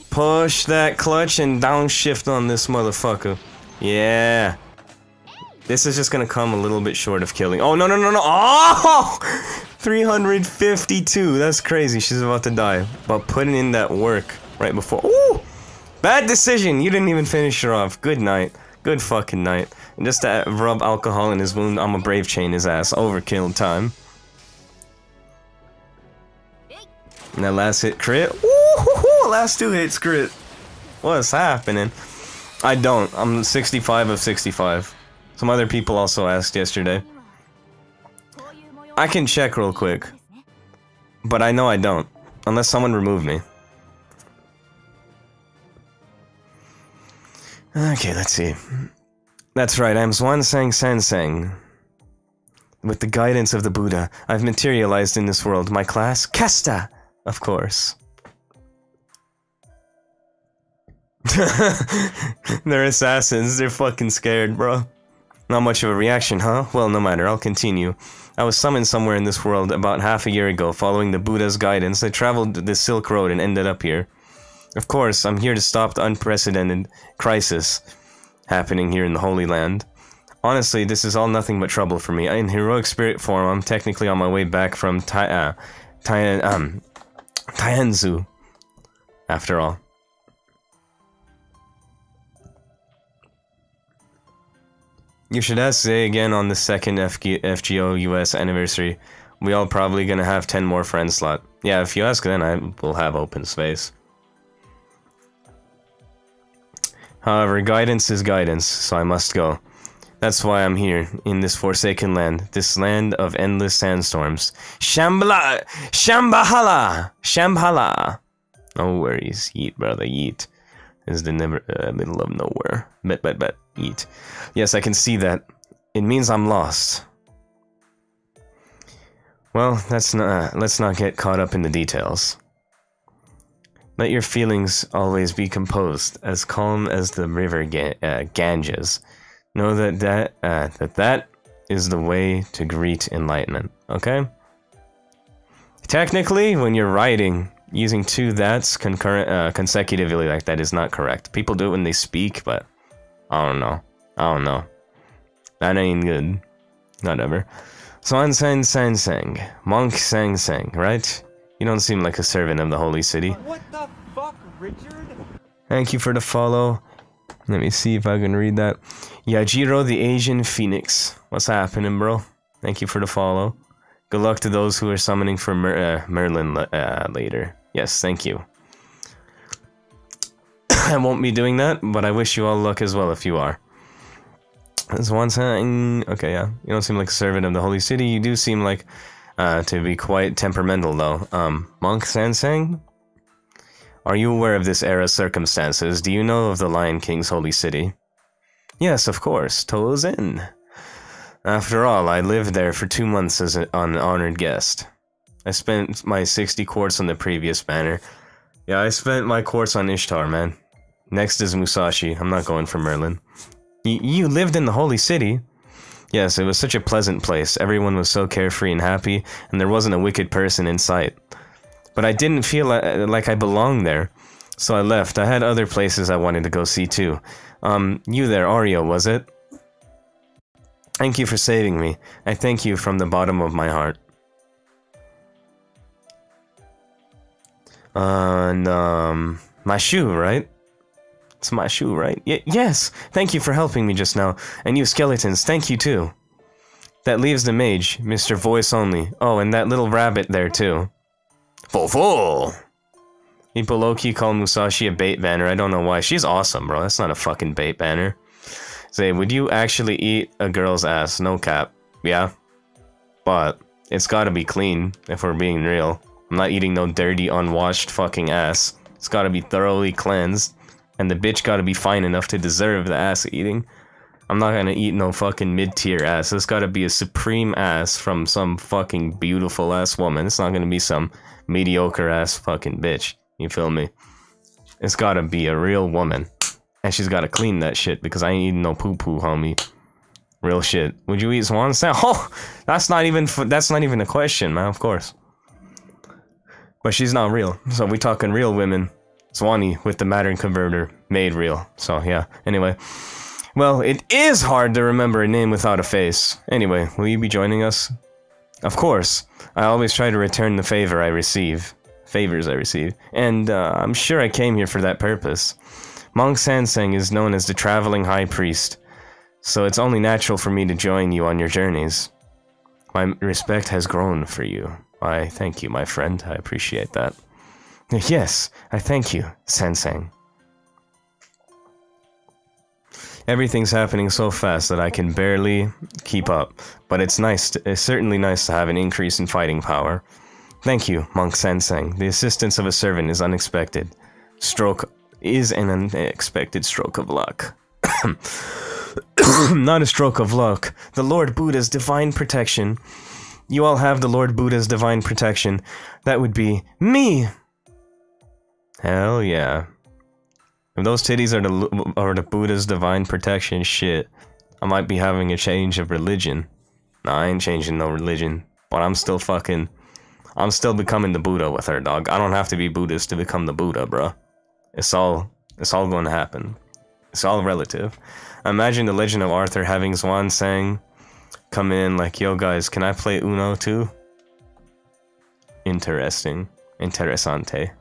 Push that clutch and downshift on this motherfucker. Yeah. This is just gonna come a little bit short of killing. Oh, no, no, no, no. Oh! 352. That's crazy. She's about to die. But putting in that work right before. Ooh! Bad decision. You didn't even finish her off. Good night. Good fucking night. And just to rub alcohol in his wound, I'm a brave chain his ass. Overkill time. And that last hit crit. Ooh! Last 2 hits crit. What's happening? I don't. I'm 65 of 65. Some other people also asked yesterday. I can check real quick. But I know I don't. Unless someone removed me. Okay, let's see. That's right, I'm Xuanny Senseng. With the guidance of the Buddha, I've materialized in this world. My class? Kesta! Of course. They're assassins, they're fucking scared, bro. Not much of a reaction, huh? Well, no matter, I'll continue. I was summoned somewhere in this world about half a year ago, following the Buddha's guidance. I traveled the Silk Road and ended up here. Of course, I'm here to stop the unprecedented crisis happening here in the Holy Land. Honestly, this is all nothing but trouble for me. In heroic spirit form, I'm technically on my way back from Taienzu, after all. You should ask Zay again on the second FGO US anniversary. We all probably gonna have 10 more friend slot. Yeah, if you ask then, I will have open space. However, guidance is guidance, so I must go. That's why I'm here, in this forsaken land, this land of endless sandstorms. Shambhala! Shambhala! Shambhala! No worries, yeet, brother, yeet. This is the middle of nowhere. Bet, yeet. Yes, I can see that. It means I'm lost. Well, let's not get caught up in the details. Let your feelings always be composed, as calm as the river Ganges. Know that is the way to greet enlightenment, okay? Technically, when you're writing, using 2 that's consecutively like that is not correct. People do it when they speak, but I don't know. That ain't good. Whatever. Xuanny Senseng, Monk Senseng, right? You don't seem like a servant of the holy city. What the fuck, Richard? Thank you for the follow. Let me see if I can read that. Yajiro the Asian Phoenix. What's happening, bro? Thank you for the follow. Good luck to those who are summoning for Merlin later. Yes, thank you. I won't be doing that, but I wish you all luck as well if you are. There's one saying... Okay, yeah. You don't seem like a servant of the holy city. You do seem like to be quite temperamental, though. Monk Sansang? Are you aware of this era's circumstances? Do you know of the Lion King's holy city? Yes, of course. Tozen. After all, I lived there for 2 months as an honored guest. I spent my 60 quartz on the previous banner. Yeah, I spent my quartz on Ishtar, man. Next is Musashi. I'm not going for Merlin. You lived in the holy city? Yes, it was such a pleasant place. Everyone was so carefree and happy, and there wasn't a wicked person in sight. But I didn't feel like I belonged there, so I left. I had other places I wanted to go see too. You there, Ario, was it? Thank you for saving me. I thank you from the bottom of my heart. My shoe, right? It's my shoe, right? Yes! Thank you for helping me just now. And you skeletons, thank you too. That leaves the mage, Mr. Voice Only. Oh, and that little rabbit there too. Full! People low-key call Musashi a bait banner. I don't know why. She's awesome, bro. That's not a fucking bait banner. Say, would you actually eat a girl's ass? No cap. Yeah. But it's gotta be clean, if we're being real. I'm not eating no dirty, unwashed fucking ass. It's gotta be thoroughly cleansed. And the bitch gotta be fine enough to deserve the ass eating. I'm not gonna eat no fucking mid-tier ass. It's gotta be a supreme ass from some fucking beautiful ass woman. It's not gonna be some mediocre ass fucking bitch. You feel me? It's gotta be a real woman. And she's gotta clean that shit because I ain't eating no poo-poo, homie. Real shit. Would you eat swan salmon? Oh, that's not even a question, man, of course. But she's not real. So we talking real women. Xuanny with the matter converter made real. So yeah, anyway. Well, it is hard to remember a name without a face. Anyway, will you be joining us? Of course. I always try to return the favors I receive. And I'm sure I came here for that purpose. Monk Sanseng is known as the traveling high priest. So it's only natural for me to join you on your journeys. My respect has grown for you. I thank you, my friend. I appreciate that. Yes, I thank you, Sanseng. Everything's happening so fast that I can barely keep up, but it's certainly nice to have an increase in fighting power. Thank you, Monk Sanseng. The assistance of a servant is unexpected. An unexpected stroke of luck. Not a stroke of luck. The Lord Buddha's divine protection. You all have the Lord Buddha's divine protection. That would be me! Hell yeah. If those titties are the Buddha's divine protection, shit, I might be having a change of religion. Nah, I ain't changing no religion, but I'm still becoming the Buddha with her, dog. I don't have to be Buddhist to become the Buddha, bruh. It's all going to happen. It's all relative. Imagine the Legend of Arthur having Xuanzang come in like, yo guys, can I play Uno too? Interesting. Interessante.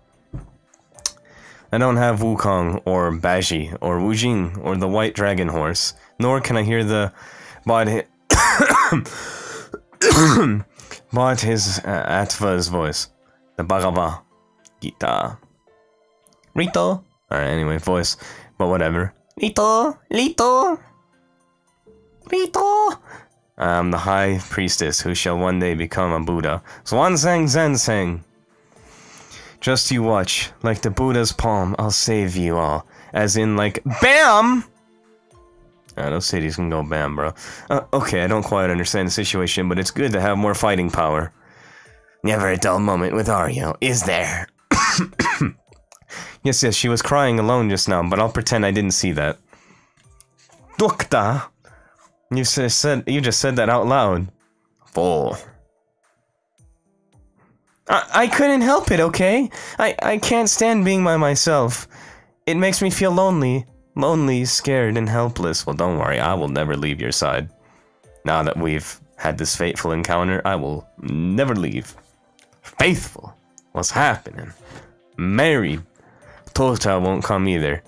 I don't have Wukong, or Baji, or Wujing, or the White Dragon Horse, nor can I hear the Atva's voice. The Bhagavad Gita. Rito? Alright, anyway, voice. But whatever. Rito! I'm the High Priestess who shall one day become a Buddha. Zwanzang Zenseng! Just you watch. Like the Buddha's palm, I'll save you all. As in, like, BAM! Those cities can go bam, bro. Okay, I don't quite understand the situation, but it's good to have more fighting power. Never a dull moment with Ario, is there? Yes, she was crying alone just now, but I'll pretend I didn't see that. Doctor! You just said that out loud. Fool. I couldn't help it, okay? I can't stand being by myself. It makes me feel lonely. Lonely, scared, and helpless. Well, don't worry, I will never leave your side. Now that we've had this fateful encounter, I will never leave. Faithful? What's happening? Married? Tota won't come either.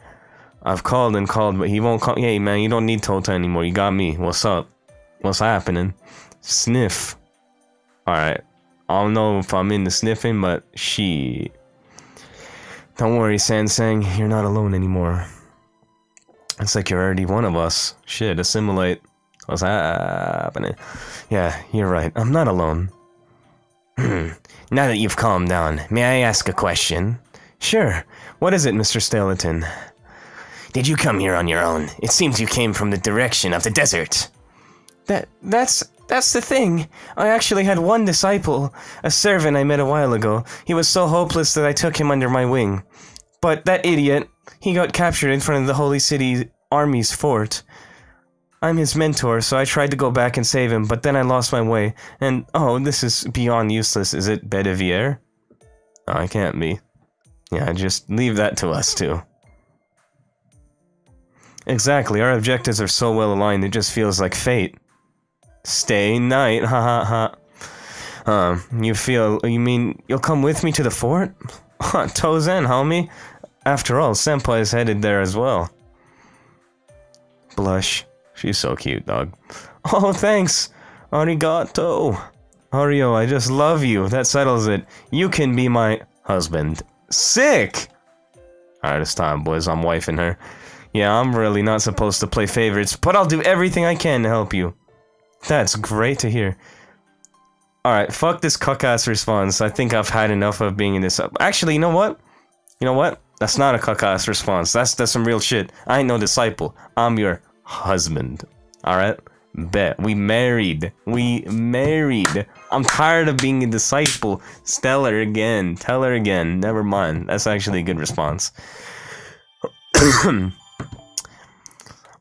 I've called and called, but he won't come. Hey, man, you don't need Tota anymore. You got me. What's up? What's happening? Sniff. Alright. I don't know if I'm into sniffing, but she... Don't worry, Sansang. You're not alone anymore. It's like you're already one of us. Shit, assimilate. What's happening? Yeah, you're right. I'm not alone. Now that you've calmed down, may I ask a question? Sure. What is it, Mr. Staleton? Did you come here on your own? It seems you came from the direction of the desert. That's the thing. I actually had one disciple, a servant I met a while ago. He was so hopeless that I took him under my wing. But that idiot, he got captured in front of the Holy City Army's fort. I'm his mentor, so I tried to go back and save him, but then I lost my way. And, oh, this is beyond useless. Is it Bedivere? Oh, I can't be. Yeah, just leave that to us, too. Exactly, our objectives are so well aligned, it just feels like fate. Stay night, ha ha ha. You mean you'll come with me to the fort? Tozen, homie. After all, Senpai is headed there as well. Blush. She's so cute, dog. Oh, thanks. Arigato. Ario, I just love you. That settles it. You can be my husband. Sick! Alright, it's time, boys. I'm wifing her. Yeah, I'm really not supposed to play favorites, but I'll do everything I can to help you. That's great to hear. Alright, fuck this cuck-ass response. I think I've had enough of being in this... Actually, you know what? You know what? That's not a cuck-ass response. That's some real shit. I ain't no disciple. I'm your husband. Alright? Bet. We married. We married. I'm tired of being a disciple. Tell her again. Tell her again. Never mind. That's actually a good response.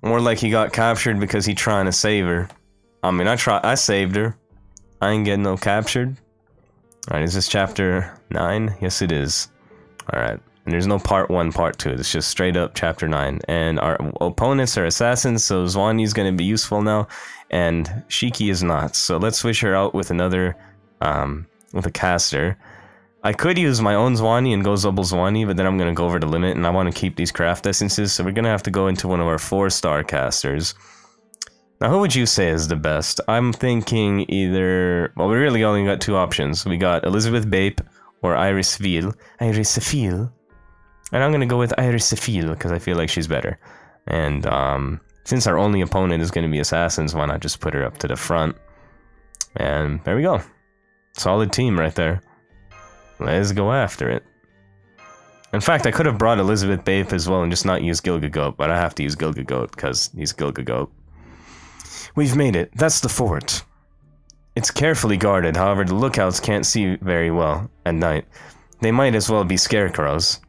More like he got captured because he trying to save her. I mean, I saved her. I ain't getting no captured. Alright, is this chapter 9? Yes, it is. Alright. And there's no part 1, part 2. It's just straight up chapter 9. And our opponents are assassins, so Xuanny's gonna be useful now. And Shiki is not. So let's switch her out with another, with a caster. I could use my own Xuanny and go double Xuanny, but then I'm gonna go over the limit, and I want to keep these craft essences, so we're gonna have to go into one of our 4-star casters. Now, who would you say is the best? I'm thinking either... Well, we really only got 2 options. We got Elizabeth Bape or Iris Veal. Iris Veal. And I'm gonna go with Iris Veal, because I feel like she's better. And, since our only opponent is gonna be assassins, why not just put her up to the front? And there we go. Solid team right there. Let's go after it. In fact, I could have brought Elizabeth Bape as well and just not use Gilgagoat, but I have to use Gilgagoat because he's Gilgagoat. We've made it. That's the fort. It's carefully guarded, however the lookouts can't see very well at night. They might as well be scarecrows.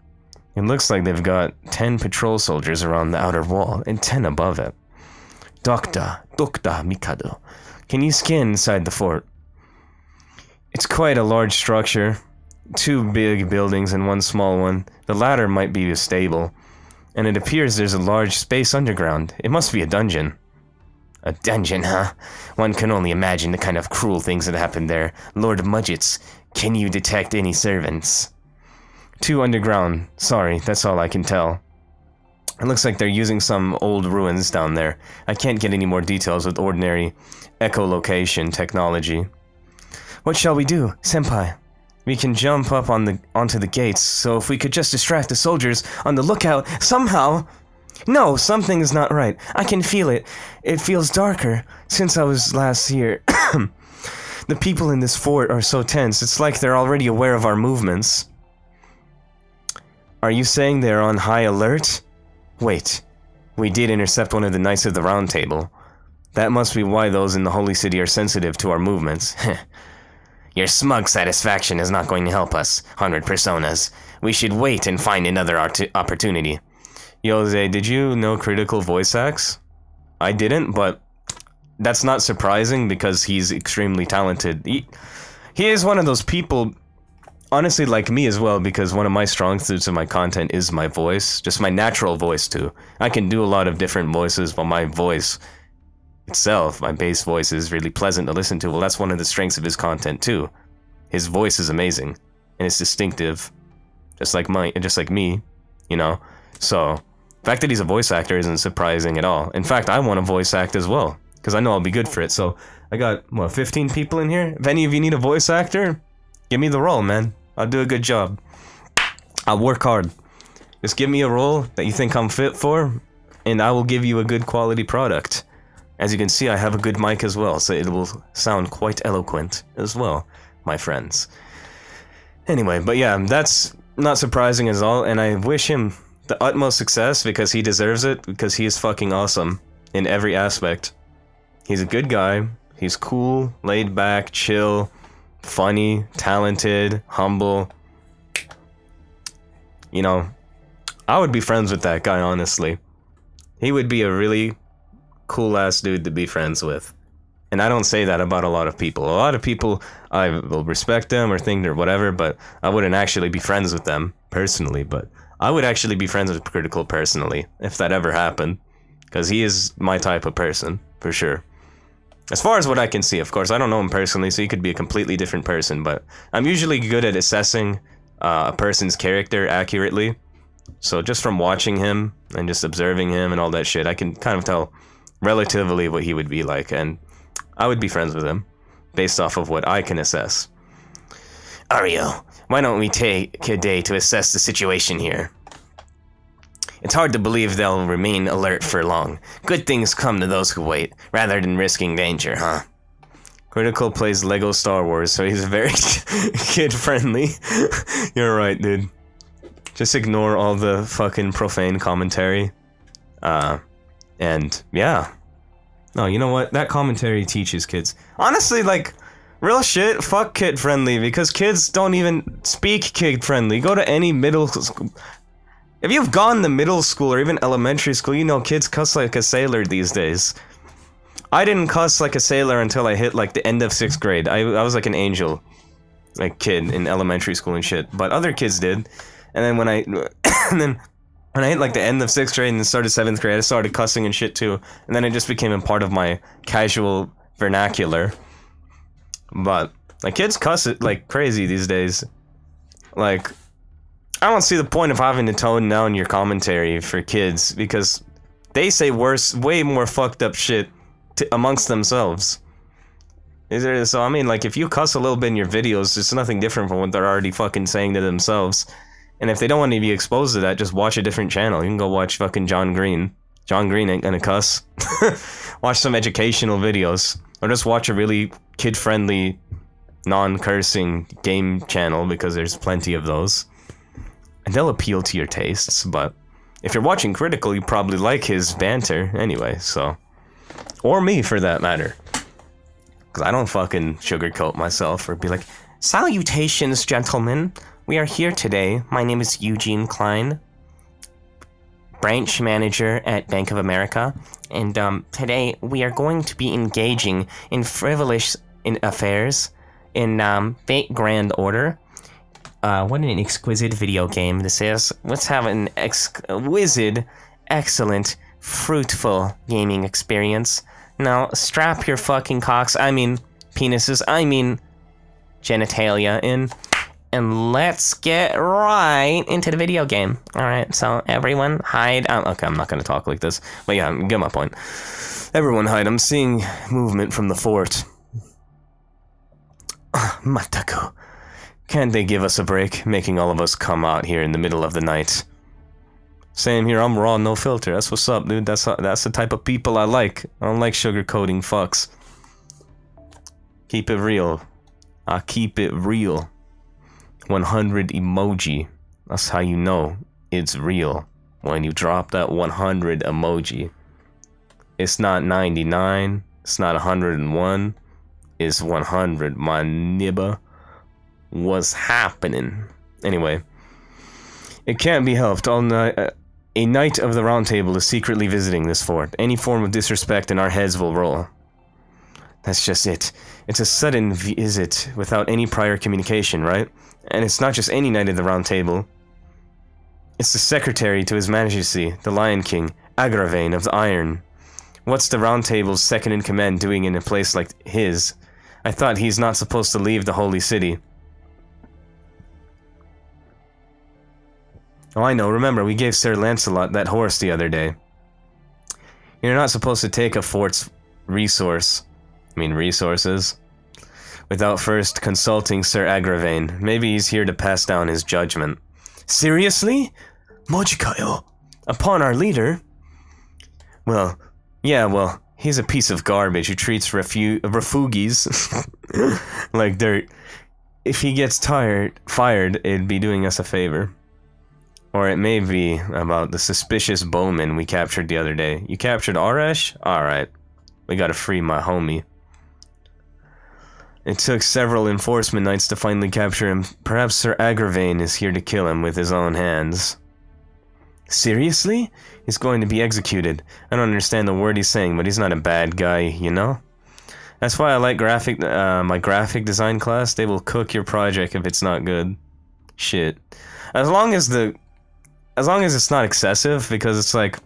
It looks like they've got 10 patrol soldiers around the outer wall and 10 above it. Doctor Mikado, can you scan inside the fort? It's quite a large structure. 2 big buildings and 1 small one. The latter might be a stable. And it appears there's a large space underground. It must be a dungeon. A dungeon, huh? One can only imagine the kind of cruel things that happen there. Lord Mudgets, can you detect any servants? 2 underground. Sorry, that's all I can tell. It looks like they're using some old ruins down there. I can't get any more details with ordinary echolocation technology. What shall we do, Senpai? We can jump up onto the gates, so if we could just distract the soldiers on the lookout somehow... No, something is not right. I can feel it. It feels darker since I was last here. The people in this fort are so tense, it's like they're already aware of our movements. Are you saying they're on high alert? Wait, we did intercept one of the Knights of the Round Table. That must be why those in the Holy City are sensitive to our movements. Your smug satisfaction is not going to help us, 100 personas. We should wait and find another opportunity. Yo, Zay, did you know critical voice acts? I didn't, but that's not surprising because he's extremely talented. He is one of those people, honestly, like me as well, because one of my strong suits of my content is my voice, just my natural voice too. I can do a lot of different voices, but my voice itself, my bass voice, is really pleasant to listen to. Well, that's one of the strengths of his content too. His voice is amazing, and it's distinctive, just like me, you know? So... the fact that he's a voice actor isn't surprising at all. In fact, I want to voice act as well, because I know I'll be good for it. So, I got, what, 15 people in here? If any of you need a voice actor, give me the role, man. I'll do a good job. I'll work hard. Just give me a role that you think I'm fit for, and I will give you a good quality product. As you can see, I have a good mic as well, so it will sound quite eloquent as well, my friends. Anyway, but yeah, that's not surprising at all, and I wish him the utmost success because he deserves it, because he is fucking awesome in every aspect. He's a good guy, he's cool, laid back, chill, funny, talented, humble. You know, I would be friends with that guy, honestly. He would be a really cool ass dude to be friends with. And I don't say that about a lot of people. A lot of people, I will respect them or think they're whatever, but I wouldn't actually be friends with them personally, but I would actually be friends with Critical personally, if that ever happened. Because he is my type of person, for sure. As far as what I can see, of course, I don't know him personally, so he could be a completely different person, but I'm usually good at assessing a person's character accurately. So just from watching him, and just observing him and all that shit, I can kind of tell relatively what he would be like, and I would be friends with him, based off of what I can assess. Ario, why don't we take a day to assess the situation here? It's hard to believe they'll remain alert for long. Good things come to those who wait, rather than risking danger, huh? Critical plays Lego Star Wars, so he's very kid-friendly. You're right, dude. Just ignore all the fucking profane commentary. And, yeah. No, you know what? That commentary teaches kids. Honestly, like, real shit, fuck kid-friendly, because kids don't even speak kid-friendly. Go to any middle school. If you've gone to middle school or even elementary school, you know kids cuss like a sailor these days. I didn't cuss like a sailor until I hit, like, the end of 6th grade. I was like an angel, like, kid in elementary school and shit. But other kids did. And then when I... when I hit, like, the end of 6th grade and then started 7th grade, I started cussing and shit, too. And then it just became a part of my casual vernacular. But, like, kids cuss it like crazy these days. Like, I don't see the point of having to tone down your commentary for kids, because they say worse, way more fucked up shit amongst themselves. So, I mean, like, if you cuss a little bit in your videos, it's nothing different from what they're already fucking saying to themselves. And if they don't want to be exposed to that, just watch a different channel. You can go watch fucking John Green. John Green ain't gonna cuss. Watch some educational videos. Or just watch a really kid-friendly, non-cursing game channel, because there's plenty of those. And they'll appeal to your tastes, but if you're watching Critical, you probably like his banter anyway, so... Or me, for that matter. Because I don't fucking sugarcoat myself or be like, "Salutations, gentlemen. We are here today. My name is Eugene Klein, branch manager at Bank of America, and today we are going to be engaging in frivolous affairs in fake grand order. What an exquisite video game this is. Let's have an exquisite, excellent, fruitful gaming experience. Now, strap your fucking cocks, I mean penises, I mean genitalia in, and let's get right into the video game. Alright, so everyone hide. Okay, I'm not gonna talk like this, but yeah, get my point. Everyone hide. I'm seeing movement from the fort. Mataku. Can't they give us a break, making all of us come out here in the middle of the night? Same here, I'm raw, no filter. That's what's up, dude. That's the type of people I like. I don't like sugarcoating fucks. Keep it real. I keep it real. 100 emoji. That's how you know it's real. When you drop that 100 emoji. It's not 99. It's not 101. It's 100, my nibba. What's happening? Anyway. It can't be helped. A knight of the Round Table is secretly visiting this fort. Any form of disrespect and our heads will roll. That's just it. It's a sudden visit without any prior communication, right? And it's not just any knight of the Round Table. It's the secretary to His Majesty, the Lion King, Agravain of the Iron. What's the Round Table's second-in-command doing in a place like his? I thought he's not supposed to leave the Holy City. Oh, I know. Remember, we gave Sir Lancelot that horse the other day. You're not supposed to take a fort's resources, without first consulting Sir Agravain. Maybe he's here to pass down his judgment. Seriously? Mojikayo? Upon our leader? Well, yeah, well, he's a piece of garbage who treats refugees like dirt. If he gets fired, it'd be doing us a favor. Or it may be about the suspicious bowman we captured the other day. You captured Arash? Alright. We gotta free my homie. It took several enforcement knights to finally capture him. Perhaps Sir Agravain is here to kill him with his own hands. Seriously? He's going to be executed. I don't understand the word he's saying, but he's not a bad guy, you know? That's why I like my graphic design class. They will cook your project if it's not good. Shit. As long as it's not excessive, because it's like,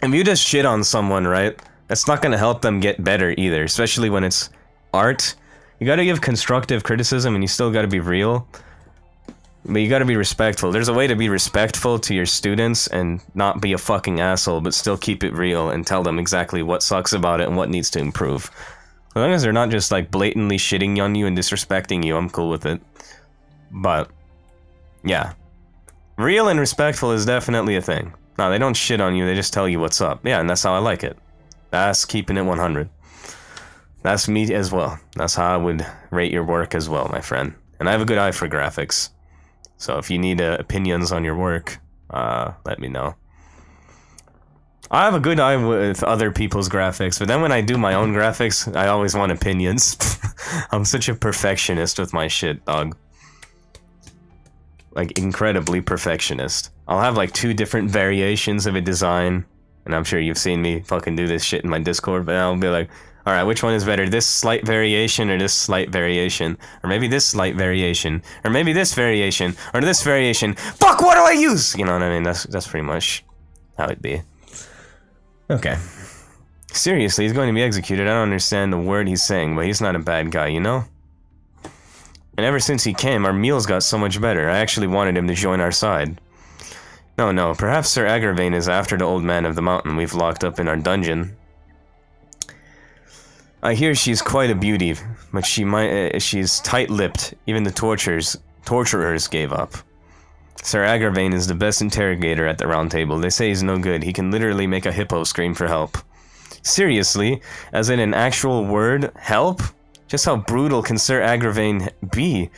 if you just shit on someone, right, that's not gonna help them get better either, especially when it's art. You gotta give constructive criticism and you still gotta be real, but you gotta be respectful. There's a way to be respectful to your students and not be a fucking asshole, but still keep it real and tell them exactly what sucks about it and what needs to improve. As long as they're not just like blatantly shitting on you and disrespecting you, I'm cool with it. But, yeah. Real and respectful is definitely a thing. No, they don't shit on you, they just tell you what's up. Yeah, and that's how I like it. That's keeping it 100. That's me as well. That's how I would rate your work as well, my friend. And I have a good eye for graphics. So if you need opinions on your work, let me know. I have a good eye with other people's graphics, but then when I do my own graphics, I always want opinions. I'm such a perfectionist with my shit, dog. Like, incredibly perfectionist. I'll have like 2 different variations of a design, and I'm sure you've seen me fucking do this shit in my Discord, but I'll be like, alright, which one is better? This slight variation or this slight variation? Or maybe this slight variation. Or maybe this variation. Or this variation. Fuck, what do I use? You know what I mean? That's pretty much how it'd be. Okay. Seriously, he's going to be executed. I don't understand the word he's saying, but he's not a bad guy, you know? And ever since he came, our meals got so much better. I actually wanted him to join our side. No, perhaps Sir Agravain is after the old man of the mountain we've locked up in our dungeon. I hear she's quite a beauty, but she's tight-lipped. Even the torturers gave up. Sir Agravain is the best interrogator at the Round Table. They say he's no good. He can literally make a hippo scream for help. Seriously? As in an actual word? Help? Just how brutal can Sir Agravain be?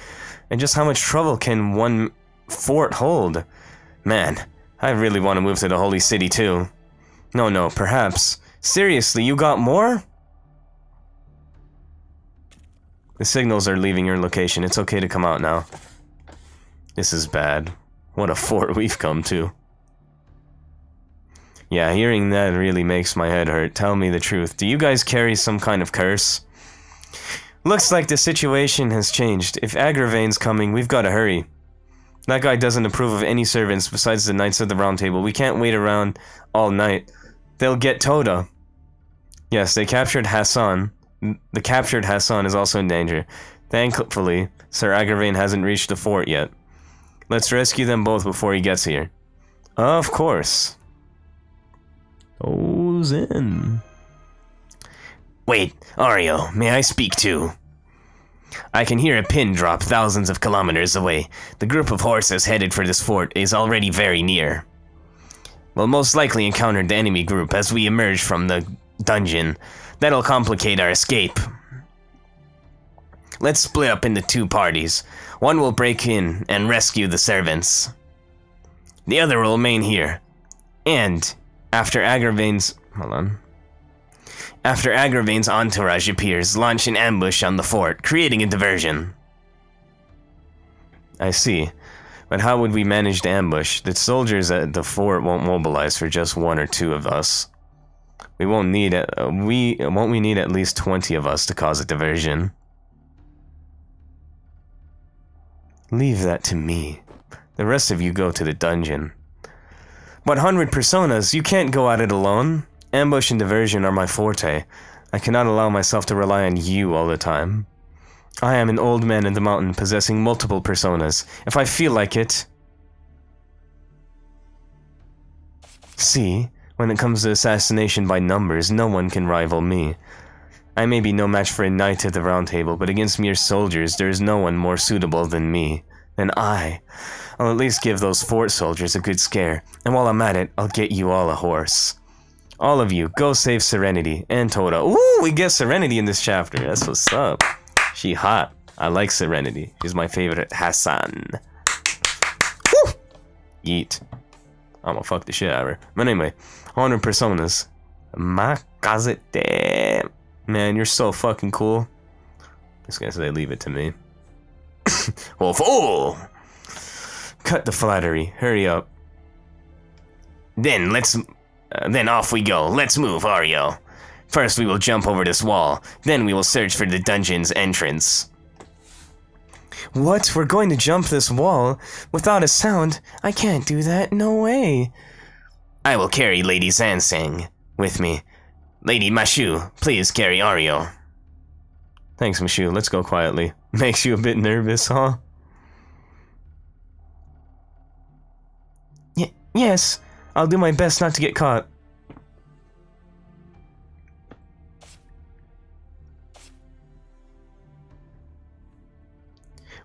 And just how much trouble can one fort hold? Man, I really want to move to the Holy City too. No, perhaps. Seriously, you got more? The signals are leaving your location. It's okay to come out now. This is bad. What a fort we've come to. Yeah, hearing that really makes my head hurt. Tell me the truth. Do you guys carry some kind of curse? Looks like the situation has changed. If Agravain's coming, we've got to hurry. That guy doesn't approve of any servants besides the Knights of the Round Table. We can't wait around all night. They'll get Toda. Yes, they captured Hassan. The captured Hassan is also in danger. Thankfully, Sir Agravain hasn't reached the fort yet. Let's rescue them both before he gets here. Of course. Goes in. Wait, Ario, may I speak too? I can hear a pin drop thousands of kilometers away. The group of horses headed for this fort is already very near. We'll most likely encounter the enemy group as we emerge from the dungeon. That'll complicate our escape. Let's split up into 2 parties. One will break in and rescue the servants. The other will remain here. And, after Agravain's entourage appears, launch an ambush on the fort, creating a diversion. I see. But how would we manage the ambush? The soldiers at the fort won't mobilize for just 1 or 2 of us. We won't need it. Won't we need at least 20 of us to cause a diversion? Leave that to me. The rest of you go to the dungeon. But 100 personas, you can't go at it alone. Ambush and diversion are my forte. I cannot allow myself to rely on you all the time. I am an old man in the mountain possessing multiple personas. If I feel like it... See, when it comes to assassination by numbers, no one can rival me. I may be no match for a knight at the Round Table, but against mere soldiers, there is no one more suitable than me. Than I. I'll at least give those fort soldiers a good scare, and while I'm at it, I'll get you all a horse. All of you, go save Serenity and Toda. Ooh, we get Serenity in this chapter. That's what's up. She hot. I like Serenity. She's my favorite Hassan. Woo! Yeet. I'm gonna fuck the shit out of her. But anyway, 100 personas. Makazete. Man, you're so fucking cool. Just gonna say leave it to me. Well, fool! Cut the flattery. Hurry up. Then off we go. Let's move, Ario. First we will jump over this wall. Then we will search for the dungeon's entrance. What? We're going to jump this wall? Without a sound? I can't do that. No way. I will carry Lady Zansang with me. Lady Mashu, please carry Ario. Thanks, Mashu. Let's go quietly. Makes you a bit nervous, huh? Yes. I'll do my best not to get caught.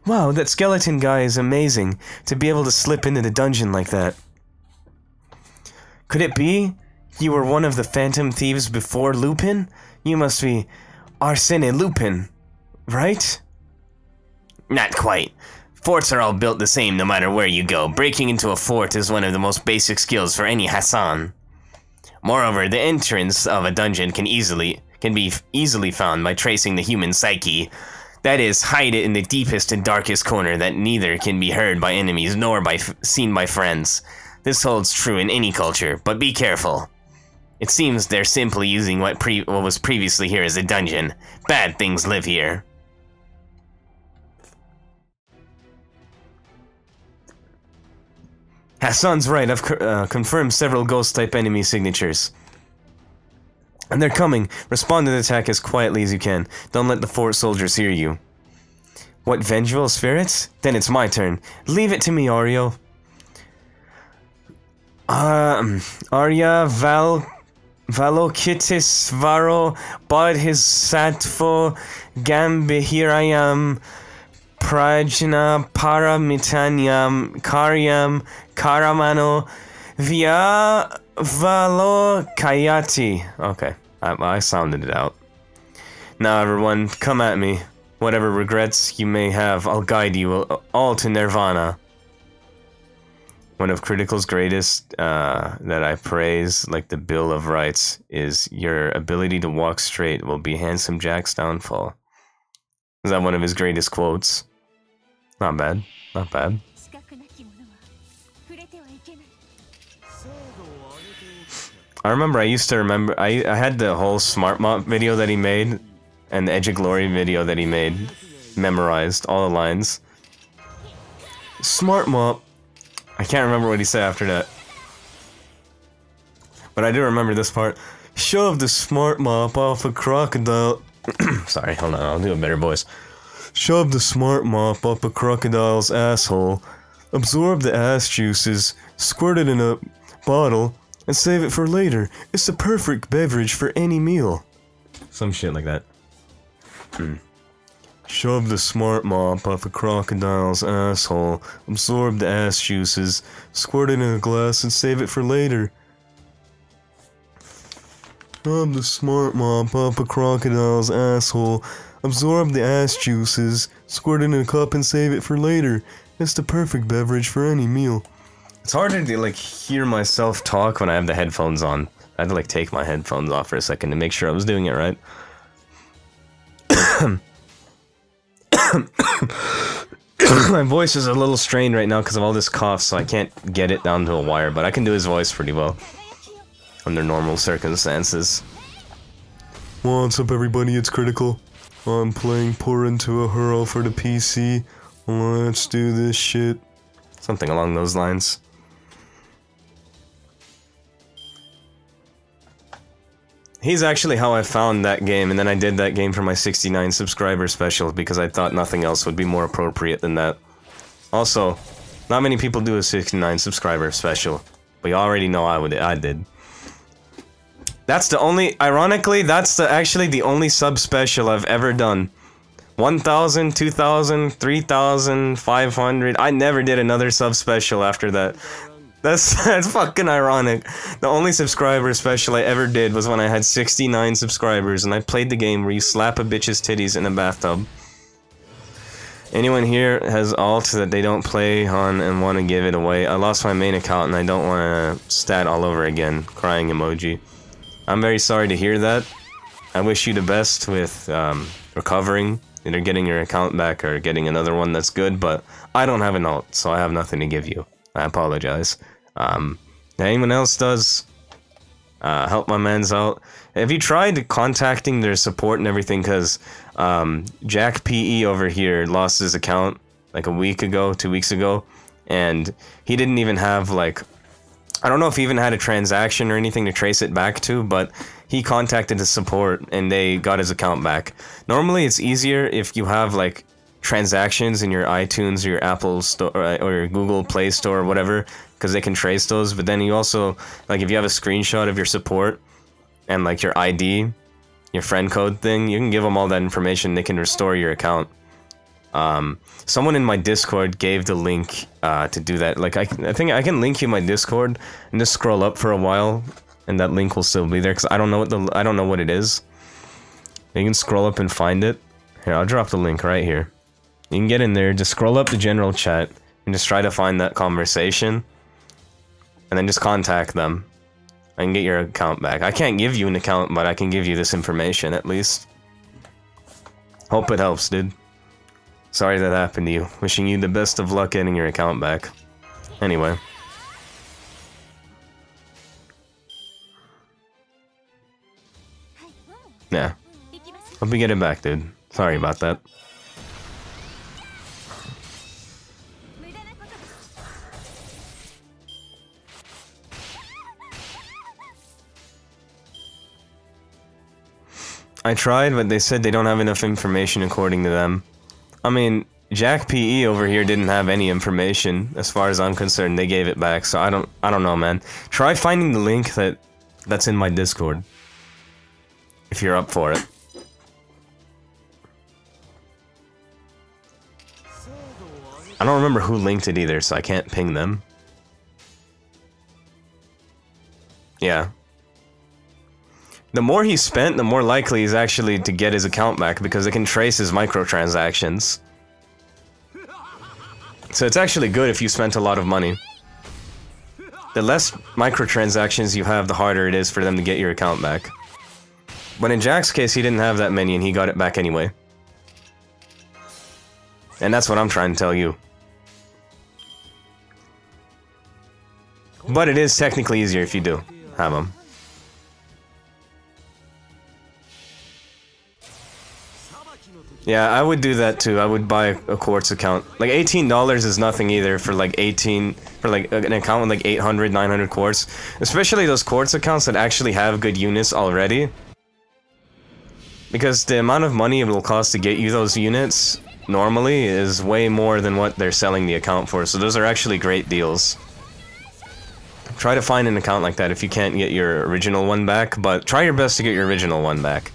Wow, that skeleton guy is amazing. To be able to slip into the dungeon like that. Could it be? You were one of the phantom thieves before Lupin? You must be... Arsène Lupin, right? Not quite. Forts are all built the same no matter where you go. Breaking into a fort is one of the most basic skills for any Hassan. Moreover, the entrance of a dungeon can be easily found by tracing the human psyche. That is, hide it in the deepest and darkest corner that neither can be heard by enemies nor seen by friends. This holds true in any culture, but be careful. It seems they're simply using what was previously here as a dungeon. Bad things live here. Hassan's right, I've confirmed several ghost-type enemy signatures. And they're coming. Respond to the attack as quietly as you can. Don't let the fort soldiers hear you. What, vengeful spirits? Then it's my turn. Leave it to me, Ario. Arya Valokitis Varo Bodhisatvo Gambihirayam Prajna Paramitanyam Karyam Karamano Via Valokayati. Okay, I sounded it out. Now everyone, come at me. Whatever regrets you may have, I'll guide you all to Nirvana. One of Critical's greatest that I praise, like the Bill of Rights, is your ability to walk straight will be Handsome Jack's downfall. Is that one of his greatest quotes? Not bad. Not bad. I remember I had the whole Smart Mop video that he made and the Edge of Glory video that he made memorized, all the lines. Smart Mop. I can't remember what he said after that. But I do remember this part. Shove the Smart Mop off a crocodile. Sorry, hold on, I'll do a better voice. Shove the Smart Mop up a crocodile's asshole. Absorb the ass juices. Squirt it in a bottle. And save it for later. It's the perfect beverage for any meal. Some shit like that. Shove the Smart Mop up a crocodile's asshole. Absorb the ass juices. Squirt it in a glass and save it for later. Shove the Smart Mop up a crocodile's asshole. Absorb the ass juices. Squirt it in a cup and save it for later. It's the perfect beverage for any meal. It's harder to, like, hear myself talk when I have the headphones on. I had to, like, take my headphones off for a second to make sure I was doing it right. My voice is a little strained right now because of all this cough, so I can't get it down to a wire, but I can do his voice pretty well under normal circumstances. What's up, everybody? It's Critical. I'm playing Pour Into a Hurl for the PC. Let's do this shit. Something along those lines. He's actually how I found that game, and then I did that game for my 69 subscriber special because I thought nothing else would be more appropriate than that. Also, not many people do a 69 subscriber special, but you already know I did. That's the only, ironically, that's actually the only sub special I've ever done. 1,000, 2,000, 3,000, 500. I never did another sub special after that. That's fucking ironic. The only subscriber special I ever did was when I had 69 subscribers and I played the game where you slap a bitch's titties in a bathtub. Anyone here has alt that they don't play on and want to give it away? I lost my main account and I don't want to stat all over again. Crying emoji. I'm very sorry to hear that. I wish you the best with recovering. Either getting your account back or getting another one that's good, but I don't have an alt, so I have nothing to give you. I apologize. Anyone else does, help my mans out. Have you tried contacting their support and everything? Because Jack PE over here lost his account like a week ago, 2 weeks ago, and he didn't even have, like, I don't know if he even had a transaction or anything to trace it back to, but he contacted the support and they got his account back. Normally it's easier if you have, like, transactions in your iTunes or your Apple Store or your Google Play Store or whatever, because they can trace those. But then you also, like, if you have a screenshot of your support and, like, your ID, your friend code thing, you can give them all that information. They can restore your account. Someone in my Discord gave the link to do that. Like, I think I can link you my Discord and just scroll up for a while, and that link will still be there because I don't know what it is. You can scroll up and find it. Here, I'll drop the link right here. You can get in there, just scroll up the general chat, and just try to find that conversation. And then just contact them. And get your account back. I can't give you an account, but I can give you this information, at least. Hope it helps, dude. Sorry that happened to you. Wishing you the best of luck getting your account back. Anyway. Yeah. Hope you get it back, dude. Sorry about that. I tried, but they said they don't have enough information according to them. I mean, Jack PE over here didn't have any information. As far as I'm concerned, they gave it back, so I don't know, man. Try finding the link that's in my Discord. If you're up for it. I don't remember who linked it either, so I can't ping them. Yeah. The more he spent, the more likely he's actually to get his account back because it can trace his microtransactions. So it's actually good if you spent a lot of money. The less microtransactions you have, the harder it is for them to get your account back. But in Jack's case, he didn't have that many and he got it back anyway. And that's what I'm trying to tell you. But it is technically easier if you do have them. Yeah, I would do that too. I would buy a quartz account. Like $18 is nothing either for like an account with like 800, 900 quartz. Especially those quartz accounts that actually have good units already. Because the amount of money it will cost to get you those units normally is way more than what they're selling the account for. So those are actually great deals. Try to find an account like that if you can't get your original one back, but try your best to get your original one back.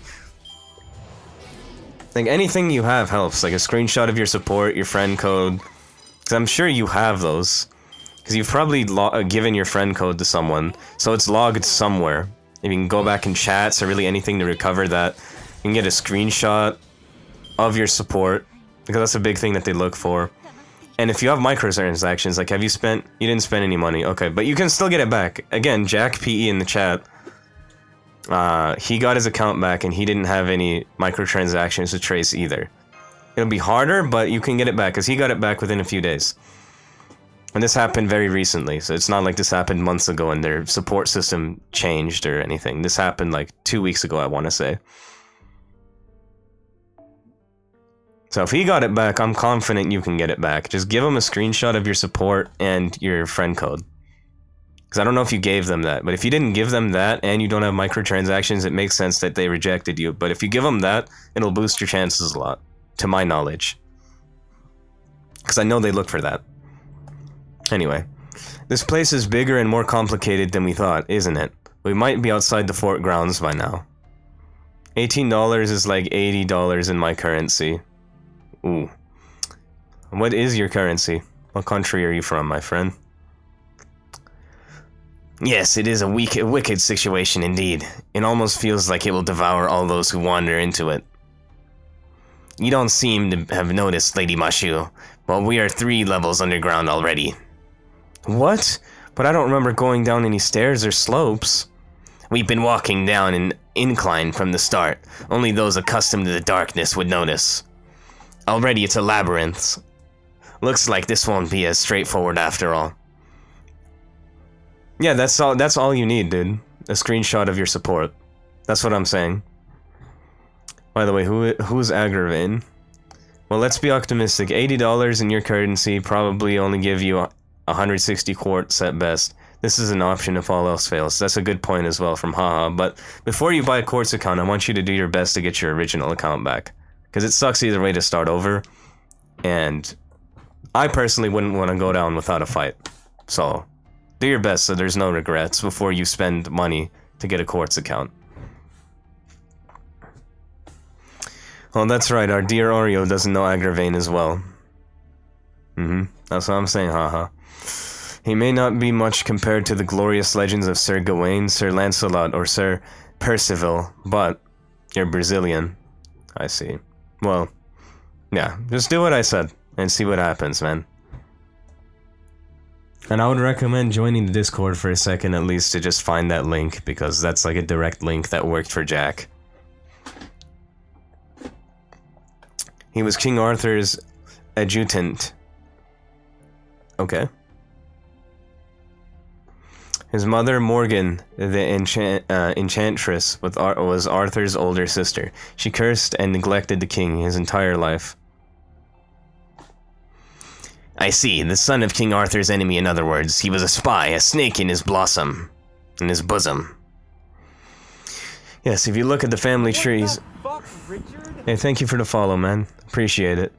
Like, anything you have helps, like a screenshot of your support, your friend code, because I'm sure you have those, because you've probably given your friend code to someone, so it's logged somewhere. If you can go back in chats or really anything to recover that, you can get a screenshot of your support, because that's a big thing that they look for. And if you have microtransactions, like, have you spent, you didn't spend any money, okay, but you can still get it back. Again, Jack PE in the chat, he got his account back and he didn't have any microtransactions to trace either. It'll be harder, but you can get it back, because he got it back within a few days. And this happened very recently, so it's not like this happened months ago and their support system changed or anything. This happened like 2 weeks ago, I want to say. So if he got it back, I'm confident you can get it back. Just give him a screenshot of your support and your friend code. Because I don't know if you gave them that, but if you didn't give them that and you don't have microtransactions, it makes sense that they rejected you. But if you give them that, it'll boost your chances a lot, to my knowledge. Because I know they look for that. Anyway, this place is bigger and more complicated than we thought, isn't it? We might be outside the fort grounds by now. $18 is like $80 in my currency. Ooh. What is your currency? What country are you from, my friend? Yes, it is a wicked situation indeed. It almost feels like it will devour all those who wander into it. You don't seem to have noticed, Lady Mashu, but we are 3 levels underground already. What? But I don't remember going down any stairs or slopes. We've been walking down an incline from the start. Only those accustomed to the darkness would notice. Already it's a labyrinth. Looks like this won't be as straightforward after all. Yeah, that's all you need, dude. A screenshot of your support. That's what I'm saying. By the way, who's aggravating? Well, let's be optimistic. $80 in your currency probably only give you 160 quartz at best. This is an option if all else fails. That's a good point as well from Haha. But before you buy a quartz account, I want you to do your best to get your original account back. Because it sucks either way to start over. And I personally wouldn't want to go down without a fight. So do your best so there's no regrets before you spend money to get a quartz account. Oh, that's right, our dear Oreo doesn't know Agravain as well. That's what I'm saying, haha. He may not be much compared to the glorious legends of Sir Gawain, Sir Lancelot, or Sir Percival, but you're Brazilian. I see. Well, yeah, just do what I said and see what happens, man. And I would recommend joining the Discord for a second at least to just find that link, because that's like a direct link that worked for Jack. He was King Arthur's adjutant. Okay. His mother, Morgan, the enchantress, was Arthur's older sister. She cursed and neglected the king his entire life. I see, the son of King Arthur's enemy, in other words. He was a spy, a snake in his bosom. Yes, if you look at the family trees... What the fuck, Richard? Hey, thank you for the follow, man. Appreciate it.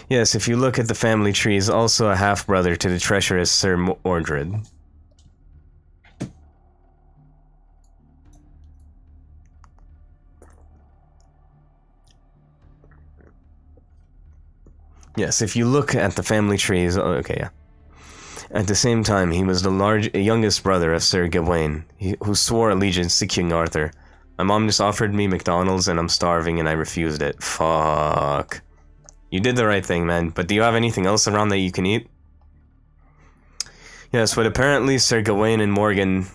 Yes, if you look at the family trees, also a half-brother to the treacherous Sir Mordred. Yes, if you look at the family trees... Oh, okay, yeah. At the same time, he was the youngest brother of Sir Gawain, who swore allegiance to King Arthur. My mom just offered me McDonald's and I'm starving and I refused it. Fuck. You did the right thing, man, but do you have anything else around that you can eat? Yes, but apparently Sir Gawain and Morgan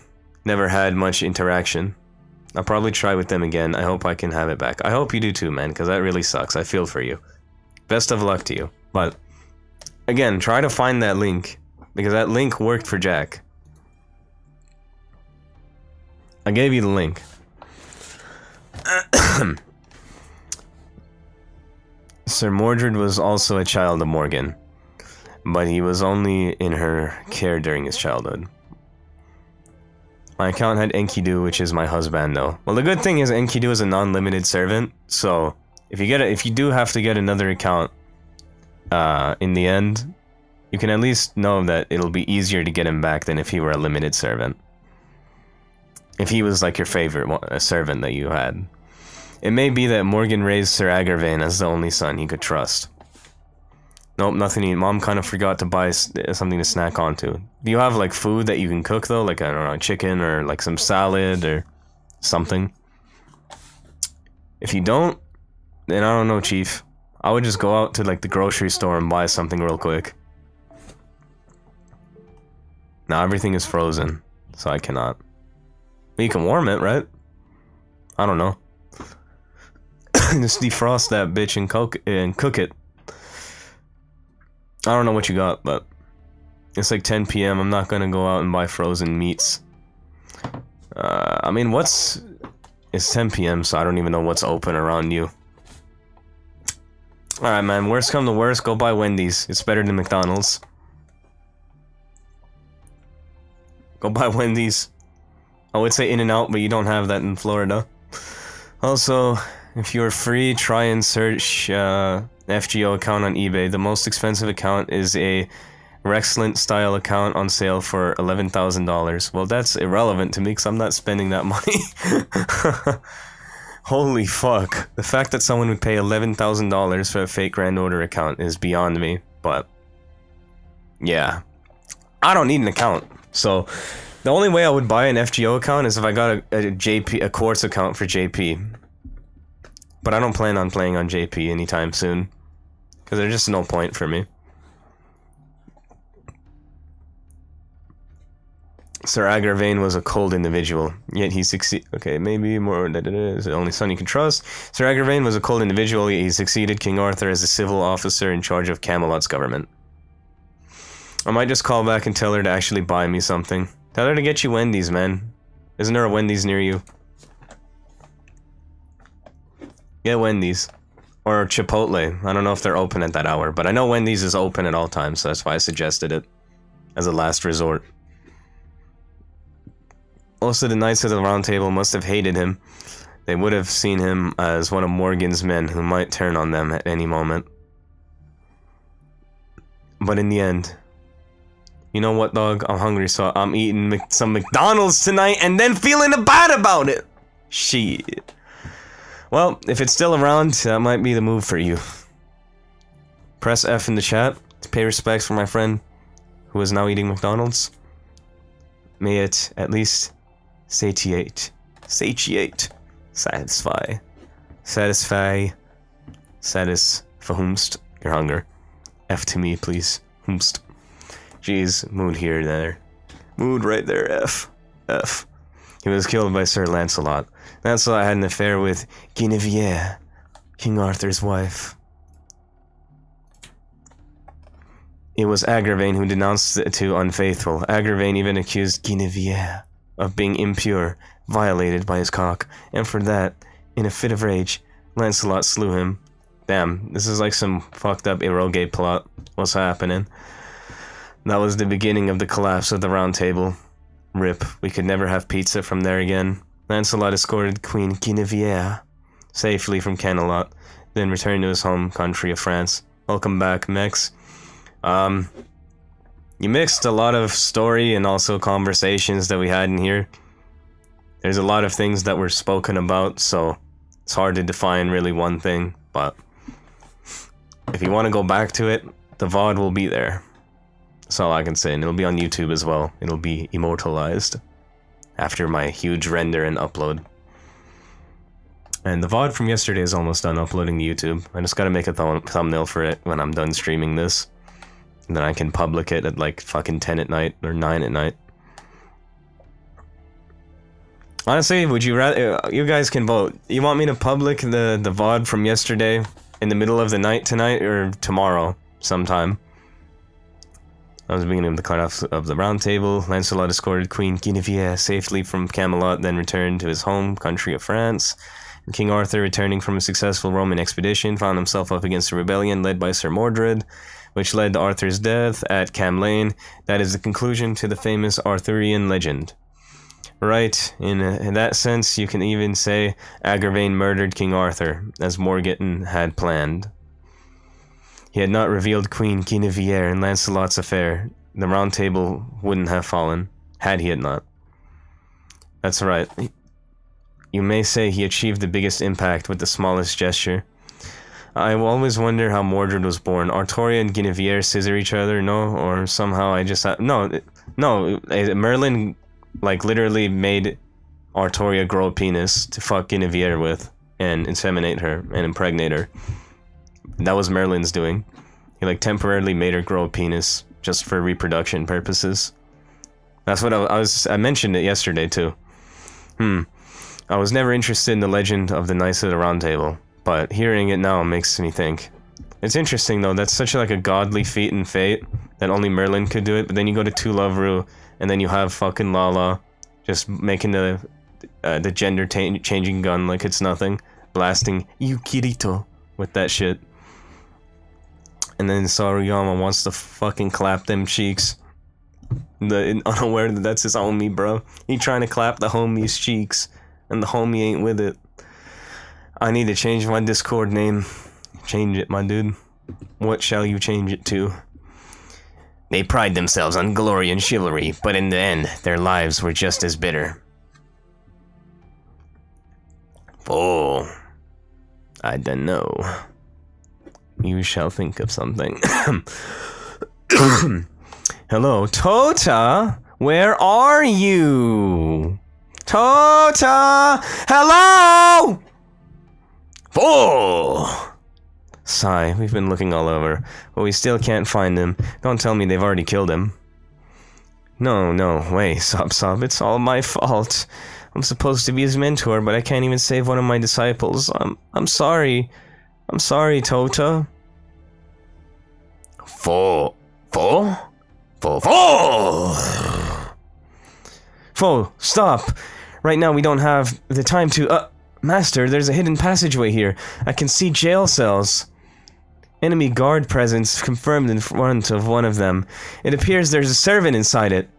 never had much interaction. I'll probably try with them again. I hope I can have it back. I hope you do too, man, because that really sucks. I feel for you. Best of luck to you. But, again, try to find that link, because that link worked for Jack. I gave you the link. Sir Mordred was also a child of Morgan, but he was only in her care during his childhood. My account had Enkidu, which is my husband, though. Well, the good thing is Enkidu is a non-limited servant, so if you do have to get another account, in the end, you can at least know that it'll be easier to get him back than if he were a limited servant. If he was like your favorite servant that you had. It may be that Morgan raised Sir Agravain as the only son he could trust. Nope, nothing to eat. Mom kind of forgot to buy something to snack onto. Do you have like food that you can cook though? Like, I don't know, chicken or like some salad or something? If you don't, then I don't know, Chief. I would just go out to like the grocery store and buy something real quick. Now everything is frozen, so I cannot. But you can warm it, right? I don't know. Just defrost that bitch and cook it. I don't know what you got, but it's like 10 PM. I'm not gonna go out and buy frozen meats. I mean, it's 10 PM, so I don't even know what's open around you. Alright, man, worst come to worst, go buy Wendy's. It's better than McDonald's. Go buy Wendy's. I would say In-N-Out, but you don't have that in Florida. Also, if you're free, try and search FGO account on eBay. The most expensive account is a Rexlant style account on sale for $11,000. Well, that's irrelevant to me because I'm not spending that money. Holy fuck. The fact that someone would pay $11,000 for a fake Grand Order account is beyond me, but yeah. I don't need an account, so the only way I would buy an FGO account is if I got a Quartz account for JP. But I don't plan on playing on JP anytime soon, because there's just no point for me. Sir Agravain was a cold individual, yet he succeeded. Okay, maybe more. Is the only son you can trust. Sir Agravain was a cold individual, yet he succeeded King Arthur as a civil officer in charge of Camelot's government. I might just call back and tell her to actually buy me something. Tell her to get you Wendy's, man. Isn't there a Wendy's near you? Get Wendy's. Or Chipotle. I don't know if they're open at that hour, but I know Wendy's is open at all times, so that's why I suggested it as a last resort. Also, the Knights of the Round Table must have hated him. They would have seen him as one of Morgan's men who might turn on them at any moment. But in the end, you know what, dog? I'm hungry, so I'm eating some McDonald's tonight and then feeling bad about it. Shit. Well, if it's still around, that might be the move for you. Press F in the chat to pay respects for my friend who is now eating McDonald's. May it at least satiate, satisfy satisfahumst your hunger. F to me, please. Humst. Jeez, mood here, there. Mood right there, F. F. He was killed by Sir Lancelot. Lancelot had an affair with Guinevere, King Arthur's wife. It was Agravain who denounced the two unfaithful. Agravain even accused Guinevere of being impure, violated by his cock, and for that, in a fit of rage, Lancelot slew him. Damn, this is like some fucked up eroge plot. What's happening? That was the beginning of the collapse of the Round Table. Rip, we could never have pizza from there again. Lancelot escorted Queen Guinevere safely from Camelot, then returned to his home country of France. Welcome back, Mex. You mixed a lot of story and also conversations that we had in here. There's a lot of things that were spoken about, so it's hard to define really one thing, but if you want to go back to it, the VOD will be there. That's all I can say, and it'll be on YouTube as well. It'll be immortalized after my huge render and upload. And the VOD from yesterday is almost done uploading to YouTube. I just gotta make a thumbnail for it when I'm done streaming this. And then I can public it at like fucking 10 at night, or 9 at night. Honestly, would you rather... you guys can vote. You want me to public the VOD from yesterday in the middle of the night tonight, or tomorrow sometime? That was the beginning of the cut-off of the Round Table. Lancelot escorted Queen Guinevere safely from Camelot, then returned to his home country of France. And King Arthur, returning from a successful Roman expedition, found himself up against a rebellion led by Sir Mordred, which led to Arthur's death at Camelot. That is the conclusion to the famous Arthurian legend. Right, in that sense, you can even say Agravain murdered King Arthur, as Morgan had planned. He had not revealed Queen Guinevere and Lancelot's affair. The Round Table wouldn't have fallen, had he had not. That's right. You may say he achieved the biggest impact with the smallest gesture. I always wonder how Mordred was born. Artoria and Guinevere scissor each other, no? Or somehow I just... No, Merlin, like, literally made Artoria grow a penis to fuck Guinevere with, and inseminate her, and impregnate her. That was Merlin's doing. He, like, temporarily made her grow a penis, just for reproduction purposes. That's what I mentioned it yesterday, too. I was never interested in the legend of the Knights of the Round Table, but hearing it now makes me think. It's interesting, though, that's such like a godly feat and fate that only Merlin could do it, but then you go to Tulavru, and then you have fucking Lala just making the gender-changing gun like it's nothing, blasting Yukirito with that shit. And then Saruyama wants to fucking clap them cheeks. Unaware that that's his homie, bro. He trying to clap the homie's cheeks, and the homie ain't with it. I need to change my Discord name. Change it, my dude. What shall you change it to? They pride themselves on glory and chivalry, but in the end, their lives were just as bitter. Oh, I don't know. You shall think of something. Hello, Tota? Where are you? Tota! Hello! Oh! Sigh, we've been looking all over, but we still can't find him. Don't tell me they've already killed him. No, wait, Sob, it's all my fault. I'm supposed to be his mentor, but I can't even save one of my disciples. I'm sorry. I'm sorry, Tota. Foe, stop! Right now we don't have the time to, Master, there's a hidden passageway here. I can see jail cells. Enemy guard presence confirmed in front of one of them. It appears there's a servant inside it.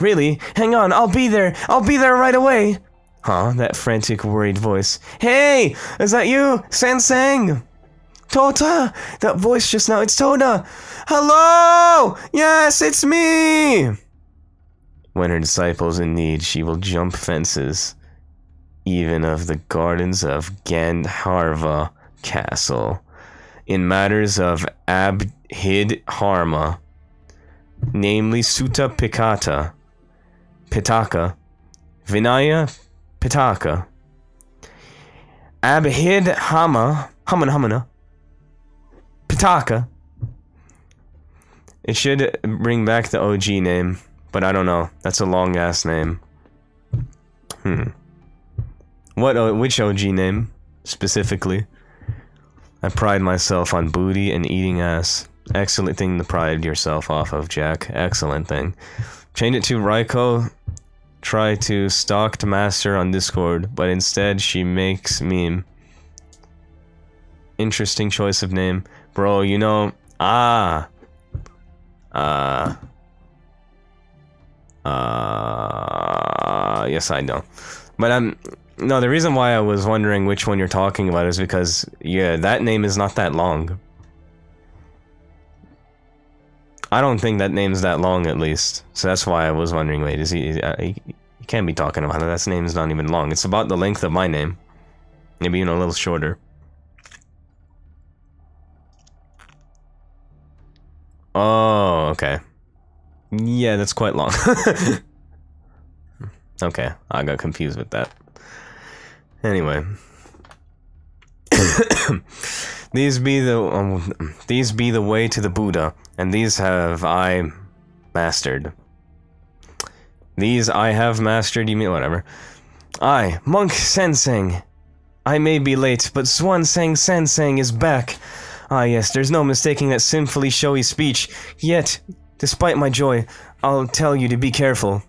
Really? Hang on, I'll be there right away! Huh? That frantic, worried voice. Hey! Is that you? Sansang! Tota! That voice just now, it's Tota! Hello! Yes, it's me! When her disciple's in need, she will jump fences. Even of the gardens of Gandharva Castle. In matters of Abhidharma, namely Sutta Pitaka, Vinaya Pitaka, Abhidharma, Hamana, Pitaka. It should bring back the OG name, but I don't know. That's a long-ass name. Which OG name, specifically? I pride myself on booty and eating ass. Excellent thing to pride yourself off of, Jack. Excellent thing. Change it to Raiko. Try to stalk the master on Discord, but instead she makes meme. Interesting choice of name. Bro, you know... yes, I know. But no, the reason why I was wondering which one you're talking about is because, yeah, that name is not that long. I don't think that name's that long, at least. So that's why I was wondering, wait, is he can't be talking about it. That name's not even long. It's about the length of my name. Maybe, you know, a little shorter. Oh, okay. Yeah, that's quite long. Okay, I got confused with that. Anyway. These be the way to the Buddha, and these have I mastered. These I have mastered, you mean whatever. I, Monk Senseng. I may be late, but Xuanny Senseng is back. Ah yes, there's no mistaking that sinfully showy speech. Yet, despite my joy, I'll tell you to be careful.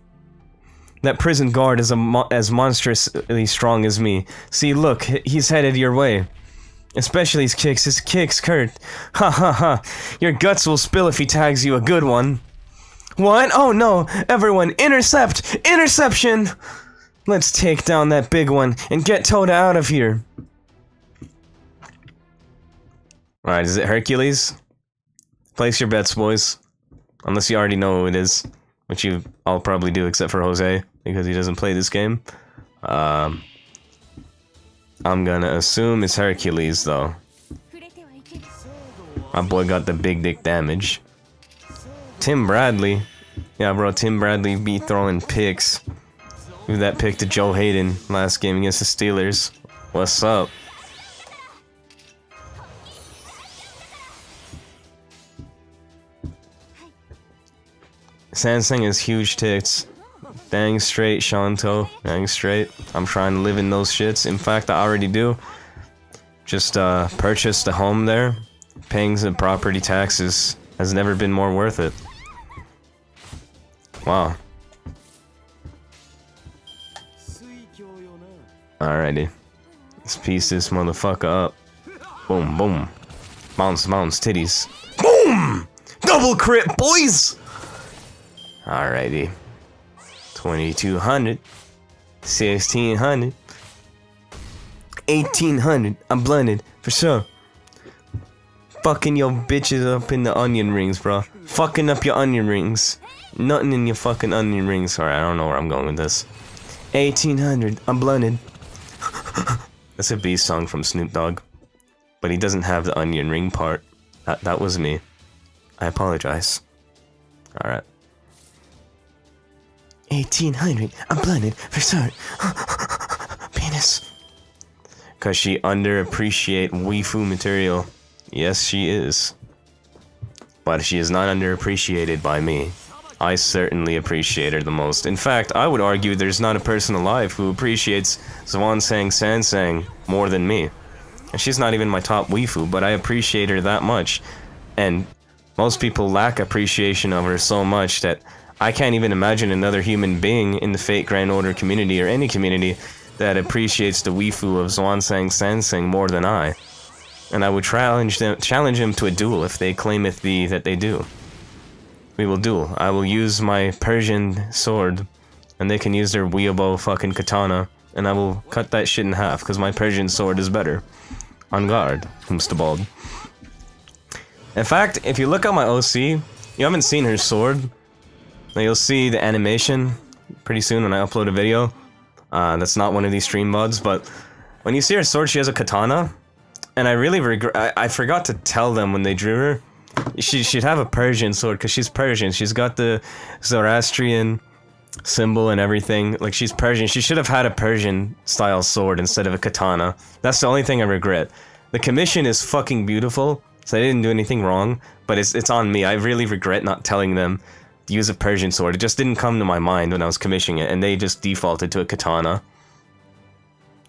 That prison guard is as monstrously strong as me. See, look, he's headed your way. Especially his kicks hurt. Ha ha ha. Your guts will spill if he tags you a good one. What? Oh no! Everyone, intercept! Interception! Let's take down that big one and get Toda out of here. Alright, is it Hercules? Place your bets, boys. Unless you already know who it is. Which you all probably do, except for Jose, because he doesn't play this game. I'm gonna assume it's Hercules, though. My boy got the big dick damage. Tim Bradley. Yeah, bro, Tim Bradley be throwing picks. Threw that pick to Joe Hayden last game against the Steelers. What's up? Sansing has huge tits. Dang straight, Shanto. Dang straight. I'm trying to live in those shits. In fact, I already do. Just purchased a home there. Paying some property taxes has never been more worth it. Wow. Alrighty. Let's piece this motherfucker up. Boom, boom. Bounce, bounce, titties. Boom! Double crit, boys! Alrighty. 2200. 1600. 1800. I'm blended, for sure. Fucking your bitches up in the onion rings, bro. Fucking up your onion rings. Nothing in your fucking onion rings. Sorry, I don't know where I'm going with this. 1800. I'm blended. That's a B song from Snoop Dogg. But he doesn't have the onion ring part. That was me. I apologize. Alright. 1800. I'm blended, for sure. Penis. Cause she underappreciate waifu material. Yes, she is. But she is not underappreciated by me. I certainly appreciate her the most. In fact, I would argue there's not a person alive who appreciates Xuanny Sansang more than me. And she's not even my top waifu, but I appreciate her that much. And most people lack appreciation of her so much that I can't even imagine another human being in the Fate Grand Order community or any community that appreciates the waifu of Xuanny Sansang more than I. And I would challenge them to a duel if they claim that they do. We will duel. I will use my Persian sword, and they can use their Weeabo fucking katana, and I will cut that shit in half, because my Persian sword is better. On guard, Mr. Bald. In fact, if you look at my OC, you haven't seen her sword. Now you'll see the animation pretty soon when I upload a video. That's not one of these stream mods, but when you see her sword, she has a katana. And I really regret, I forgot to tell them when they drew her. She'd have a Persian sword, because she's Persian. She's got the Zoroastrian symbol and everything. Like, she's Persian. She should have had a Persian-style sword instead of a katana. That's the only thing I regret. The commission is fucking beautiful, so they didn't do anything wrong, but it's on me. I really regret not telling them to use a Persian sword. It just didn't come to my mind when I was commissioning it, and they just defaulted to a katana.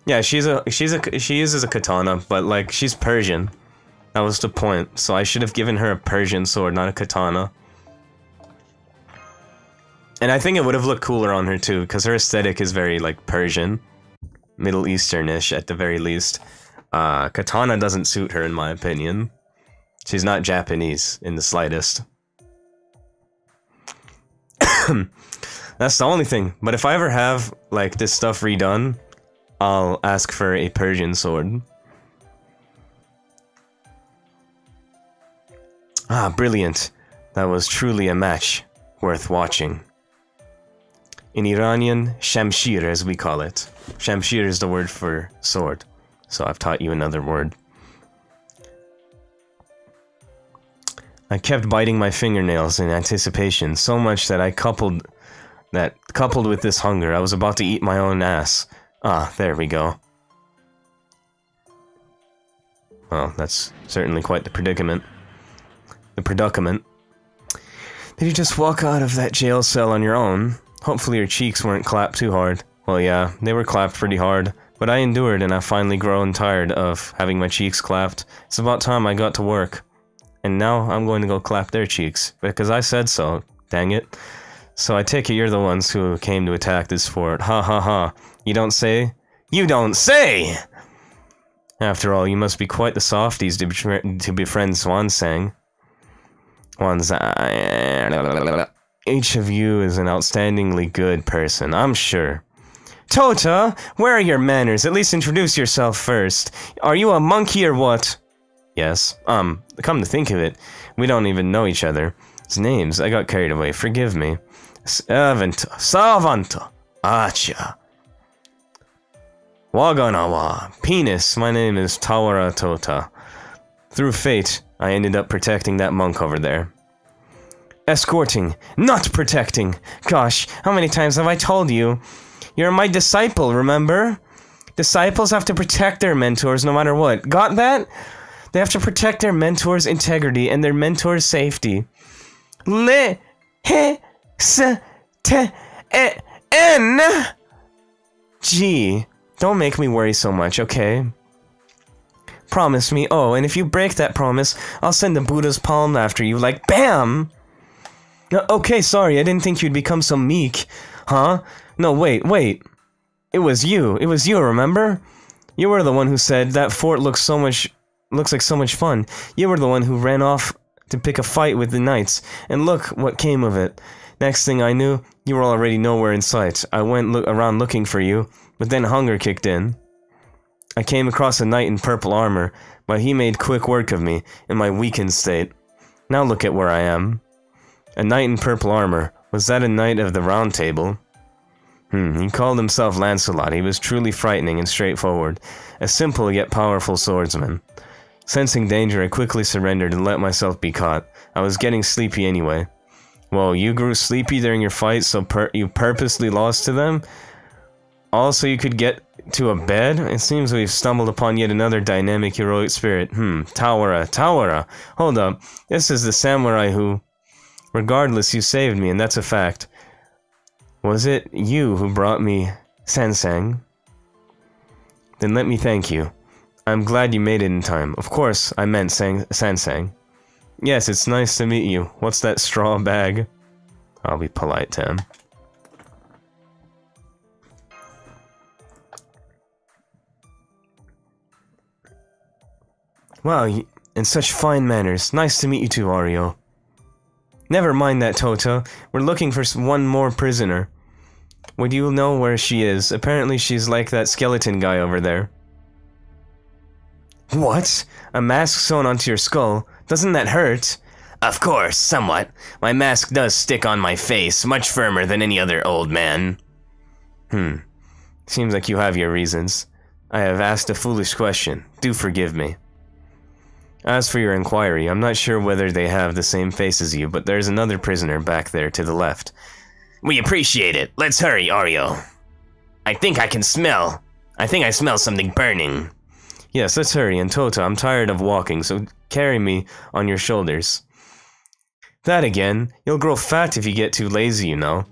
Yeah, she uses a katana, but like she's Persian. That was the point. So I should have given her a Persian sword, not a katana. And I think it would have looked cooler on her too, because her aesthetic is very like Persian, Middle Easternish at the very least. Katana doesn't suit her in my opinion. She's not Japanese in the slightest. That's the only thing. But if I ever have like this stuff redone, I'll ask for a Persian sword. Ah, brilliant. That was truly a match worth watching. In Iranian, shamshir as we call it. Shamshir is the word for sword. So I've taught you another word. I kept biting my fingernails in anticipation, so much that coupled with this hunger, I was about to eat my own ass. Ah, there we go. Well, that's certainly quite the predicament. The predicament. Did you just walk out of that jail cell on your own? Hopefully your cheeks weren't clapped too hard. Well, yeah, they were clapped pretty hard, but I endured and I've finally grown tired of having my cheeks clapped. It's about time I got to work. And now I'm going to go clap their cheeks, because I said so, dang it. So I take it you're the ones who came to attack this fort. Ha ha ha. You don't say? You don't say! After all, you must be quite the softies to befriend Xuanny. Each of you is an outstandingly good person, I'm sure. Tota, where are your manners? At least introduce yourself first. Are you a monkey or what? Yes. Come to think of it, we don't even know each other. His names, I got carried away, forgive me. Savanta. Acha. Waganawa. Penis, my name is Tawara Tota. Through fate, I ended up protecting that monk over there. Escorting, not protecting. Gosh, how many times have I told you? You're my disciple, remember? Disciples have to protect their mentors no matter what. Got that? They have to protect their mentor's integrity and their mentor's safety. Le he s te e n. Gee, don't make me worry so much, okay? Promise me. Oh, and if you break that promise, I'll send the Buddha's palm after you, like BAM! Okay, sorry, I didn't think you'd become so meek. Huh? No, wait. It was you, remember? You were the one who said that fort looks like so much fun. You were the one who ran off to pick a fight with the knights, and look what came of it. Next thing I knew, you were already nowhere in sight. I went around looking for you, but then hunger kicked in. I came across a knight in purple armor, but he made quick work of me in my weakened state. Now look at where I am. A knight in purple armor. Was that a knight of the Round Table? He called himself Lancelot. He was truly frightening and straightforward. A simple yet powerful swordsman. Sensing danger, I quickly surrendered and let myself be caught. I was getting sleepy anyway. Whoa, you grew sleepy during your fight, so you purposely lost to them? Also, you could get to a bed? It seems we've stumbled upon yet another dynamic heroic spirit. Tawara. Hold up. This is the samurai who... Regardless, you saved me, and that's a fact. Was it you who brought me Sansang? Then let me thank you. I'm glad you made it in time. Of course, I meant Sansang. Yes, it's nice to meet you. What's that straw bag? I'll be polite to him. Wow, and such fine manners. Nice to meet you too, Ario. Never mind that, Tota. We're looking for one more prisoner. Would you know where she is? Apparently she's like that skeleton guy over there. What? A mask sewn onto your skull? Doesn't that hurt? Of course, somewhat. My mask does stick on my face, much firmer than any other old man. Seems like you have your reasons. I have asked a foolish question. Do forgive me. As for your inquiry, I'm not sure whether they have the same face as you, but there's another prisoner back there to the left. We appreciate it. Let's hurry, Ario. I think I smell something burning. Yes, let's hurry, and Tota, I'm tired of walking, so carry me on your shoulders. That again, you'll grow fat if you get too lazy, you know.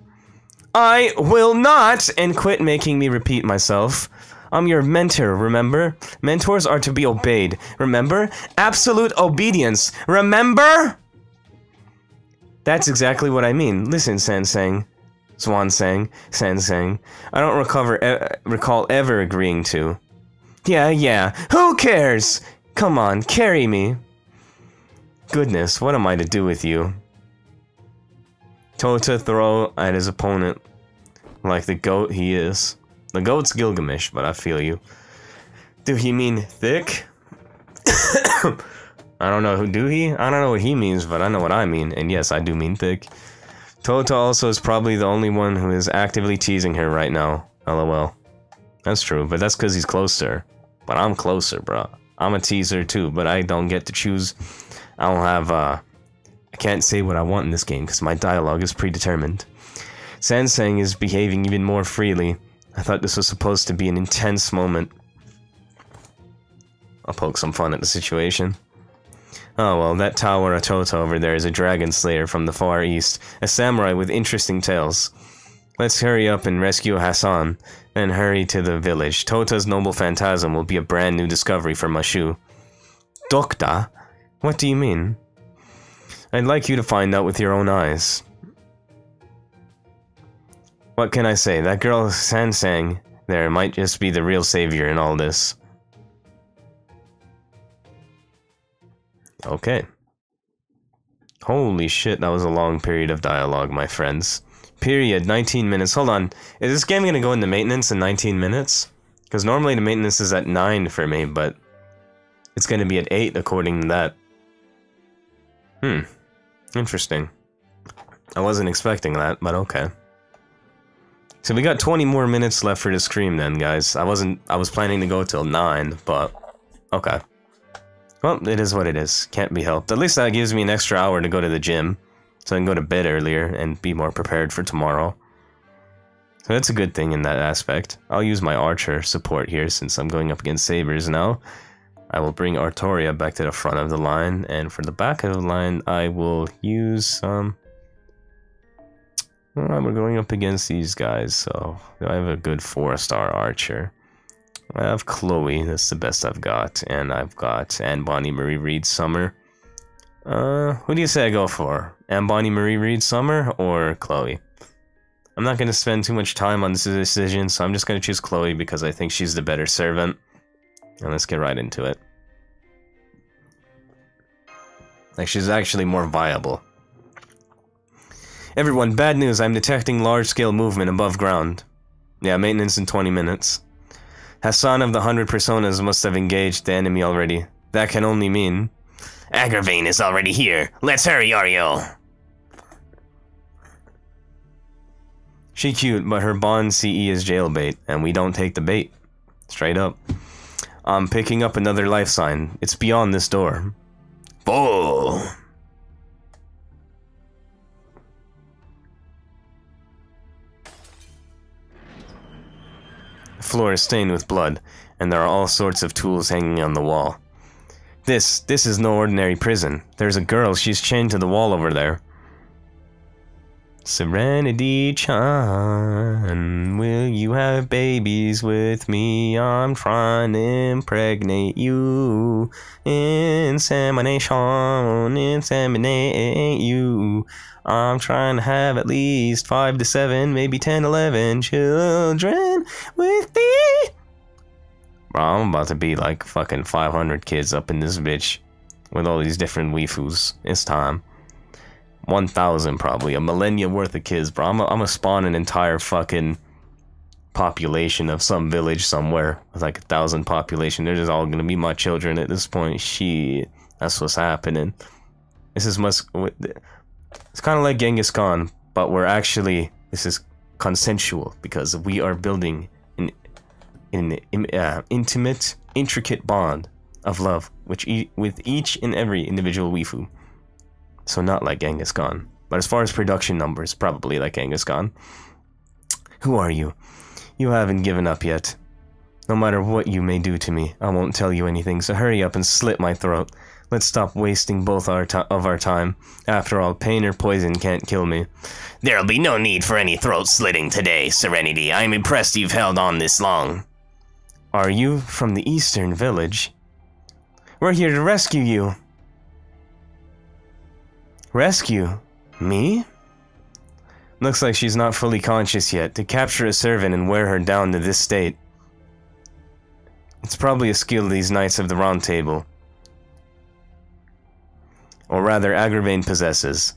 I will not, and quit making me repeat myself. I'm your mentor, remember? Mentors are to be obeyed, remember? Absolute obedience, remember? That's exactly what I mean. Listen, Sansang. Swan sang, Sansang. I don't recall ever agreeing to. Yeah, who cares? Come on, carry me. Goodness, what am I to do with you? Tota throw at his opponent like the goat he is. The goat's Gilgamesh, but I feel you. Do he mean thick? I don't know, do he? I don't know what he means, but I know what I mean, and yes, I do mean thick. Tota also is probably the only one who is actively teasing her right now. LOL. That's true, but that's because he's closer. But I'm closer, bro. I'm a teaser too, but I don't get to choose. I don't have, I can't say what I want in this game because my dialogue is predetermined. Sansang is behaving even more freely. I thought this was supposed to be an intense moment. I'll poke some fun at the situation. Oh well, that Tower of Tota over there is a dragon slayer from the Far East, a samurai with interesting tales. Let's hurry up and rescue Hassan, then hurry to the village. Tota's noble phantasm will be a brand new discovery for Mashu. Dokta? What do you mean? I'd like you to find out with your own eyes. What can I say? That girl Sansang there might just be the real savior in all this. Okay. Holy shit, that was a long period of dialogue, my friends. Period, 19 minutes. Hold on. Is this game gonna go into maintenance in 19 minutes? Because normally the maintenance is at 9 for me, but it's gonna be at 8 according to that. Interesting. I wasn't expecting that, but okay. So we got 20 more minutes left for the stream then, guys. I was planning to go till 9, but okay. Well, it is what it is. Can't be helped. At least that gives me an extra hour to go to the gym, so I can go to bed earlier and be more prepared for tomorrow. So that's a good thing in that aspect. I'll use my archer support here since I'm going up against sabers now. I will bring Artoria back to the front of the line, and for the back of the line, I will use well, we're going up against these guys, so I have a good 4-star archer. I have Chloe, that's the best I've got, and I've got Anne Bonnie Marie Reed Summer. Who do you say I go for? Anne Bonnie Marie Reed Summer or Chloe? I'm not going to spend too much time on this decision, so I'm just going to choose Chloe because I think she's the better servant. And let's get right into it. Like, she's actually more viable. Everyone, bad news, I'm detecting large-scale movement above ground. Yeah, maintenance in 20 minutes. Hassan of the 100 Personas must have engaged the enemy already. That can only mean... Agravain is already here. Let's hurry, Ariel. She cute, but her Bond CE is jailbait, and we don't take the bait. Straight up. I'm picking up another life sign. It's beyond this door. Bull. The floor is stained with blood, and there are all sorts of tools hanging on the wall. This is no ordinary prison. There's a girl, she's chained to the wall over there. Serenity Chan, will you have babies with me? I'm trying to impregnate you. Inseminate you. I'm trying to have at least 5 to 7, maybe 10, 11 children with me. Bro, I'm about to be like fucking 500 kids up in this bitch with all these different waifus. It's time. 1,000 probably, a millennia worth of kids, bro. I'm gonna spawn an entire fucking population of some village somewhere with like 1,000 population. They're just all gonna be my children at this point. Shit, that's what's happening. This is much. It's kind of like Genghis Khan, but this is consensual because we are building an intimate, intricate bond of love, with each and every individual waifu. So not like Genghis Khan. But as far as production numbers, probably like Genghis Khan. Who are you? You haven't given up yet. No matter what you may do to me, I won't tell you anything, so hurry up and slit my throat. Let's stop wasting both of our time. After all, pain or poison can't kill me. There'll be no need for any throat slitting today, Serenity. I'm impressed you've held on this long. Are you from the Eastern Village? We're here to rescue you. Rescue? Me? Looks like she's not fully conscious yet. To capture a servant and wear her down to this state. It's probably a skill these Knights of the Round Table. Or rather, Agravain possesses.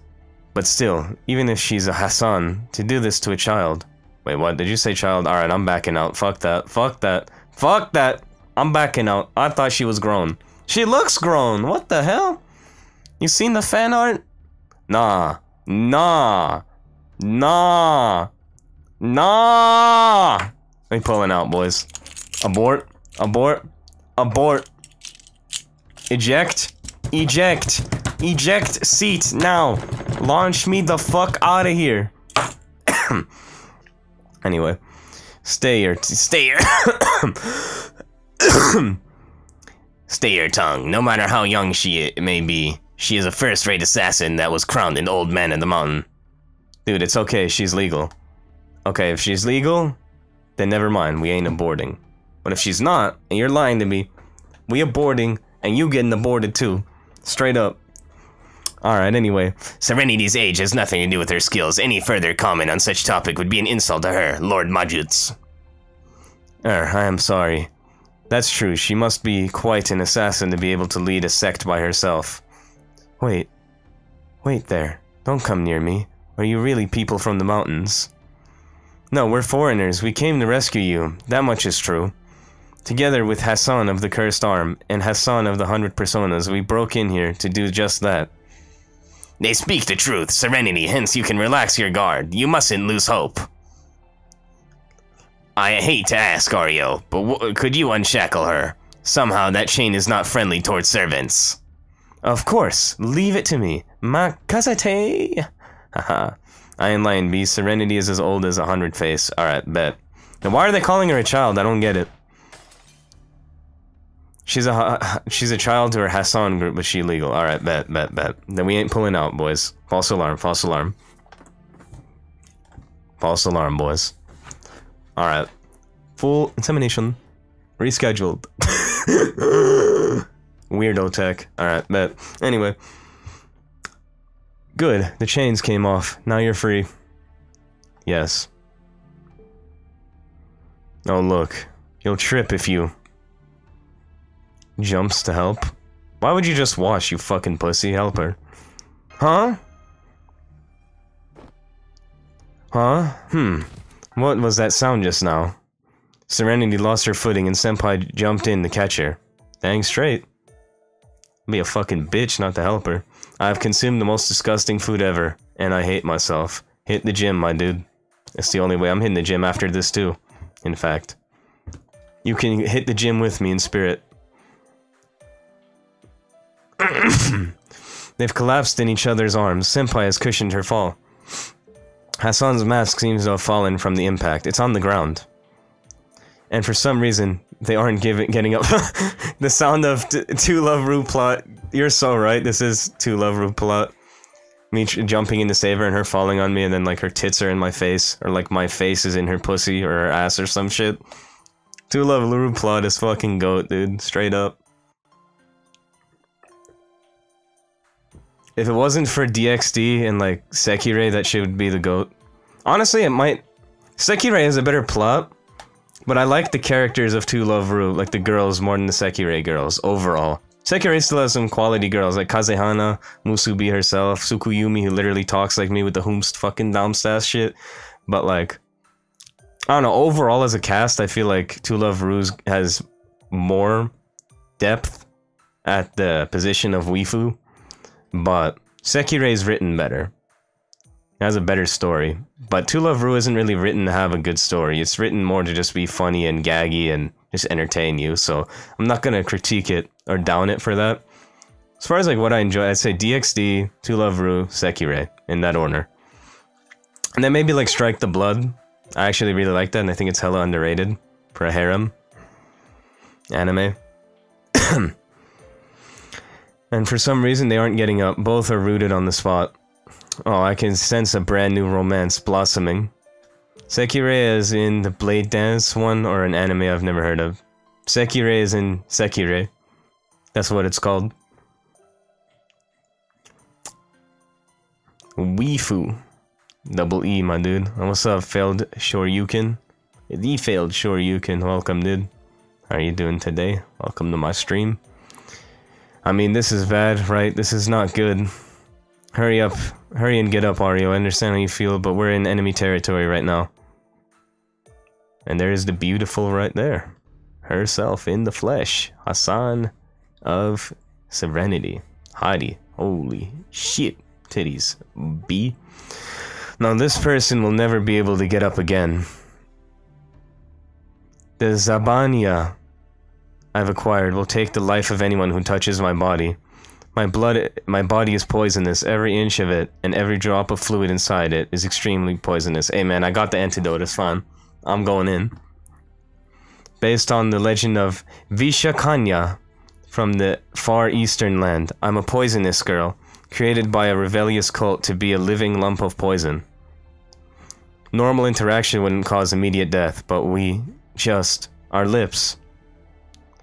But still, even if she's a Hassan, to do this to a child... Wait, what? Did you say child? Alright, I'm backing out. Fuck that. Fuck that. Fuck that! I'm backing out. I thought she was grown. She looks grown! What the hell? You seen the fan art? Nah. Nah. Nah. Nah. We pulling out, boys. Abort. Abort. Abort. Eject. Eject. Eject seat now. Launch me the fuck out of here. Anyway. Stay your Stay your tongue. No matter how young she may be, she is a first-rate assassin that was crowned an old man in the mountain. Dude, it's okay. She's legal. Okay, if she's legal, then never mind. We ain't aborting. But if she's not, and you're lying to me, we aborting, and you getting aborted too. Straight up. Alright, anyway. Serenity's age has nothing to do with her skills. Any further comment on such topic would be an insult to her, Lord Majuts. I am sorry. That's true, she must be quite an assassin to be able to lead a sect by herself. Wait. Wait there. Don't come near me. Are you really people from the mountains? No, we're foreigners. We came to rescue you. That much is true. Together with Hassan of the Cursed Arm and Hassan of the 100 Personas, we broke in here to do just that. They speak the truth, Serenity, hence you can relax your guard. You mustn't lose hope. I hate to ask, Ario, but could you unshackle her? Somehow that chain is not friendly towards servants. Of course. Leave it to me. Makazate! Haha. I ain't lying, B. Serenity is as old as 100 face. Alright, bet. Now why are they calling her a child? I don't get it. She's a child to her Hassan group, but she legal. Alright, bet. Then we ain't pulling out, boys. False alarm, false alarm. False alarm, boys. Alright. Full insemination. Rescheduled. Weirdo tech. Alright, bet. Anyway. Good. The chains came off. Now you're free. Yes. Oh, look. You'll trip if you... Jumps to help? Why would you just watch, you fucking pussy? Help her. Huh? Huh? What was that sound just now? Serenity lost her footing and Senpai jumped in to catch her. Dang straight. Be a fucking bitch not to help her. I've consumed the most disgusting food ever, and I hate myself. Hit the gym, my dude. It's the only way. I'm hitting the gym after this too, in fact. You can hit the gym with me in spirit. They've collapsed in each other's arms. Senpai has cushioned her fall. Hassan's mask seems to have fallen from the impact. It's on the ground. And for some reason, they aren't getting up. The sound of Two Love Ru plot. You're so right. This is Two Love Ru plot. Me jumping in to save her and her falling on me, and then like her tits are in my face, or like my face is in her pussy or her ass or some shit. Two Love Ru plot is fucking goat, dude. Straight up. If it wasn't for DXD and like Sekirei, that shit would be the GOAT. Honestly, it might... Sekirei has a better plot, but I like the characters of Two Love Ru, like the girls, more than the Sekirei girls, overall. Sekirei still has some quality girls, like Kazehana, Musubi herself, Tsukuyumi, who literally talks like me with the Hoomst fucking Domstas shit. But like... I don't know, overall as a cast, I feel like Two Love Ru has more depth at the position of Waifu. But Sekirei's written better. It has a better story. But Two Love Ru isn't really written to have a good story. It's written more to just be funny and gaggy and just entertain you. So I'm not gonna critique it or down it for that. As far as like what I enjoy, I'd say DXD, Two Love Ru, Sekirei, in that order. And then maybe like Strike the Blood. I actually really like that and I think it's hella underrated for a harem. anime. And for some reason they aren't getting up. Both are rooted on the spot. Oh, I can sense a brand new romance blossoming. Sekirei is in the Blade Dance one, or an anime I've never heard of. Sekirei is in Sekirei. That's what it's called. Weifu. Double E, my dude. What's up, failed Shoryuken? The failed Shoryuken. Welcome, dude. How are you doing today? Welcome to my stream. I mean, this is bad, right? This is not good. Hurry up. Hurry and get up, Ario. I understand how you feel, but we're in enemy territory right now. And there is the beautiful right there. Herself in the flesh. Hassan of Serenity. Heidi. Holy shit. Titties. B. Now this person will never be able to get up again. The Zabania I've acquired will take the life of anyone who touches my body. My body is poisonous. Every inch of it, and every drop of fluid inside it is extremely poisonous. Hey man, I got the antidote, it's fine. I'm going in. Based on the legend of Vishakanya from the far eastern land, I'm a poisonous girl, created by a rebellious cult to be a living lump of poison. Normal interaction wouldn't cause immediate death, but our lips.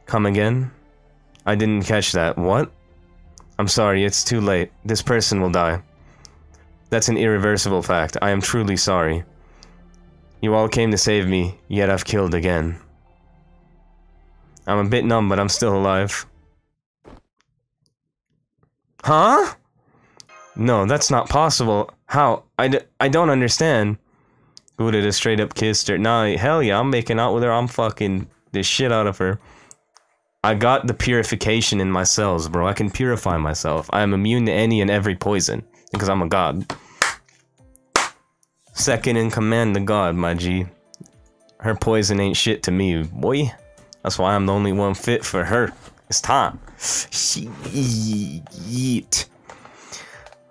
Come again? I didn't catch that. What? I'm sorry, it's too late. This person will die. That's an irreversible fact. I am truly sorry. You all came to save me, yet I've killed again. I'm a bit numb, but I'm still alive. Huh? No, that's not possible. How? I don't understand. Buddha just straight up kissed her. Nah, hell yeah, I'm making out with her. I'm fucking the shit out of her. I got the purification in my cells, bro. I can purify myself. I am immune to any and every poison, because I'm a god. Second in command to God, my G. Her poison ain't shit to me, boy. That's why I'm the only one fit for her. It's time. Yeet.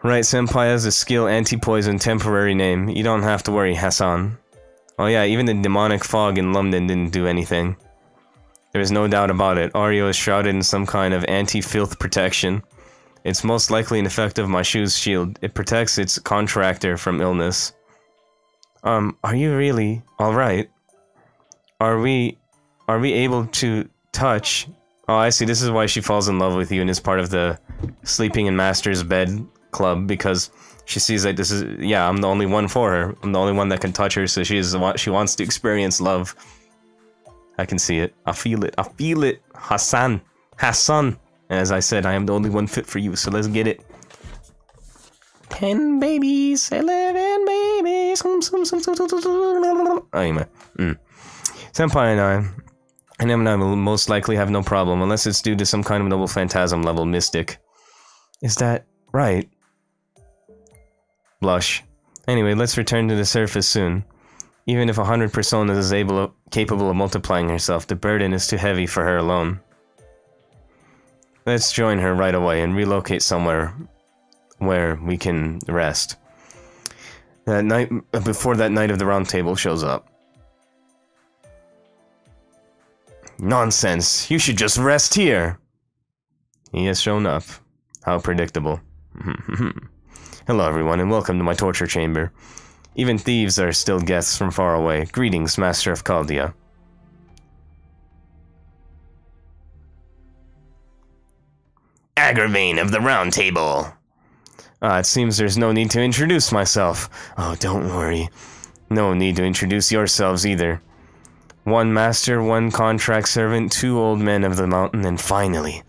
Right, Senpai has a skill anti-poison temporary name. You don't have to worry, Hassan. Oh yeah, even the demonic fog in London didn't do anything. There is no doubt about it. Ario is shrouded in some kind of anti-filth protection. It's most likely an effect of my shoe's shield. It protects its contractor from illness. Are you really alright? Are we able to touch? Oh, I see. This is why she falls in love with you and is part of the sleeping in master's bed club, because she sees that this is, yeah, I'm the only one for her. I'm the only one that can touch her, so she wants to experience love. I can see it. I feel it. I feel it. Hassan. Hassan. As I said, I am the only one fit for you, so let's get it. 10 babies, 11 babies. Anyway. Senpai and him and I will most likely have no problem, unless it's due to some kind of noble phantasm level mystic. Is that right? Blush. Anyway, let's return to the surface soon. Even if 100 personas is capable of multiplying herself, the burden is too heavy for her alone. Let's join her right away and relocate somewhere where we can rest. That night, before that Knight of the Round Table shows up. Nonsense! You should just rest here! He has shown up. How predictable. Hello everyone, and welcome to my torture chamber. Even thieves are still guests from far away. Greetings, Master of Chaldea. Agravain of the Round Table. It seems there's no need to introduce myself. Oh, don't worry. No need to introduce yourselves either. One master, one contract servant, 2 old men of the mountain, and finally,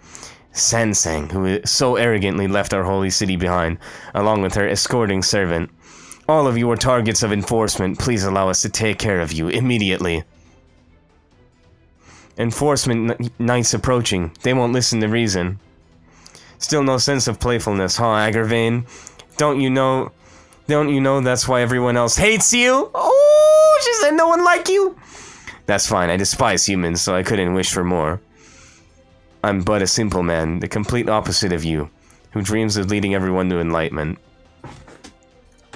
Sansang, who so arrogantly left our holy city behind, along with her escorting servant. All of you are targets of enforcement. Please allow us to take care of you immediately. Enforcement night's approaching. They won't listen to reason. Still no sense of playfulness, huh, Agravain? Don't you know that's why everyone else hates you? Oh, she said no one like you? That's fine, I despise humans, so I couldn't wish for more. I'm but a simple man, the complete opposite of you, who dreams of leading everyone to enlightenment.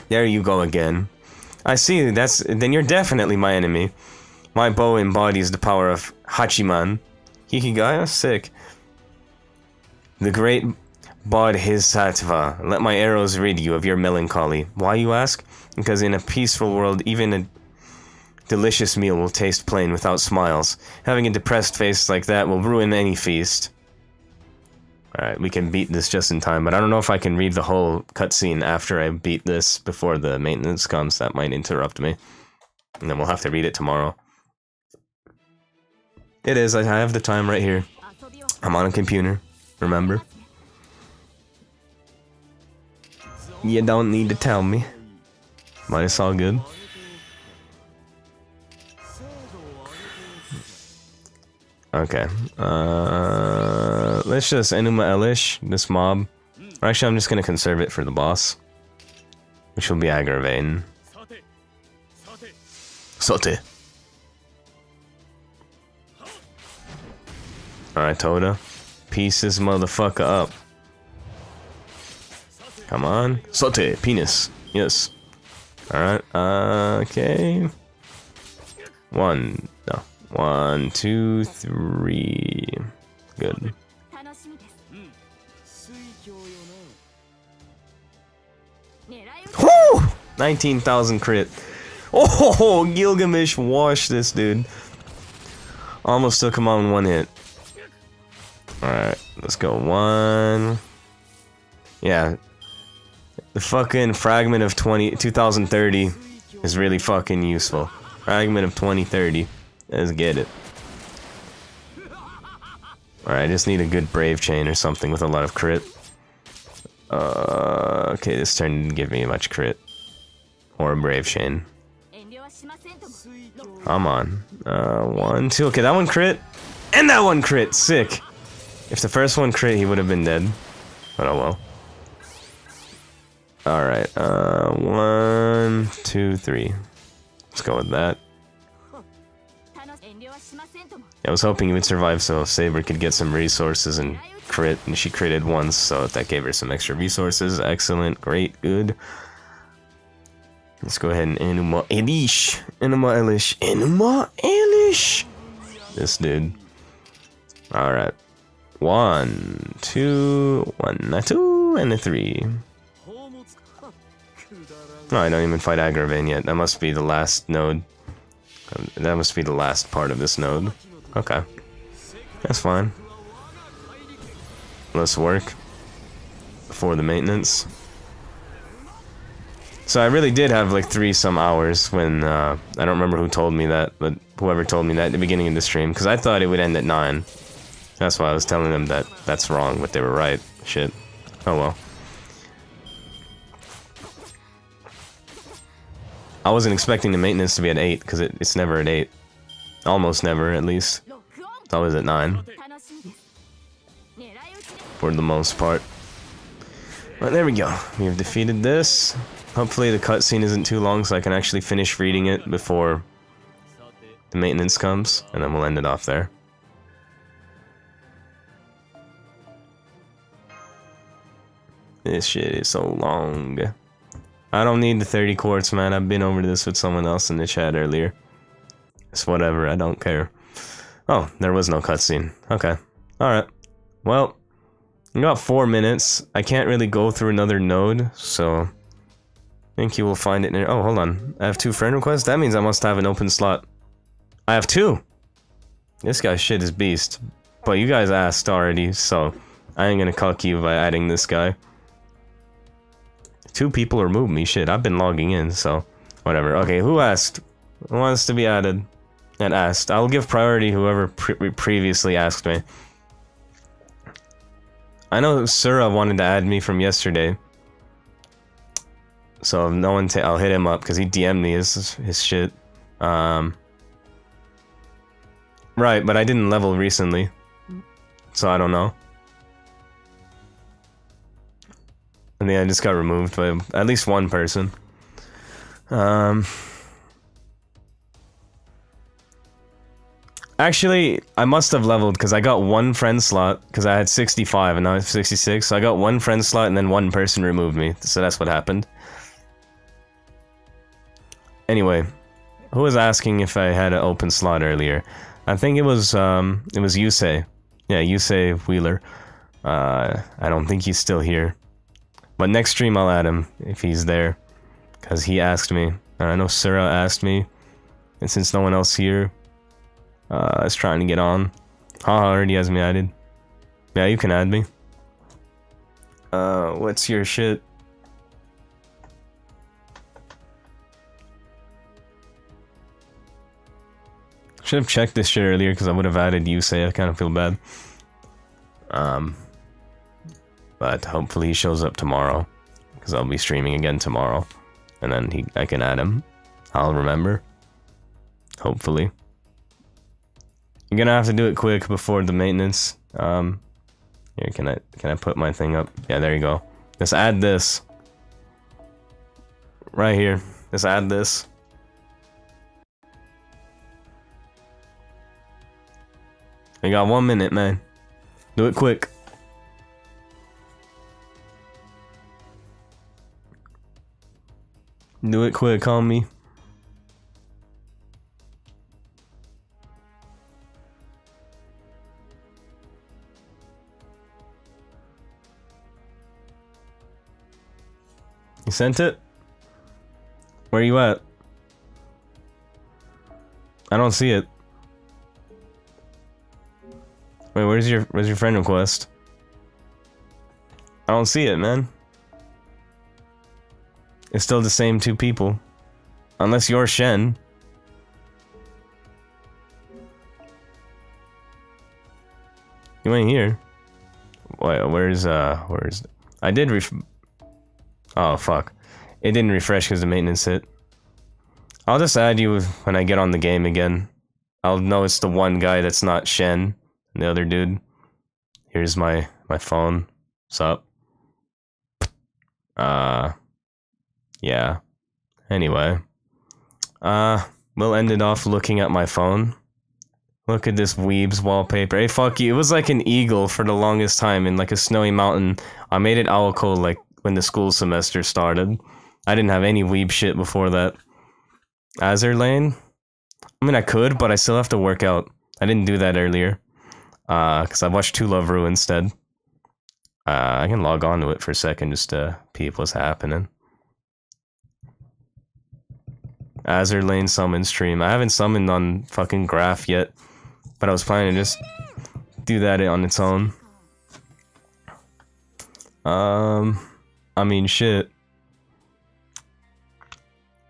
There you go again. I see, then you're definitely my enemy. My bow embodies the power of Hachiman. Hikigaya? Sick. The great Bodhisattva, let my arrows rid you of your melancholy. Why, you ask? Because in a peaceful world, even a delicious meal will taste plain without smiles. Having a depressed face like that will ruin any feast. Alright, we can beat this just in time, but I don't know if I can read the whole cutscene after I beat this before the maintenance comes. That might interrupt me. And then we'll have to read it tomorrow. It is, I have the time right here. I'm on a computer, remember? You don't need to tell me. But it's all good. Okay, let's just Enuma Elish, this mob. Or actually, I'm just gonna conserve it for the boss. Which will be aggravating. Sote. Alright, Toda. Piece this motherfucker up. Come on. Sote, penis. Yes. Alright, okay. 1, 2, 3. Good. Whoo! 19,000 crit. Oh, Gilgamesh washed this dude. Almost took him on one hit. Alright, let's go. 1. Yeah. The fucking fragment of 2030 is really fucking useful. Fragment of 2030. Let's get it. Alright, I just need a good brave chain or something with a lot of crit. Okay, this turn didn't give me much crit. Or a brave chain. Come on. 1, 2. Okay, that one crit. And that one crit! Sick! If the first one crit, he would have been dead. But oh well. Alright, 1, 2, 3. Let's go with that. I was hoping he would survive so Saber could get some resources and crit, and she critted once, so that gave her some extra resources. Excellent, great, good. Let's go ahead and Enuma Elish. Enuma Elish. Enuma Elish! This dude. Alright. 1, 2, 1, 2, and a 3. No, I don't even fight Agravain yet. That must be the last node. That must be the last part of this node. Okay. That's fine. Let's work. For the maintenance. So I really did have like 3-some hours when, I don't remember who told me that, but whoever told me that at the beginning of the stream, because I thought it would end at 9. That's why I was telling them that that's wrong, but they were right. Shit. Oh well. I wasn't expecting the maintenance to be at 8, because it's never at 8. Almost never, at least. It's always at 9. For the most part. But there we go. We have defeated this. Hopefully the cutscene isn't too long so I can actually finish reading it before the maintenance comes, and then we'll end it off there. This shit is so long. I don't need the 30 quartz, man. I've been over this with someone else in the chat earlier. It's whatever, I don't care. Oh, there was no cutscene. Okay. Alright. Well, we got 4 minutes. I can't really go through another node, so I think you will find it near. Oh, hold on. I have 2 friend requests? That means I must have an open slot. I have 2! This guy's shit is beast. But you guys asked already, so I ain't gonna cuck you by adding this guy. 2 people removed me, shit. I've been logging in, so whatever. Okay, who asked? Who wants to be added? And asked. I'll give priority whoever previously asked me. I know Sura wanted to add me from yesterday. So if no one I'll hit him up because he DM'd me his shit. Right, but I didn't level recently. So I don't know. I think I just got removed by at least one person. Actually, I must have leveled because I got 1 friend slot because I had 65 and now I have 66. So I got 1 friend slot and then 1 person removed me. So that's what happened. Anyway, who was asking if I had an open slot earlier? I think it was Yusei. Yeah, Yusei Wheeler. I don't think he's still here. But next stream I'll add him if he's there. Because he asked me. And I know Sura asked me. And since no one else here is trying to get on. Already has me added. Yeah, you can add me. What's your shit? Should have checked this shit earlier because I would have added Yusei. I kind of feel bad. But hopefully he shows up tomorrow because I'll be streaming again tomorrow, and then I can add him. I'll remember. Hopefully. You're gonna have to do it quick before the maintenance. Here, can I put my thing up? Yeah, there you go. Just add this. Right here. Just add this. You got 1 minute, man. Do it quick. Do it quick, homie. You sent it? Where you at? I don't see it. Wait, where's your friend request? I don't see it, man. It's still the same 2 people. Unless you're Shen. You ain't here. Wait, where's I did oh, fuck. It didn't refresh because the maintenance hit. I'll just add you when I get on the game again. I'll know it's the one guy that's not Shen. And the other dude. Here's my phone. What's up? Yeah. Anyway. We'll end it off looking at my phone. Look at this weeb's wallpaper. Hey, fuck you. It was like an eagle for the longest time in like a snowy mountain. I made it Owlco like when the school semester started. I didn't have any weeb shit before that. Azur Lane? I mean, I could, but I still have to work out. I didn't do that earlier. Because I watched To Love Ru instead. I can log on to it for a second just to peep what's happening. Azur Lane summon stream. I haven't summoned on fucking Graph yet. But I was planning to just do that on its own. I mean, shit.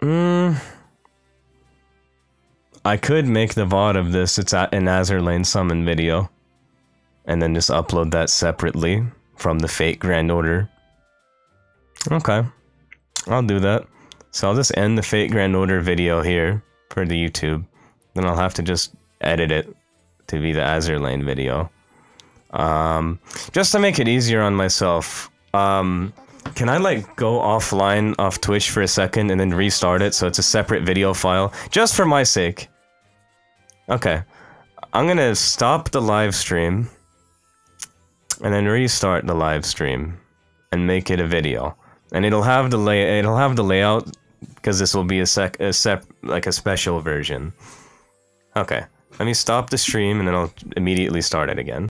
I could make the VOD of this. It's an Azur Lane summon video. And then just upload that separately from the Fate Grand Order. Okay. I'll do that. So I'll just end the Fate Grand Order video here for the YouTube. Then I'll have to just edit it to be the Azur Lane video. Just to make it easier on myself, can I like go offline off Twitch for a second and then restart it so it's a separate video file? Just for my sake. Okay. I'm gonna stop the live stream and then restart the live stream and make it a video. And it'll have the layout because this will be a special version. Okay. Let me stop the stream and then I'll immediately start it again.